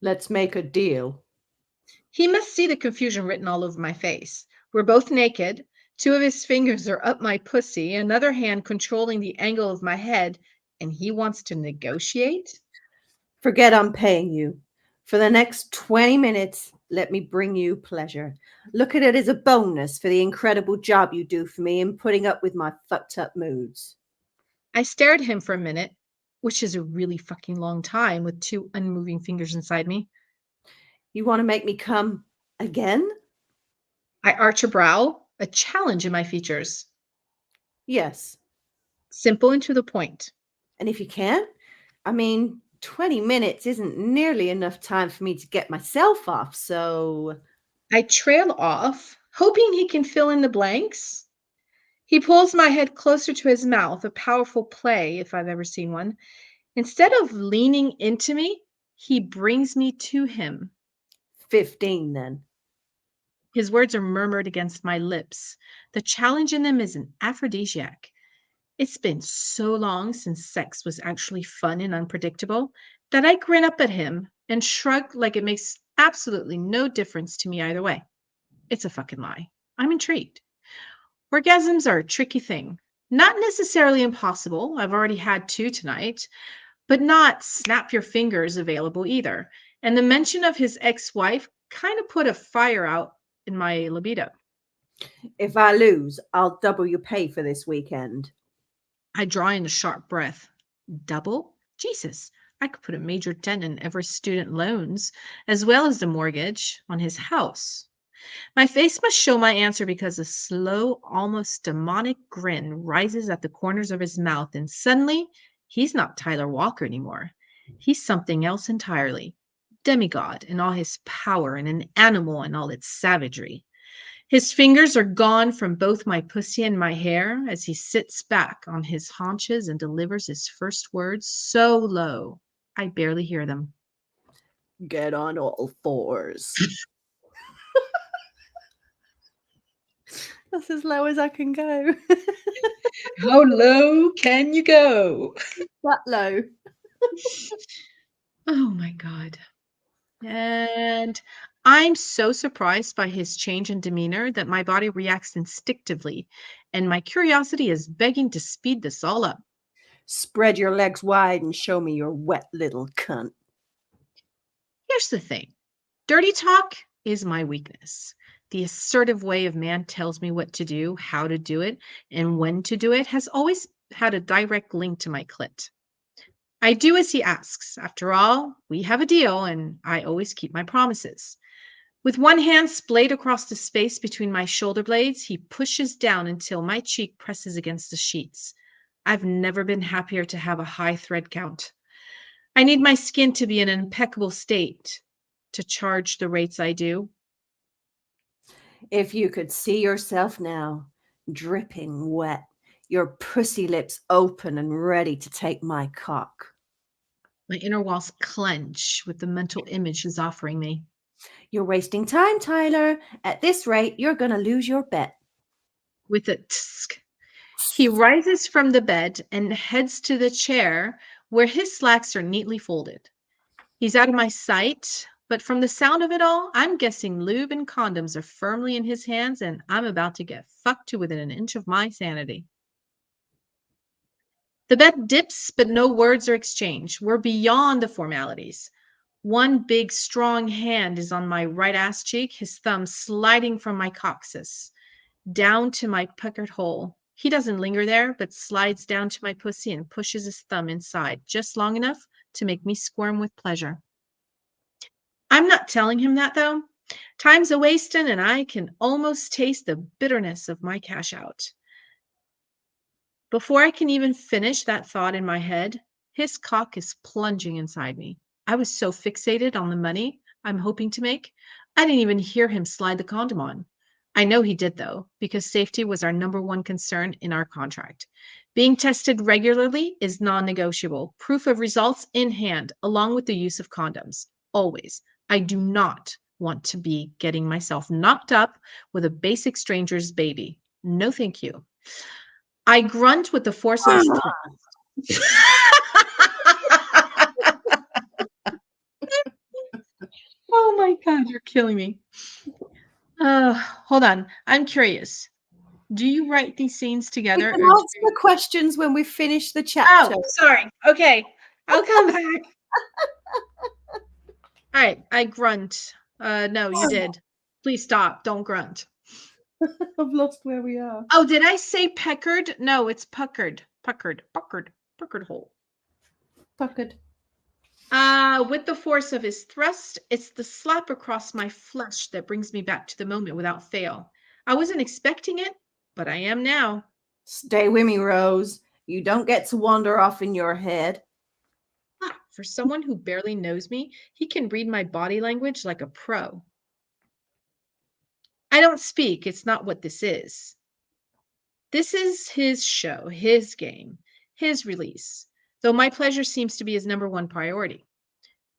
[SPEAKER 2] let's make a deal.
[SPEAKER 1] He must see the confusion written all over my face. We're both naked. Two of his fingers are up my pussy, another hand controlling the angle of my head, and he wants to negotiate?
[SPEAKER 2] Forget I'm paying you. For the next 20 minutes, let me bring you pleasure. Look at it as a bonus for the incredible job you do for me in putting up with my fucked up moods.
[SPEAKER 1] I stared at him for a minute, which is a really fucking long time with two unmoving fingers inside me.
[SPEAKER 2] You want to make me come again?
[SPEAKER 1] I arch a brow, a challenge in my features.
[SPEAKER 2] Yes.
[SPEAKER 1] Simple and to the point.
[SPEAKER 2] And if you can't, I mean, 20 minutes isn't nearly enough time for me to get myself off, so.
[SPEAKER 1] I trail off, hoping he can fill in the blanks. He pulls my head closer to his mouth, a powerful play if I've ever seen one. Instead of leaning into me, he brings me to him.
[SPEAKER 2] 15 then.
[SPEAKER 1] His words are murmured against my lips. The challenge in them is an aphrodisiac. It's been so long since sex was actually fun and unpredictable that I grin up at him and shrug like it makes absolutely no difference to me either way. It's a fucking lie. I'm intrigued. Orgasms are a tricky thing. Not necessarily impossible. I've already had two tonight. but not snap your fingers available either. And the mention of his ex-wife kind of put a fire out in my libido.
[SPEAKER 2] If I lose, I'll double your pay for this weekend.
[SPEAKER 1] I draw in a sharp breath. Double? Jesus, I could put a major dent in Everest's student loans, as well as the mortgage on his house. My face must show my answer because a slow, almost demonic grin rises at the corners of his mouth, and suddenly, he's not Tyler Walker anymore. He's something else entirely. Demigod in all his power and an animal in all its savagery. His fingers are gone from both my pussy and my hair as he sits back on his haunches and delivers his first words so low, I barely hear them.
[SPEAKER 2] Get on all fours. That's as low as I can go.
[SPEAKER 1] How low can you go?
[SPEAKER 2] That low.
[SPEAKER 1] Oh my God. And I'm so surprised by his change in demeanor that my body reacts instinctively, and my curiosity is begging to speed this all up.
[SPEAKER 2] Spread your legs wide and show me your wet little cunt.
[SPEAKER 1] Here's the thing. Dirty talk is my weakness. The assertive way of man tells me what to do, how to do it, and when to do it has always had a direct link to my clit. I do as he asks. After all, we have a deal, and I always keep my promises. With one hand splayed across the space between my shoulder blades, he pushes down until my cheek presses against the sheets. I've never been happier to have a high thread count. I need my skin to be in an impeccable state to charge the rates I do.
[SPEAKER 2] If you could see yourself now, dripping wet, your pussy lips open and ready to take my cock.
[SPEAKER 1] My inner walls clench with the mental image he's offering me.
[SPEAKER 2] You're wasting time, Tyler. At this rate, you're going to lose your bet.
[SPEAKER 1] With a tsk, he rises from the bed and heads to the chair where his slacks are neatly folded. He's out of my sight, but from the sound of it all, I'm guessing lube and condoms are firmly in his hands, and I'm about to get fucked to within an inch of my sanity. The bed dips, but no words are exchanged. We're beyond the formalities. One big, strong hand is on my right ass cheek, his thumb sliding from my coccyx down to my puckered hole. He doesn't linger there, but slides down to my pussy and pushes his thumb inside just long enough to make me squirm with pleasure. I'm not telling him that, though. Time's a wasting, and I can almost taste the bitterness of my cash out. Before I can even finish that thought in my head, his cock is plunging inside me. I was so fixated on the money I'm hoping to make, I didn't even hear him slide the condom on. I know he did, though, because safety was our number one concern in our contract. Being tested regularly is non-negotiable. Proof of results in hand, along with the use of condoms. Always. I do not want to be getting myself knocked up with a basic stranger's baby. No, thank you. I grunt with the force of his thrust. Oh my God, you're killing me. Hold on. I'm curious. Do you write these scenes
[SPEAKER 2] We
[SPEAKER 1] together?
[SPEAKER 2] can
[SPEAKER 1] Or do
[SPEAKER 2] answer
[SPEAKER 1] you...
[SPEAKER 2] the questions when we finish the chapter.
[SPEAKER 1] Oh, sorry. Okay. I'll come back. All right. I grunt. No, you did. Please stop. Don't grunt.
[SPEAKER 2] I've lost where we are.
[SPEAKER 1] Oh, did I say peckered? No, it's puckered. Puckered hole.
[SPEAKER 2] Puckered.
[SPEAKER 1] With the force of his thrust, it's the slap across my flesh that brings me back to the moment without fail. I wasn't expecting it, but I am now.
[SPEAKER 2] Stay with me, Rose. You don't get to wander off in your head.
[SPEAKER 1] For someone who barely knows me, he can read my body language like a pro. I don't speak. It's not what this is. This is his show, his game, his release, though my pleasure seems to be his number one priority.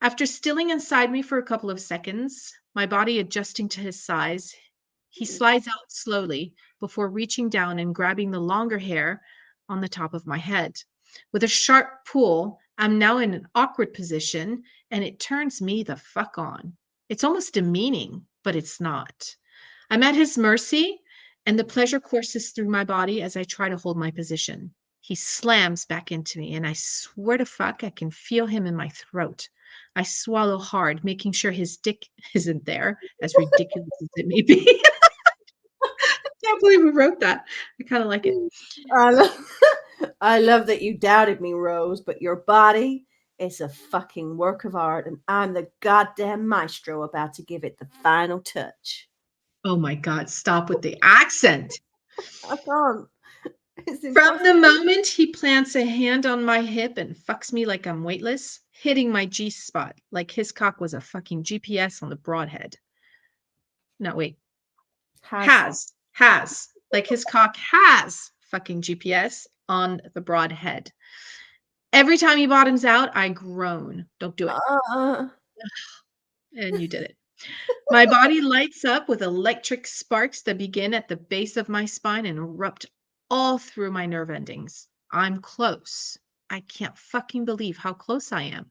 [SPEAKER 1] After stilling inside me for a couple of seconds, my body adjusting to his size, he slides out slowly before reaching down and grabbing the longer hair on the top of my head. With a sharp pull, I'm now in an awkward position, and it turns me the fuck on. It's almost demeaning, but it's not. I'm at his mercy, and the pleasure courses through my body as I try to hold my position. He slams back into me, and I swear to fuck, I can feel him in my throat. I swallow hard, making sure his dick isn't there, as ridiculous as it may be. I can't believe we wrote that. I kind of like it.
[SPEAKER 2] I love, I love that you doubted me, Rose, but your body is a fucking work of art, and I'm the goddamn maestro about to give it the final touch.
[SPEAKER 1] Oh my God, stop with the accent.
[SPEAKER 2] I can't. It's
[SPEAKER 1] From the
[SPEAKER 2] impossible.
[SPEAKER 1] moment he plants a hand on my hip and fucks me like I'm weightless, hitting my G spot like his cock was a fucking GPS on the broadhead. No, wait. Has. Like his cock has fucking GPS on the broadhead. Every time he bottoms out, I groan. Don't do it. And you did it. My body lights up with electric sparks that begin at the base of my spine and erupt all through my nerve endings. I'm close. I can't fucking believe how close I am.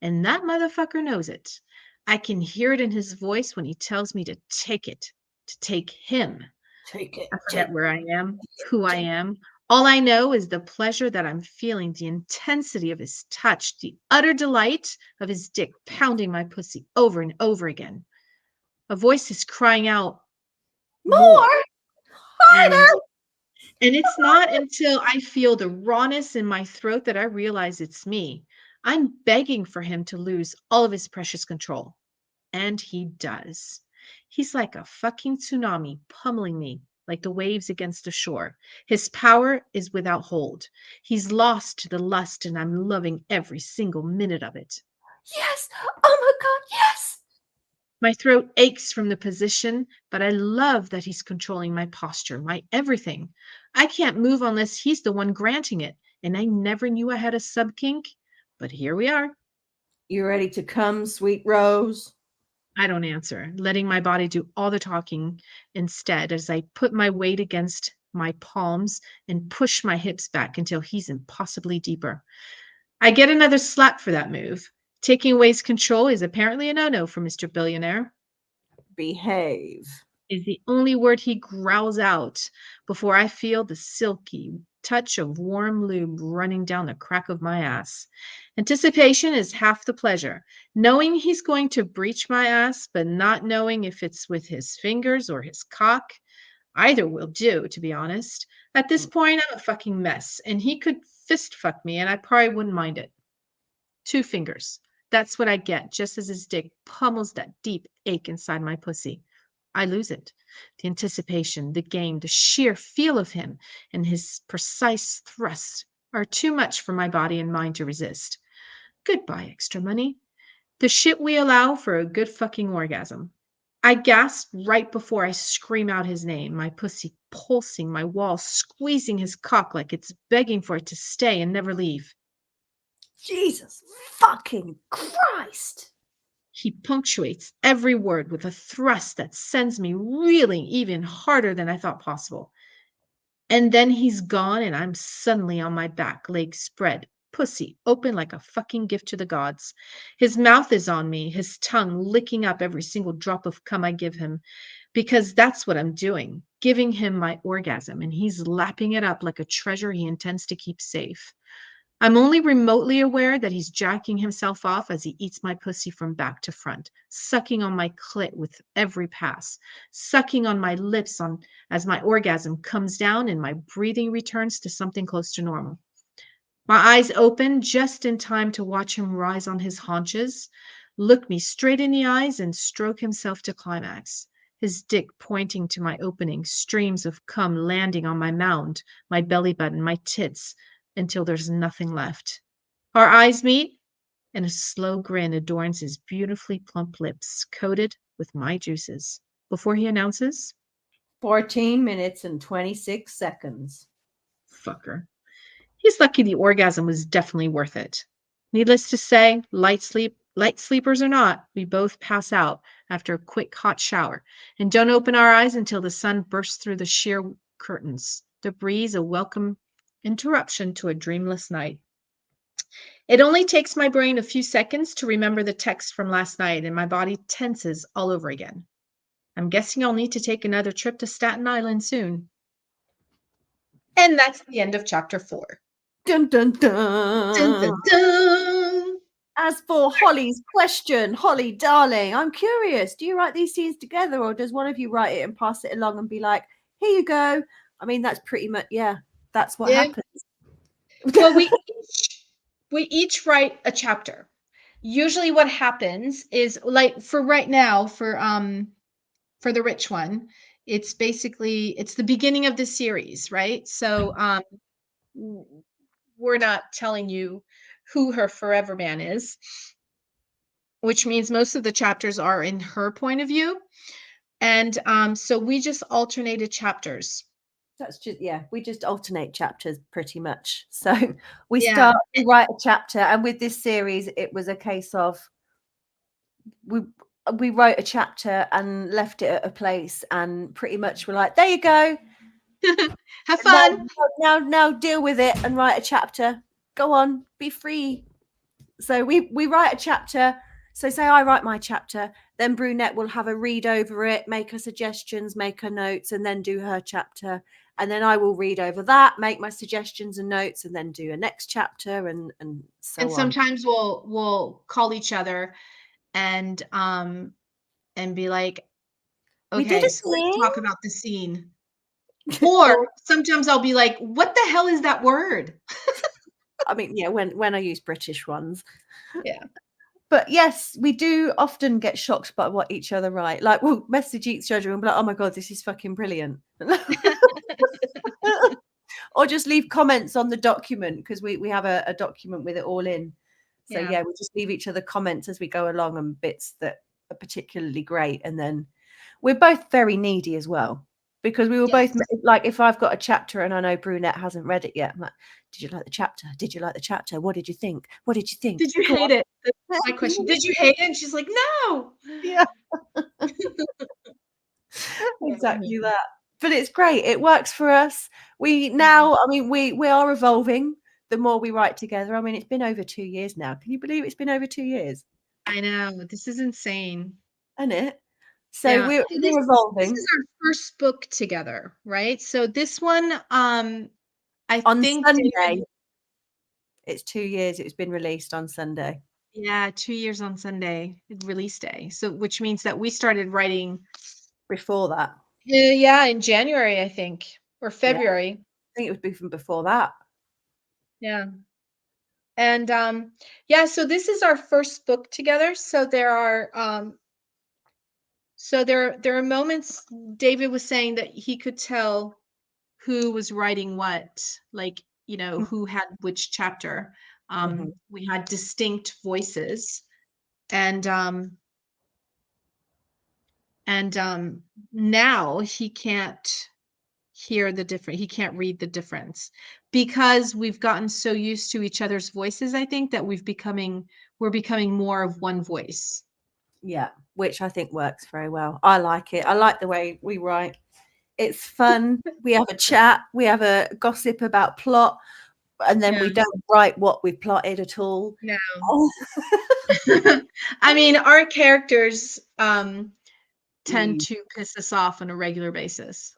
[SPEAKER 1] And that motherfucker knows it. I can hear it in his voice when he tells me to take it, to take him.
[SPEAKER 2] Take it.
[SPEAKER 1] I forget where I am, who I am. All I know is the pleasure that I'm feeling, the intensity of his touch, the utter delight of his dick pounding my pussy over and over again. A voice is crying out, more. And,
[SPEAKER 2] Harder.
[SPEAKER 1] and it's not until I feel the rawness in my throat that I realize it's me. I'm begging for him to lose all of his precious control. And he does. He's like a fucking tsunami pummeling me like the waves against the shore. His power is without hold. He's lost to the lust, and I'm loving every single minute of it.
[SPEAKER 2] Yes. Oh my God. Yes.
[SPEAKER 1] My throat aches from the position, but I love that he's controlling my posture, my everything. I can't move unless he's the one granting it, and I never knew I had a sub kink, but here we are.
[SPEAKER 2] You ready to come, sweet Rose?
[SPEAKER 1] I don't answer, letting my body do all the talking instead as I put my weight against my palms and push my hips back until he's impossibly deeper. I get another slap for that move. Taking away his control is apparently a no-no for Mr. Billionaire,
[SPEAKER 2] Behave.
[SPEAKER 1] is the only word he growls out before I feel the silky touch of warm lube running down the crack of my ass. Anticipation is half the pleasure. Knowing he's going to breach my ass, but not knowing if it's with his fingers or his cock, either will do, to be honest. At this point, I'm a fucking mess, and he could fist fuck me, and I probably wouldn't mind it. 2 fingers. That's what I get, just as his dick pummels that deep ache inside my pussy. I lose it. The anticipation, the game, the sheer feel of him and his precise thrusts are too much for my body and mind to resist. Goodbye, extra money. The shit we allow for a good fucking orgasm. I gasp right before I scream out his name, my pussy pulsing, my wall squeezing his cock like it's begging for it to stay and never leave.
[SPEAKER 2] Jesus fucking Christ.
[SPEAKER 1] He punctuates every word with a thrust that sends me reeling even harder than I thought possible. And then he's gone, and I'm suddenly on my back, legs spread, pussy open like a fucking gift to the gods. His mouth is on me, his tongue licking up every single drop of cum I give him, because that's what I'm doing, giving him my orgasm, and he's lapping it up like a treasure he intends to keep safe. I'm only remotely aware that he's jacking himself off as he eats my pussy from back to front, sucking on my clit with every pass, sucking on my lips as my orgasm comes down and my breathing returns to something close to normal. My eyes open just in time to watch him rise on his haunches, look me straight in the eyes, and stroke himself to climax. His dick pointing to my opening, streams of cum landing on my mound, my belly button, my tits, until there's nothing left. Our eyes meet, and a slow grin adorns his beautifully plump lips, coated with my juices, before he announces,
[SPEAKER 2] 14 minutes and 26 seconds.
[SPEAKER 1] fucker. He's lucky the orgasm was definitely worth it. Needless to say, light sleepers or not, we both pass out after a quick hot shower and don't open our eyes until the sun bursts through the sheer curtains. The breeze a welcome interruption to a dreamless night. It only takes my brain a few seconds to remember the text from last night, and my body tenses all over again. I'm guessing I'll need to take another trip to Staten Island soon. And that's the end of chapter 4.
[SPEAKER 2] Dun, dun,
[SPEAKER 1] Dun,
[SPEAKER 2] dun.
[SPEAKER 1] dun, dun.
[SPEAKER 2] As for Holly's question, Holly, darling, I'm curious. Do you write these scenes together, or does one of you write it and pass it along and be like, "Here you go"? I mean, that's pretty much that's what
[SPEAKER 1] Yeah.
[SPEAKER 2] happens.
[SPEAKER 1] Well, we each write a chapter. Usually what happens is, like, for right now, for the rich one, it's the beginning of the series, right? So w- we're not telling you who her forever man is, which means most of the chapters are in her point of view. And so we just alternated chapters.
[SPEAKER 2] That's just we just alternate chapters pretty much. So we
[SPEAKER 1] Yeah.
[SPEAKER 2] write a chapter, and with this series, it was a case of we wrote a chapter and left it at a place, and pretty much we're like, there you go.
[SPEAKER 1] Have fun.
[SPEAKER 2] Now deal with it and write a chapter. Go on, be free. So we write a chapter. So say I write my chapter, then Brunette will have a read over it, make her suggestions, make her notes, and then do her chapter. And then I will read over that, make my suggestions and notes, and then do a next chapter and so
[SPEAKER 1] And
[SPEAKER 2] on.
[SPEAKER 1] sometimes we'll call each other and be like,
[SPEAKER 2] We did
[SPEAKER 1] okay,
[SPEAKER 2] a
[SPEAKER 1] so let's
[SPEAKER 2] thing.
[SPEAKER 1] talk about the scene. Or sometimes I'll be like, what the hell is that word?
[SPEAKER 2] I mean, yeah, when I use British ones.
[SPEAKER 1] Yeah.
[SPEAKER 2] But yes, we do often get shocked by what each other write. Like we'll message each other and be like, oh my God, this is fucking brilliant. Or just leave comments on the document, because we have a document with it all in. So
[SPEAKER 1] Yeah.
[SPEAKER 2] we just leave each other comments as we go along and bits that are particularly great. And then we're both very needy as well, because we were
[SPEAKER 1] Yes.
[SPEAKER 2] both like, if I've got a chapter and I know Brunette hasn't read it yet, I'm like, did you like the chapter? Did you like the chapter? What did you think? What did you think?
[SPEAKER 1] Did you
[SPEAKER 2] Go
[SPEAKER 1] hate
[SPEAKER 2] on.
[SPEAKER 1] it? That's my question. Did you hate it? And she's like, no.
[SPEAKER 2] Yeah. Exactly that. But it's great. It works for us. We now, I mean, we are evolving the more we write together. I mean, it's been over 2 years now. Can you believe it's been over 2 years?
[SPEAKER 1] I know. This is insane.
[SPEAKER 2] Isn't it? So
[SPEAKER 1] Yeah.
[SPEAKER 2] we're
[SPEAKER 1] So this
[SPEAKER 2] evolving.
[SPEAKER 1] is our first book together, right? So this one, I
[SPEAKER 2] On
[SPEAKER 1] think
[SPEAKER 2] Sunday,
[SPEAKER 1] David,
[SPEAKER 2] it's 2 years. It's been released on Sunday.
[SPEAKER 1] yeah, 2 years on Sunday, release day. So which means that we started writing
[SPEAKER 2] Before that,
[SPEAKER 1] yeah, in January, I think, or
[SPEAKER 2] I
[SPEAKER 1] February.
[SPEAKER 2] think it was even before that.
[SPEAKER 1] Yeah. And yeah, so this is our first book together. So there are moments David was saying that he could tell who was writing what, like, who had which chapter.
[SPEAKER 2] Mhm.
[SPEAKER 1] We had distinct voices, and now he can't he can't read the difference, because we've gotten so used to each other's voices, I think, that we're becoming more of one voice.
[SPEAKER 2] Yeah, which I think works very well. I like it. I like the way we write. It's fun. We have a chat. We have a gossip about plot, and then we
[SPEAKER 1] Yeah.
[SPEAKER 2] don't write what we've plotted at all.
[SPEAKER 1] No.
[SPEAKER 2] Oh.
[SPEAKER 1] I mean, our characters tend
[SPEAKER 2] Lead.
[SPEAKER 1] to piss us off on a regular basis.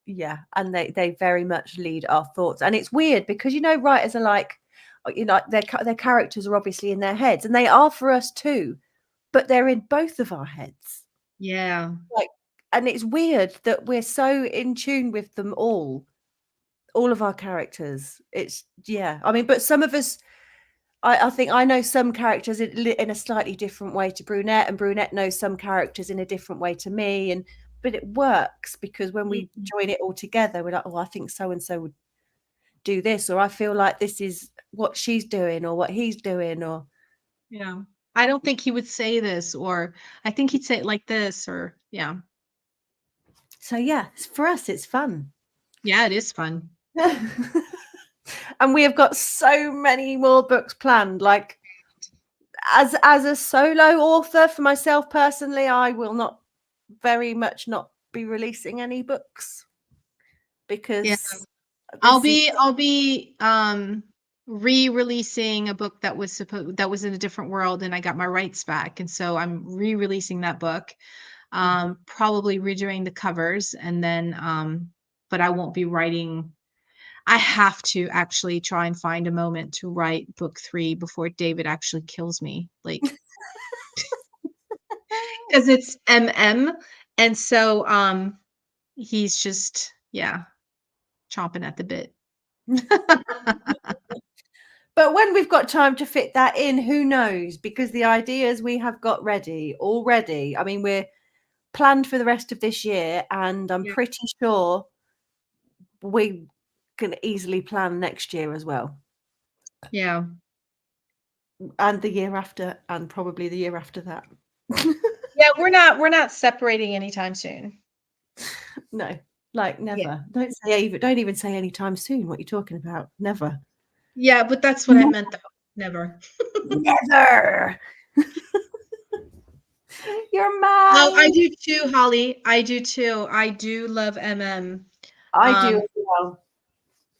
[SPEAKER 2] Yeah, and they very much lead our thoughts. And it's weird because writers are like, their characters are obviously in their heads, and they are for us too, but they're in both of our heads.
[SPEAKER 1] Yeah.
[SPEAKER 2] And it's weird that we're so in tune with them all of our characters. It's I mean, but some of us, I think I know some characters in a slightly different way to Brunette, and Brunette knows some characters in a different way to me. But it works because when we join it all together, we're like, oh, I think so and so would do this, or I feel like this is what she's doing or what he's doing, or
[SPEAKER 1] Yeah. I don't think he would say this, or I think he'd say it like this, or yeah.
[SPEAKER 2] so for us it's fun.
[SPEAKER 1] Yeah, it is fun.
[SPEAKER 2] And we have got so many more books planned. Like as a solo author, for myself personally, I will not be releasing any books, because
[SPEAKER 1] Yeah. I'll be re-releasing a book that was in a different world, and I got my rights back, and so I'm re-releasing that book. Probably redoing the covers, and then but I won't be writing. I have to actually try and find a moment to write book 3 before David actually kills me, like, because it's MM, and so, he's just, yeah, chomping at the bit.
[SPEAKER 2] But when we've got time to fit that in, who knows? Because the ideas we have got ready already, I mean, we're planned for the rest of this year, and I'm
[SPEAKER 1] Yeah.
[SPEAKER 2] pretty sure we can easily plan next year as well,
[SPEAKER 1] Yeah.
[SPEAKER 2] and the year after, and probably the year after that.
[SPEAKER 1] Yeah, we're not separating anytime soon.
[SPEAKER 2] No, like
[SPEAKER 1] Yeah.
[SPEAKER 2] never. Don't even say anytime soon. What you're talking about? Never.
[SPEAKER 1] Yeah, but that's what I meant, though. Never.
[SPEAKER 2] Never. You're
[SPEAKER 1] Oh, I
[SPEAKER 2] mine.
[SPEAKER 1] do too, Holly. I do too. I do love MM.
[SPEAKER 2] I do as well.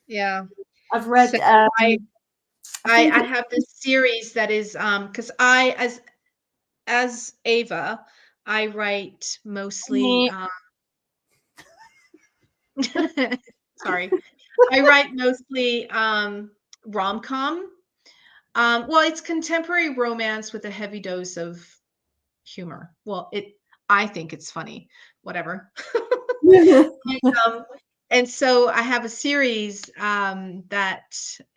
[SPEAKER 1] Yeah.
[SPEAKER 2] I've
[SPEAKER 1] So
[SPEAKER 2] read.
[SPEAKER 1] I
[SPEAKER 2] I think
[SPEAKER 1] I have this series that is because I as Ava, I write mostly sorry. I write mostly rom-com. Well, it's contemporary romance with a heavy dose of humor. Well, I think it's funny. Whatever. um, and so I have a series that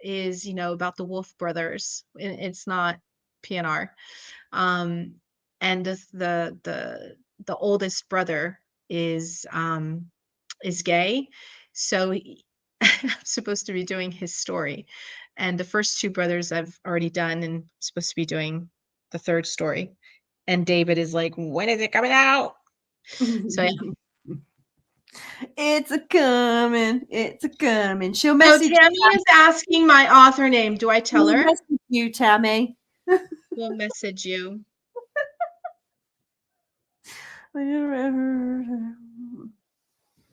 [SPEAKER 1] is, about the Wolf brothers. It's not PNR. Um, and the oldest brother is gay, so I'm supposed to be doing his story. And the first two brothers I've already done, and supposed to be doing the third story. And David is like, when is it coming out? So yeah.
[SPEAKER 2] It's a coming. It's a coming. She'll
[SPEAKER 1] So
[SPEAKER 2] message.
[SPEAKER 1] Tammy is asking my author name. Do I tell
[SPEAKER 2] She'll
[SPEAKER 1] her?
[SPEAKER 2] message you, Tammy.
[SPEAKER 1] We'll message you.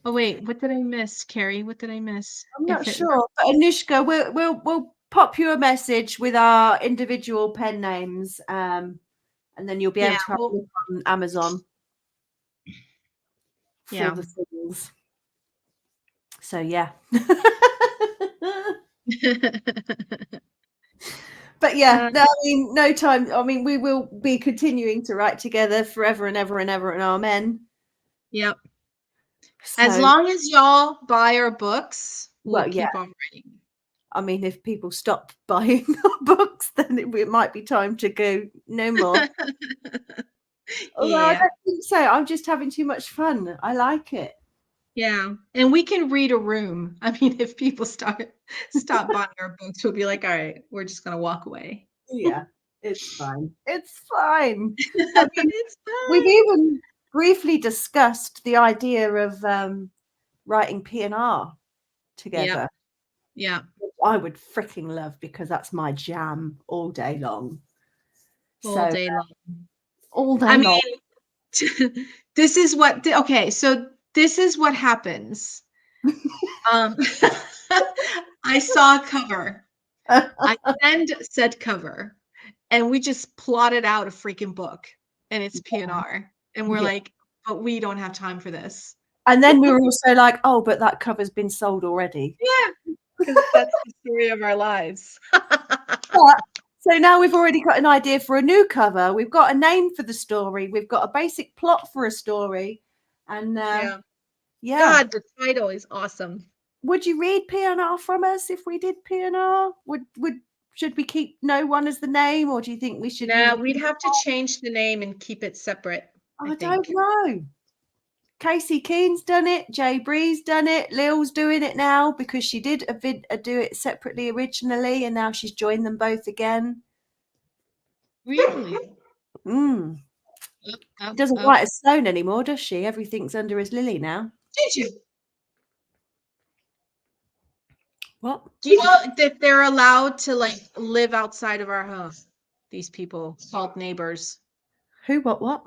[SPEAKER 1] Oh wait, what did I miss, Carrie? What did I miss?
[SPEAKER 2] I'm not sure, but Anushka, we'll pop you a message with our individual pen names, and then you'll be able to have a look on Amazon for the things. So yeah. But yeah, no, I mean, no time. I mean, we will be continuing to write together forever and ever and ever, and amen.
[SPEAKER 1] Yep.
[SPEAKER 2] So,
[SPEAKER 1] As long as y'all buy our books, we'll
[SPEAKER 2] yeah.
[SPEAKER 1] keep on writing.
[SPEAKER 2] I mean, if people stop buying our books, then it might be time to go no more. Although I don't think so. I'm just having too much fun. I like it.
[SPEAKER 1] Yeah. And we can read a room. I mean, if people stop buying our books, we'll be like, all right, we're just gonna walk away.
[SPEAKER 2] Yeah, it's fine. It's fine. I mean,
[SPEAKER 1] It's
[SPEAKER 2] we've
[SPEAKER 1] fine.
[SPEAKER 2] even briefly discussed the idea of writing P&R together.
[SPEAKER 1] Yeah.
[SPEAKER 2] I would freaking love, because that's my jam all day long.
[SPEAKER 1] All day long.
[SPEAKER 2] All day
[SPEAKER 1] I
[SPEAKER 2] long.
[SPEAKER 1] mean, this is what so this is what happens. I saw a cover. I send said cover, and we just plotted out a freaking book, and it's P&R, and we're like, but we don't have time for this.
[SPEAKER 2] And then we were also like, oh, but that cover's been sold already.
[SPEAKER 1] Yeah, because that's the story of our lives.
[SPEAKER 2] So now we've already got an idea for a new cover. We've got a name for the story. We've got a basic plot for a story. And
[SPEAKER 1] Yeah.
[SPEAKER 2] God,
[SPEAKER 1] the title is awesome.
[SPEAKER 2] Would you read P&R from us if we did P&R? Should we keep no one as the name, or do you think we should?
[SPEAKER 1] No, we'd have to change the name and keep it separate.
[SPEAKER 2] I don't know. Casey Keen's done it. Jay Bree's done it. Lil's doing it now, because she did do it separately originally, and now she's joined them both again.
[SPEAKER 1] Really?
[SPEAKER 2] Doesn't write as Sloane anymore, does she? Everything's under his Lily now.
[SPEAKER 1] Did you?
[SPEAKER 2] What?
[SPEAKER 1] Do you know that they're allowed to live outside of our home? These people called neighbors.
[SPEAKER 2] Who? What?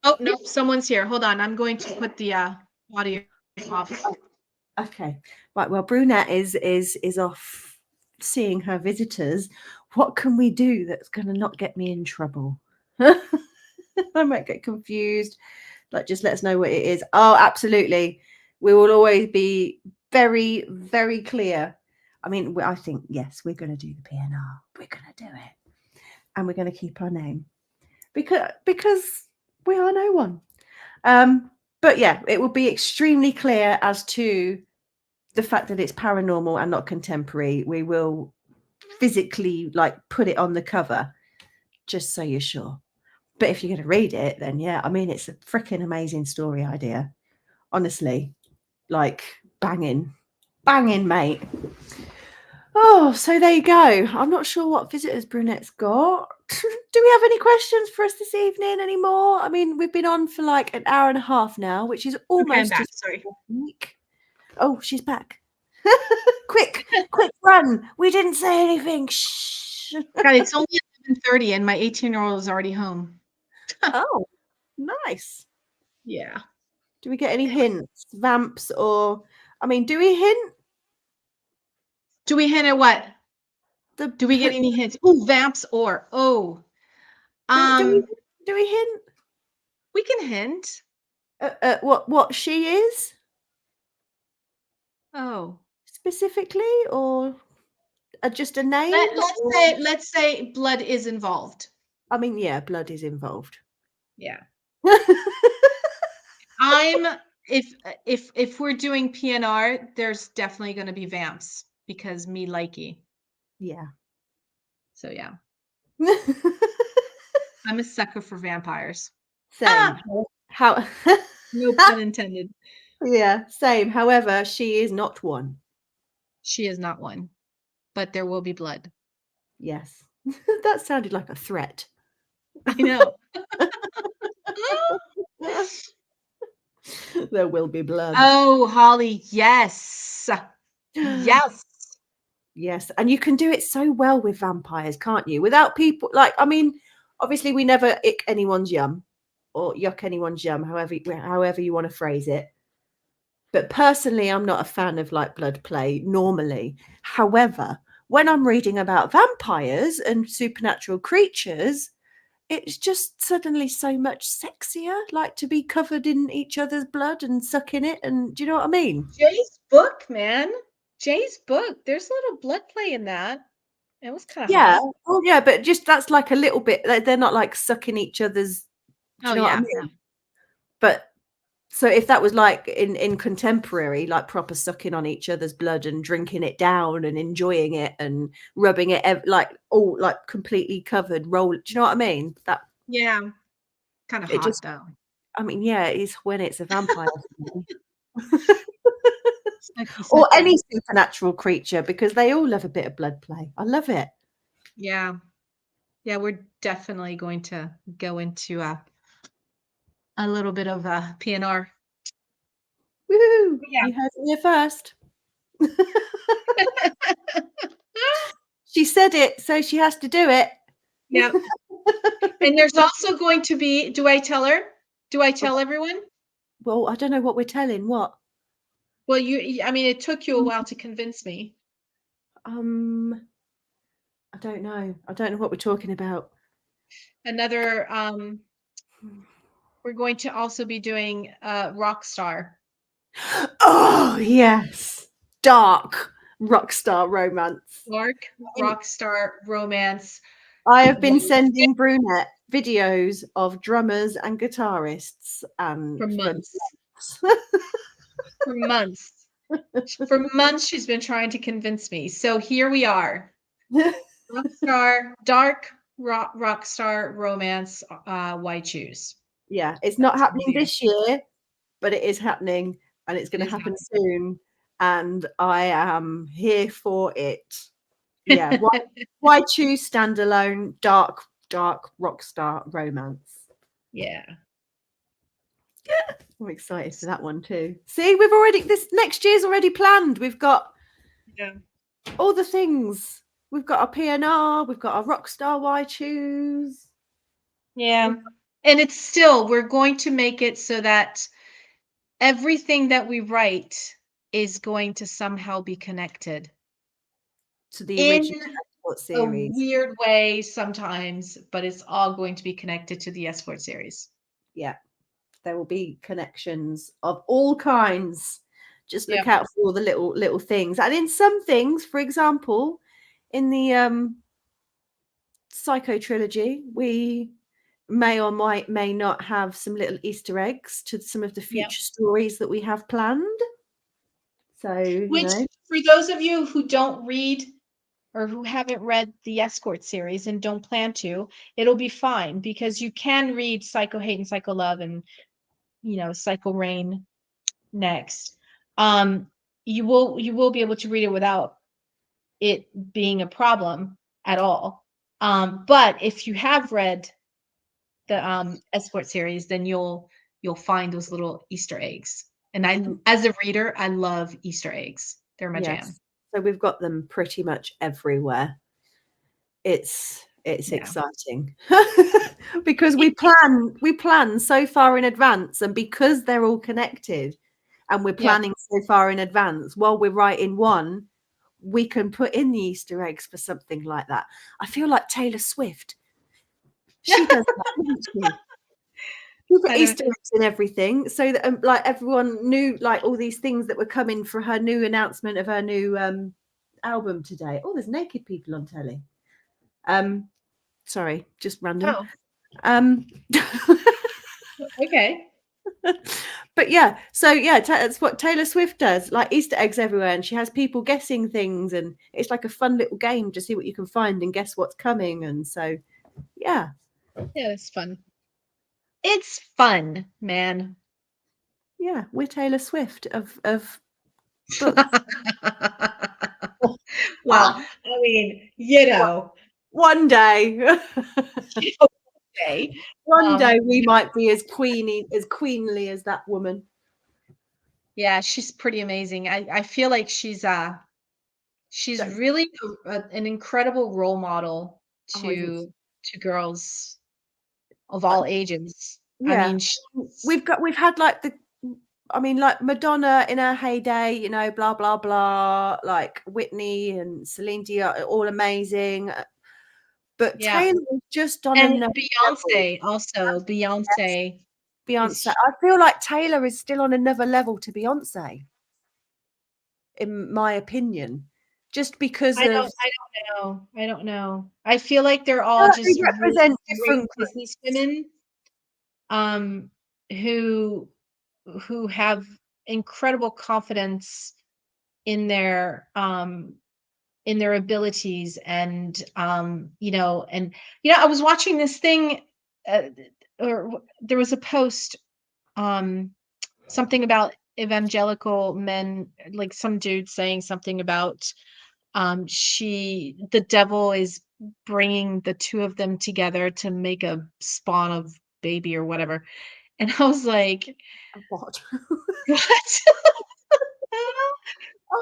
[SPEAKER 1] Oh no, someone's here. Hold on, I'm going to put the audio off.
[SPEAKER 2] Okay, right. Well, Brunette is off seeing her visitors. What can we do that's going to not get me in trouble? I might get confused. Just let us know what it is. Oh, absolutely. We will always be very, very clear I mean, I think, yes, we're going to do the PNR. We're going to do it. And we're going to keep our name because we are no one. But yeah, it will be extremely clear as to the fact that it's paranormal and not contemporary. We will physically like put it on the cover just so you're sure. But if you're going to read it, then yeah, I mean, it's a freaking amazing story idea. Honestly, like banging, mate. Oh, so there you go. I'm not sure what visitors Brunette's got. Do we have any questions for us this evening anymore? I mean, we've been on for like an hour and a half now, which is
[SPEAKER 1] Okay, I'm
[SPEAKER 2] almost
[SPEAKER 1] back.
[SPEAKER 2] as
[SPEAKER 1] Sorry.
[SPEAKER 2] week. Oh, she's back. quick run. We didn't say anything. Shh.
[SPEAKER 1] God, it's only 11:30 and my 18-year-old is already home.
[SPEAKER 2] Oh, nice.
[SPEAKER 1] Yeah.
[SPEAKER 2] Do we get any hints, vamps, or I mean, do we hint?
[SPEAKER 1] Do we hint at what?
[SPEAKER 2] The
[SPEAKER 1] Do we get any hints? Oh, vamps or
[SPEAKER 2] do we hint
[SPEAKER 1] we can hint.
[SPEAKER 2] at what she is
[SPEAKER 1] Oh.
[SPEAKER 2] specifically, or just a name?
[SPEAKER 1] Let's say blood is involved.
[SPEAKER 2] I mean, yeah, blood is involved.
[SPEAKER 1] Yeah. If we're doing PNR, there's definitely going to be vamps because me likey.
[SPEAKER 2] Yeah.
[SPEAKER 1] So yeah, I'm a sucker for vampires.
[SPEAKER 2] Same. How?
[SPEAKER 1] No pun intended.
[SPEAKER 2] Yeah, same. However, she is not one.
[SPEAKER 1] She is not one, but there will be blood.
[SPEAKER 2] Yes. That sounded like a threat.
[SPEAKER 1] I know.
[SPEAKER 2] There will be blood.
[SPEAKER 1] Oh, Holly, yes. Yes.
[SPEAKER 2] Yes, and you can do it so well with vampires, can't you? Without people like, I mean, obviously we never ick anyone's yum or yuck anyone's yum, however you want to phrase it. But personally, I'm not a fan of like blood play normally. However, when I'm reading about vampires and supernatural creatures, it's just suddenly so much sexier, like to be covered in each other's blood and sucking it. And do you know what I mean?
[SPEAKER 1] Jay's book, man. Jay's book. There's a little blood play in that. It was kind of
[SPEAKER 2] Yeah.
[SPEAKER 1] hot.
[SPEAKER 2] Well, yeah, but just that's like a little bit. They're not like sucking each other's. Do you know what I mean? But so if that was like in contemporary, like proper sucking on each other's blood and drinking it down and enjoying it and rubbing it like all like completely covered, roll. Do you know what I mean? That
[SPEAKER 1] Yeah. Kind of
[SPEAKER 2] it
[SPEAKER 1] hot
[SPEAKER 2] just.
[SPEAKER 1] though.
[SPEAKER 2] I mean, yeah, it is when it's a vampire.
[SPEAKER 1] Sucky,
[SPEAKER 2] Or
[SPEAKER 1] sucky.
[SPEAKER 2] any supernatural creature, because they all love a bit of blood play. I love it.
[SPEAKER 1] Yeah. Yeah, we're definitely going to go into a little bit of a PNR.
[SPEAKER 2] Woohoo!
[SPEAKER 1] Yeah.
[SPEAKER 2] You heard it here first. She said it, so she has to do it.
[SPEAKER 1] Yeah. And there's also going to be, do I tell her? Do I tell everyone?
[SPEAKER 2] Well, I don't know what we're telling. What?
[SPEAKER 1] Well, I mean, it took you a while to convince me.
[SPEAKER 2] I don't know. I don't know what we're talking about.
[SPEAKER 1] Another, we're going to also be doing Rockstar.
[SPEAKER 2] Oh, yes. Dark rockstar romance.
[SPEAKER 1] Dark Rockstar romance.
[SPEAKER 2] I have been sending Brunette videos of drummers and guitarists and
[SPEAKER 1] For months. For months. For months, she's been trying to convince me. So here we are. Rockstar, dark rockstar romance. Why choose?
[SPEAKER 2] Yeah, it's not
[SPEAKER 1] That's
[SPEAKER 2] happening
[SPEAKER 1] easier.
[SPEAKER 2] this year, but it is happening and it's going to happen soon. And I am here for it. Yeah. Why choose standalone dark rockstar romance?
[SPEAKER 1] Yeah.
[SPEAKER 2] I'm excited for that one too. See, we've already this next year's already planned. We've got all the things. We've got our PNR, we've got our rockstar why choose.
[SPEAKER 1] Yeah. And it's still, we're going to make it so that everything that we write is going to somehow be connected
[SPEAKER 2] To the
[SPEAKER 1] in
[SPEAKER 2] original
[SPEAKER 1] a
[SPEAKER 2] series.
[SPEAKER 1] weird way sometimes, but it's all going to be connected to the Escort series.
[SPEAKER 2] Yeah. There will be connections of all kinds Just
[SPEAKER 1] Yeah.
[SPEAKER 2] look out for all the little things. And in some things, for example, in the Psycho trilogy, we may not have some little Easter eggs to some of the
[SPEAKER 1] Yeah.
[SPEAKER 2] future stories that we have planned. So, you
[SPEAKER 1] Which,
[SPEAKER 2] know,
[SPEAKER 1] for those of you who don't read or who haven't read the Escort series and don't plan to, it'll be fine because you can read Psycho Hate and Psycho Love and, Psycho Rain next. You will be able to read it without it being a problem at all. But if you have read the Escort series, then you'll find those little Easter eggs. And as a reader, I love Easter eggs. They're my jam.
[SPEAKER 2] yes. So we've got them pretty much everywhere. It's exciting because we plan so far in advance, and because they're all connected and we're planning so far in advance, while we're writing one, we can put in the Easter eggs for something like that. I feel like Taylor Swift. She does that, doesn't she? She put Easter eggs in everything so that like everyone knew like all these things that were coming for her new announcement of her new album today. Oh, there's naked people on telly. Sorry, just random.
[SPEAKER 1] Okay.
[SPEAKER 2] But yeah, so yeah, that's what Taylor Swift does, like Easter eggs everywhere, and she has people guessing things, and it's like a fun little game to see what you can find and guess what's coming. And so yeah,
[SPEAKER 1] it's fun. It's fun, man.
[SPEAKER 2] Yeah, we're Taylor Swift of books.
[SPEAKER 1] Well, I mean,
[SPEAKER 2] one day.
[SPEAKER 1] okay.
[SPEAKER 2] One day we might be as queenly as that woman.
[SPEAKER 1] Yeah, she's pretty amazing. I feel like she's really an incredible role model to girls of all ages. I
[SPEAKER 2] Yeah,
[SPEAKER 1] mean,
[SPEAKER 2] we've had like like Madonna in her heyday, you know, blah blah blah, like Whitney and Celine Dion, all amazing. But Taylor was just on another
[SPEAKER 1] Beyonce
[SPEAKER 2] level.
[SPEAKER 1] also. Beyonce.
[SPEAKER 2] Beyonce. I feel like Taylor is still on another level to Beyonce, in my opinion, just because
[SPEAKER 1] I don't know. I feel like they're all just
[SPEAKER 2] represent
[SPEAKER 1] really
[SPEAKER 2] different
[SPEAKER 1] business women, who have incredible confidence in their abilities, and I was watching this thing, or there was a post, something about evangelical men, like some dude saying something about the devil is bringing the two of them together to make a spawn of baby or whatever, and I was like,
[SPEAKER 2] what?
[SPEAKER 1] what?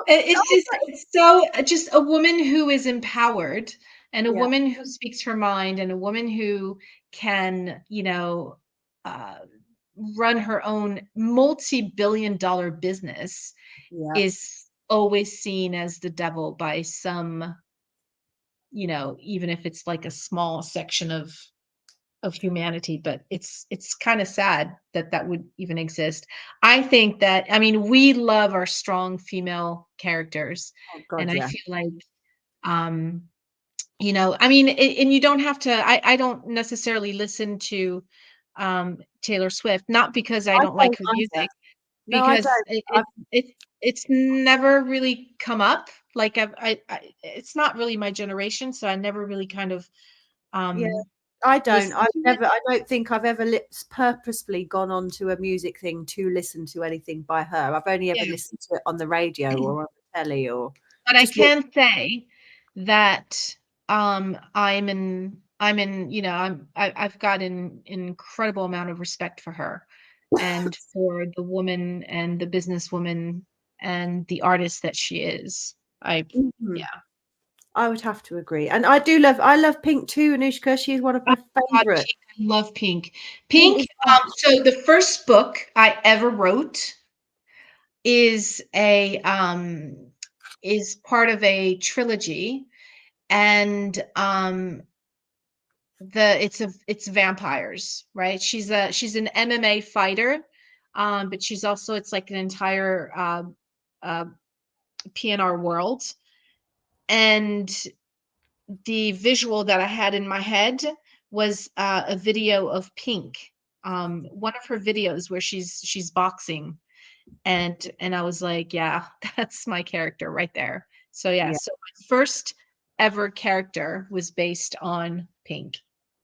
[SPEAKER 1] It's so just a woman who is empowered, and a woman who speaks her mind, and a woman who can, uh, run her own multi-billion-dollar business is always seen as the devil by some, even if it's like a small section of humanity. But it's kind of sad that that would even exist. I think that, I mean, we love our strong female characters, and I feel like, I mean, and you don't have to, I don't necessarily listen to Taylor Swift, not because I don't like her music,
[SPEAKER 2] No, I
[SPEAKER 1] because
[SPEAKER 2] don't.
[SPEAKER 1] it's never really come up. Like it's not really my generation, so I never really kind of
[SPEAKER 2] I don't.
[SPEAKER 1] listened to it.
[SPEAKER 2] I don't think I've ever purposefully gone on to a music thing to listen to anything by her. I've only ever listened to it on the radio or on the telly, or.
[SPEAKER 1] But I can say that I've got an incredible amount of respect for her, and for the woman and the businesswoman and the artist that she is.
[SPEAKER 2] I would have to agree. And I love Pink too, Anushka. She's one of my favorite.
[SPEAKER 1] I love Pink. So the first book I ever wrote is part of a trilogy, and it's vampires, right? She's an MMA fighter, but she's also, it's like an entire uh, PNR world, and the visual that I had in my head was a video of Pink, one of her videos where she's boxing, and I was like, yeah, that's my character right there. So yeah,
[SPEAKER 2] Yeah.
[SPEAKER 1] so my first ever character was based on Pink.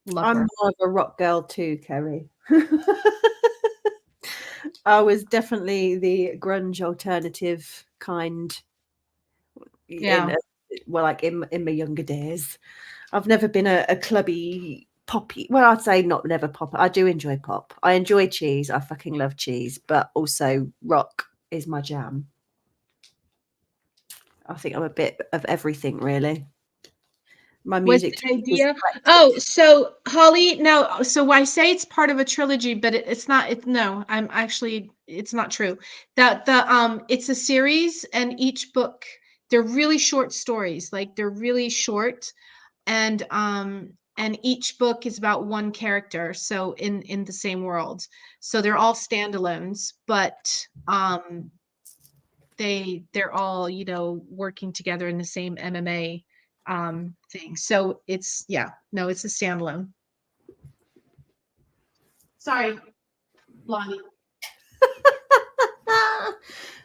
[SPEAKER 1] Love
[SPEAKER 2] I'm
[SPEAKER 1] her.
[SPEAKER 2] more of a rock girl too, Kerry. I was definitely the grunge alternative kind
[SPEAKER 1] Yeah.
[SPEAKER 2] like in my younger days. I've never been a clubby poppy. Well, I'd say not never pop. I do enjoy pop. I enjoy cheese. I fucking love cheese, but also rock is my jam. I think I'm a bit of everything, really. My
[SPEAKER 1] Was
[SPEAKER 2] music
[SPEAKER 1] the
[SPEAKER 2] taste is
[SPEAKER 1] idea?
[SPEAKER 2] eclectic.
[SPEAKER 1] Oh, so Holly, no, so I say it's part of a trilogy, but it's not. No, I'm actually, it's not true. That it's a series, and each book, they're really short stories. Like they're really short, and each book is about one character. So in the same world, so they're all standalones, but they're all, you know, working together in the same MMA thing. So it's, yeah, no, it's a standalone. Sorry, Lonnie.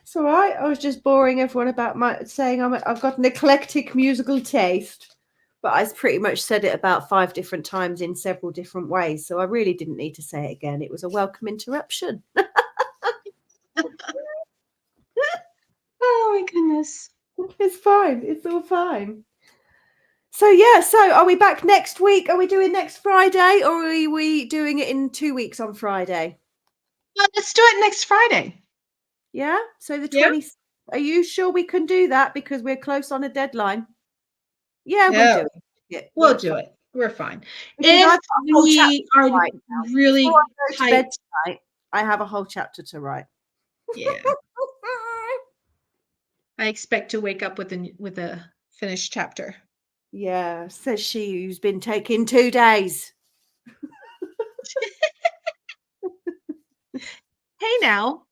[SPEAKER 2] It's all right. I was just boring everyone about my saying I've got an eclectic musical taste, but I pretty much said it about 5 different times in several different ways, so I really didn't need to say it again. It was a welcome interruption.
[SPEAKER 1] Oh my goodness.
[SPEAKER 2] It's fine. It's all fine. So yeah, so are we back next week? Are we doing next Friday, or are we doing it in 2 weeks on Friday?
[SPEAKER 1] Let's do it next Friday.
[SPEAKER 2] Yeah. So the
[SPEAKER 1] Yeah.
[SPEAKER 2] 20th. Are you sure we can do that because we're close on a deadline? Yeah, we'll
[SPEAKER 1] No,
[SPEAKER 2] do it. Yeah,
[SPEAKER 1] we'll
[SPEAKER 2] we're
[SPEAKER 1] do
[SPEAKER 2] fine.
[SPEAKER 1] it. We're fine.
[SPEAKER 2] Because I've
[SPEAKER 1] If
[SPEAKER 2] got a whole chapter
[SPEAKER 1] we
[SPEAKER 2] to
[SPEAKER 1] are
[SPEAKER 2] write now. Before
[SPEAKER 1] really
[SPEAKER 2] I go to bed
[SPEAKER 1] tight,
[SPEAKER 2] tonight, I have a whole chapter to write.
[SPEAKER 1] yeah, I expect to wake up with a finished chapter.
[SPEAKER 2] Yeah, says she who's been taking 2 days.
[SPEAKER 1] Hey now,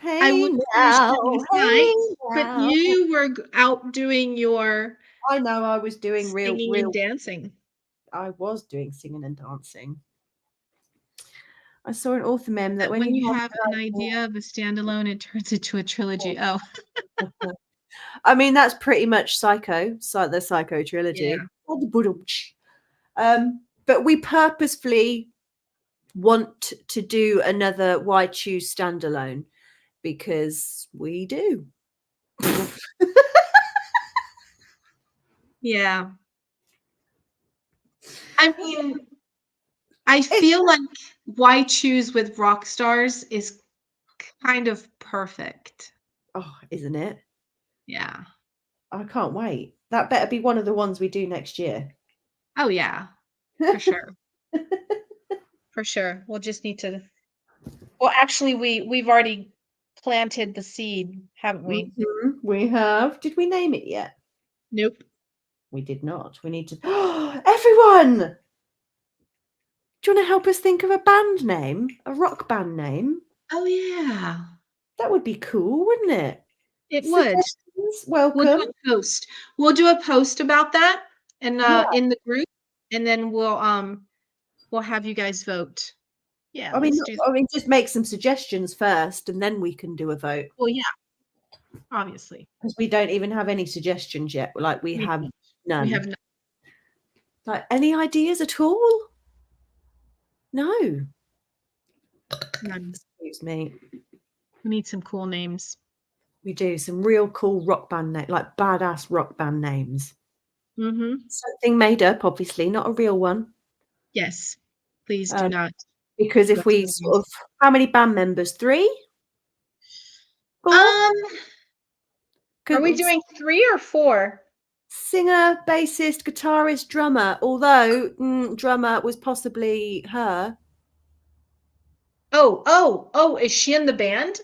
[SPEAKER 1] I
[SPEAKER 2] Hey
[SPEAKER 1] would finish
[SPEAKER 2] now,
[SPEAKER 1] it last
[SPEAKER 2] hey
[SPEAKER 1] night, but
[SPEAKER 2] now.
[SPEAKER 1] you were out doing your
[SPEAKER 2] I know I was doing
[SPEAKER 1] singing and dancing.
[SPEAKER 2] I was doing singing and dancing. I saw an author meme that
[SPEAKER 1] That
[SPEAKER 2] when
[SPEAKER 1] when
[SPEAKER 2] you
[SPEAKER 1] you
[SPEAKER 2] have
[SPEAKER 1] have an idea of a standalone, it turns into a trilogy. Oh,
[SPEAKER 2] I mean, that's pretty much the Psycho
[SPEAKER 1] yeah.
[SPEAKER 2] trilogy. But we purposefully want to do another Why Choose Standalone because we do.
[SPEAKER 1] Yeah. I mean, I feel like Why Choose with Rock Stars is kind of perfect.
[SPEAKER 2] Oh, isn't it?
[SPEAKER 1] Yeah.
[SPEAKER 2] I can't wait. That better be one of the ones we do next year.
[SPEAKER 1] Oh, yeah, for sure. For sure. We'll just need to. Well, actually, we've already planted the seed, haven't we?
[SPEAKER 2] Mhm, we have. Did we name it yet?
[SPEAKER 1] Nope.
[SPEAKER 2] We did not. We need to. Everyone! Do you want to help us think of a band name? A rock band name?
[SPEAKER 1] Oh, yeah.
[SPEAKER 2] That would be cool, wouldn't it?
[SPEAKER 1] It would.
[SPEAKER 2] Suggestions?
[SPEAKER 1] We'll do
[SPEAKER 2] Welcome.
[SPEAKER 1] a post. We'll do a post about that and
[SPEAKER 2] Yeah.
[SPEAKER 1] in the group, and then we'll have you guys vote. Yeah,
[SPEAKER 2] I mean,
[SPEAKER 1] let's do that.
[SPEAKER 2] I mean, just make some suggestions first, and then we can do a vote.
[SPEAKER 1] Well, yeah, obviously.
[SPEAKER 2] Because we don't even have any suggestions yet. Like we have
[SPEAKER 1] don't.
[SPEAKER 2] none.
[SPEAKER 1] We have no.
[SPEAKER 2] Like any ideas at all? No.
[SPEAKER 1] None.
[SPEAKER 2] Excuse me.
[SPEAKER 1] We need some cool names.
[SPEAKER 2] We do some real cool rock band names, like badass rock band names.
[SPEAKER 1] Mm-hmm.
[SPEAKER 2] Something made up, obviously, not a real one.
[SPEAKER 1] Yes. Please do not.
[SPEAKER 2] Because if we sort of, how many band members? 3? 4?
[SPEAKER 1] Are we doing 3 or 4?
[SPEAKER 2] Singer, bassist, guitarist, drummer. Although drummer was possibly her.
[SPEAKER 1] Oh, is she in the band?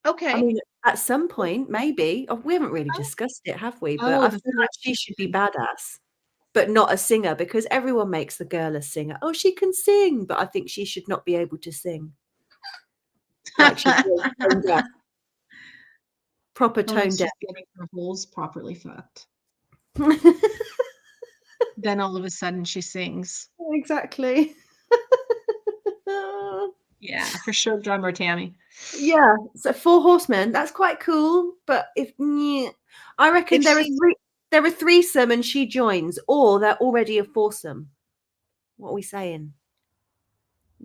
[SPEAKER 1] Okay.
[SPEAKER 2] I mean, at some point, maybe. Oh, we haven't really discussed it, have we? But
[SPEAKER 1] Oh,
[SPEAKER 2] I
[SPEAKER 1] the
[SPEAKER 2] feel like she should be badass, but not a singer because everyone makes the girl a singer. Oh, she can sing, but I think she should not be able to sing. Like she's really toned up. proper
[SPEAKER 1] Unless
[SPEAKER 2] tone
[SPEAKER 1] she's
[SPEAKER 2] deaf.
[SPEAKER 1] getting her holes properly fucked. Then all of a sudden she sings.
[SPEAKER 2] Exactly.
[SPEAKER 1] Yeah, for sure, drummer Tammy.
[SPEAKER 2] Yeah, so 4 horsemen, that's quite cool. But I reckon
[SPEAKER 1] If
[SPEAKER 2] there are
[SPEAKER 1] she's-
[SPEAKER 2] three. There are threesome and she joins, or they're already a foursome. What are we saying?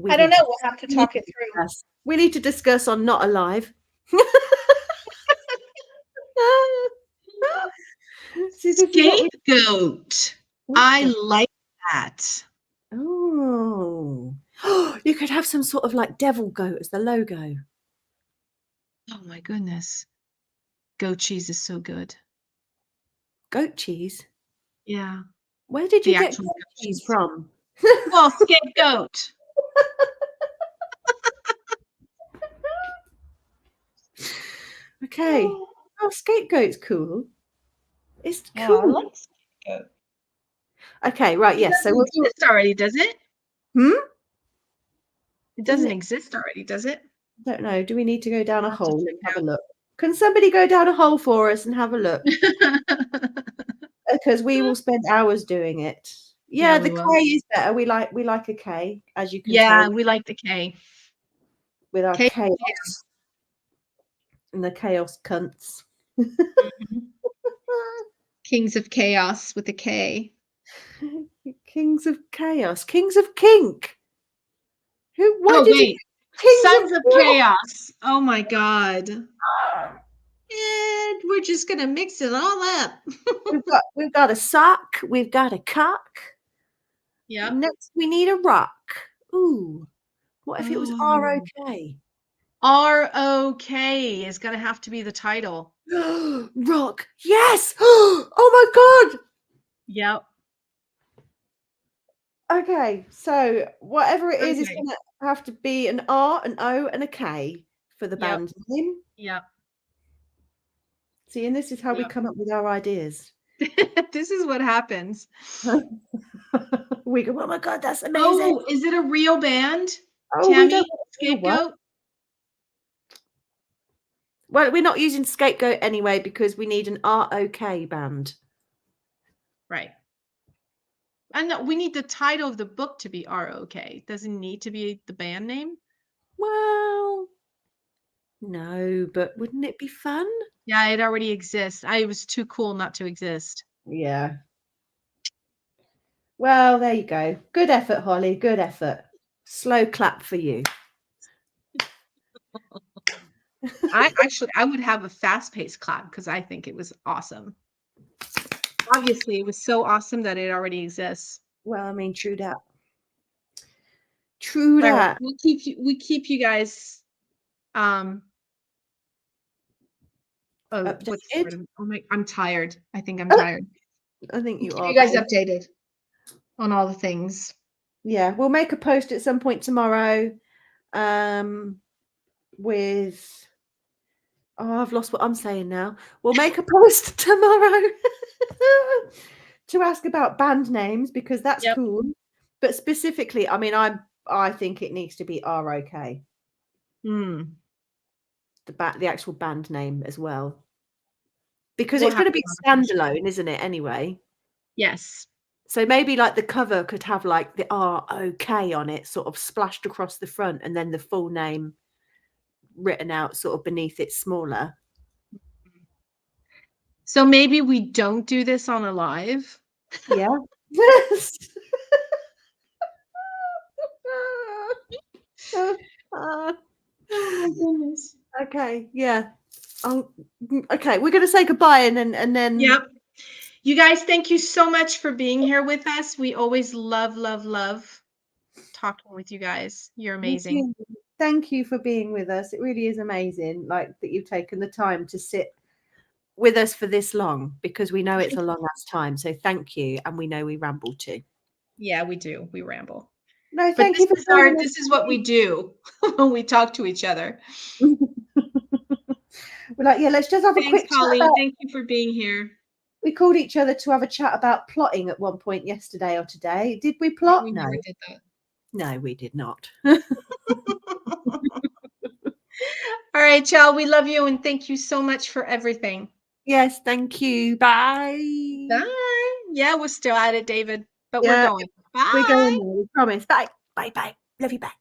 [SPEAKER 1] I don't know. We'll have to talk it through.
[SPEAKER 2] discuss. We need to discuss on Not Alive. See, this is what we.
[SPEAKER 1] Scapegoat.
[SPEAKER 2] What
[SPEAKER 1] I
[SPEAKER 2] the-
[SPEAKER 1] like that.
[SPEAKER 2] Oh, you could have some sort of like devil goat as the logo.
[SPEAKER 1] Oh my goodness. Goat cheese is so good.
[SPEAKER 2] Goat cheese.
[SPEAKER 1] Yeah.
[SPEAKER 2] Where did
[SPEAKER 1] The
[SPEAKER 2] you get
[SPEAKER 1] actual
[SPEAKER 2] goat
[SPEAKER 1] goat
[SPEAKER 2] cheese
[SPEAKER 1] cheese.
[SPEAKER 2] from?
[SPEAKER 1] Well, scapegoat.
[SPEAKER 2] Okay. Oh, scapegoat's cool. It's
[SPEAKER 1] Yeah,
[SPEAKER 2] cool.
[SPEAKER 1] I like scapegoat.
[SPEAKER 2] Okay, right.
[SPEAKER 1] It
[SPEAKER 2] Yes. So
[SPEAKER 1] doesn't
[SPEAKER 2] we'll do it.
[SPEAKER 1] exist already, does it? It
[SPEAKER 2] Doesn't
[SPEAKER 1] doesn't
[SPEAKER 2] it?
[SPEAKER 1] exist already, does it?
[SPEAKER 2] Don't know. Do we need to go down a
[SPEAKER 1] I'll have to
[SPEAKER 2] hole
[SPEAKER 1] find
[SPEAKER 2] and have a look? Can somebody go down a hole for us and have a look? Because we will spend hours doing it. Yeah,
[SPEAKER 1] Yeah,
[SPEAKER 2] the
[SPEAKER 1] we
[SPEAKER 2] K
[SPEAKER 1] will.
[SPEAKER 2] is better. We like a K, as you can
[SPEAKER 1] Yeah,
[SPEAKER 2] tell,
[SPEAKER 1] we like the K.
[SPEAKER 2] with our
[SPEAKER 1] K-
[SPEAKER 2] chaos and the chaos cunts.
[SPEAKER 1] Mhm. Kings of Chaos with a K.
[SPEAKER 2] Kings of chaos, kings of kink. Who? Why
[SPEAKER 1] Oh,
[SPEAKER 2] did you
[SPEAKER 1] wait.
[SPEAKER 2] kings
[SPEAKER 1] Sons of
[SPEAKER 2] Chaos?
[SPEAKER 1] Chaos. Oh my God. And we're just going to mix it all up.
[SPEAKER 2] We've got a sock. We've got a cock.
[SPEAKER 1] Yep.
[SPEAKER 2] Next, we need a rock. Ooh, what if it was
[SPEAKER 1] Oh.
[SPEAKER 2] ROK?
[SPEAKER 1] ROK is going to have to be the title.
[SPEAKER 2] Rock. Yes. Oh my God.
[SPEAKER 1] Yep.
[SPEAKER 2] Okay, so whatever it is, it's
[SPEAKER 1] Okay.
[SPEAKER 2] going to have to be an R, an O, and a K for the
[SPEAKER 1] Yep.
[SPEAKER 2] band name.
[SPEAKER 1] Yep.
[SPEAKER 2] See, and this is how we
[SPEAKER 1] Yep.
[SPEAKER 2] come up with our ideas.
[SPEAKER 1] This is what happens.
[SPEAKER 2] We go, oh my God, that's amazing.
[SPEAKER 1] Oh, is it a real band?
[SPEAKER 2] Oh, we
[SPEAKER 1] Tammy,
[SPEAKER 2] don't want to do what?
[SPEAKER 1] Scapegoat?
[SPEAKER 2] Well, we're not using Scapegoat anyway because we need an ROK band.
[SPEAKER 1] Right. And we need the title of the book to be ROK. Doesn't need to be the band name.
[SPEAKER 2] Well, no, but wouldn't it be fun?
[SPEAKER 1] Yeah, it already exists. It was too cool not to exist.
[SPEAKER 2] Yeah. Well, there you go. Good effort, Holly. Good effort. Slow clap for you.
[SPEAKER 1] I would have a fast-paced clap because I think it was awesome. Obviously, it was so awesome that it already exists.
[SPEAKER 2] Well, I mean, true that. True
[SPEAKER 1] All right,
[SPEAKER 2] that.
[SPEAKER 1] we keep you guys what's the
[SPEAKER 2] Updated?
[SPEAKER 1] word? I'm tired. I think I'm tired.
[SPEAKER 2] I think you
[SPEAKER 1] Keep
[SPEAKER 2] are.
[SPEAKER 1] you guys
[SPEAKER 2] Paul.
[SPEAKER 1] updated on all the things.
[SPEAKER 2] Yeah, we'll make a post at some point tomorrow. With I've lost what I'm saying now. We'll make a post tomorrow to ask about band names because that's
[SPEAKER 1] Yep.
[SPEAKER 2] cool. But specifically, I mean, I think it needs to be ROK.
[SPEAKER 1] Hmm.
[SPEAKER 2] The actual band name as well. Because
[SPEAKER 1] We'll
[SPEAKER 2] it's going to
[SPEAKER 1] have
[SPEAKER 2] be
[SPEAKER 1] to have a post.
[SPEAKER 2] standalone, isn't it, anyway?
[SPEAKER 1] Yes.
[SPEAKER 2] So maybe like the cover could have like the ROK on it sort of splashed across the front and then the full name written out sort of beneath it smaller.
[SPEAKER 1] So maybe we don't do this on a live.
[SPEAKER 2] Yeah.
[SPEAKER 1] Oh my goodness.
[SPEAKER 2] Okay, yeah. Okay, we're gonna say goodbye and then
[SPEAKER 1] Yep. You guys, thank you so much for being here with us. We always love talking with you guys. You're amazing.
[SPEAKER 2] Thank you for being with us. It really is amazing, like that you've taken the time to sit with us for this long because we know it's a long ass time. So thank you, and we know we ramble too.
[SPEAKER 1] Yeah, we do. We ramble.
[SPEAKER 2] No,
[SPEAKER 1] But
[SPEAKER 2] thank you for joining us.
[SPEAKER 1] this is what we do when we talk to each other.
[SPEAKER 2] We're like, yeah, let's just have a
[SPEAKER 1] Thanks,
[SPEAKER 2] quick
[SPEAKER 1] Holly.
[SPEAKER 2] chat.
[SPEAKER 1] Thank you for being here.
[SPEAKER 2] We called each other to have a chat about plotting at one point yesterday or today. Did we plot?
[SPEAKER 1] We
[SPEAKER 2] No.
[SPEAKER 1] never did that.
[SPEAKER 2] No, we did not.
[SPEAKER 1] All right, y'all. We love you and thank you so much for everything.
[SPEAKER 2] Yes, thank you. Bye.
[SPEAKER 1] Bye. Yeah, we're still at it, David, but
[SPEAKER 2] Yeah,
[SPEAKER 1] we're going.
[SPEAKER 2] we're going
[SPEAKER 1] Bye.
[SPEAKER 2] now. We promise. Bye. Bye. Bye. Love you. Bye.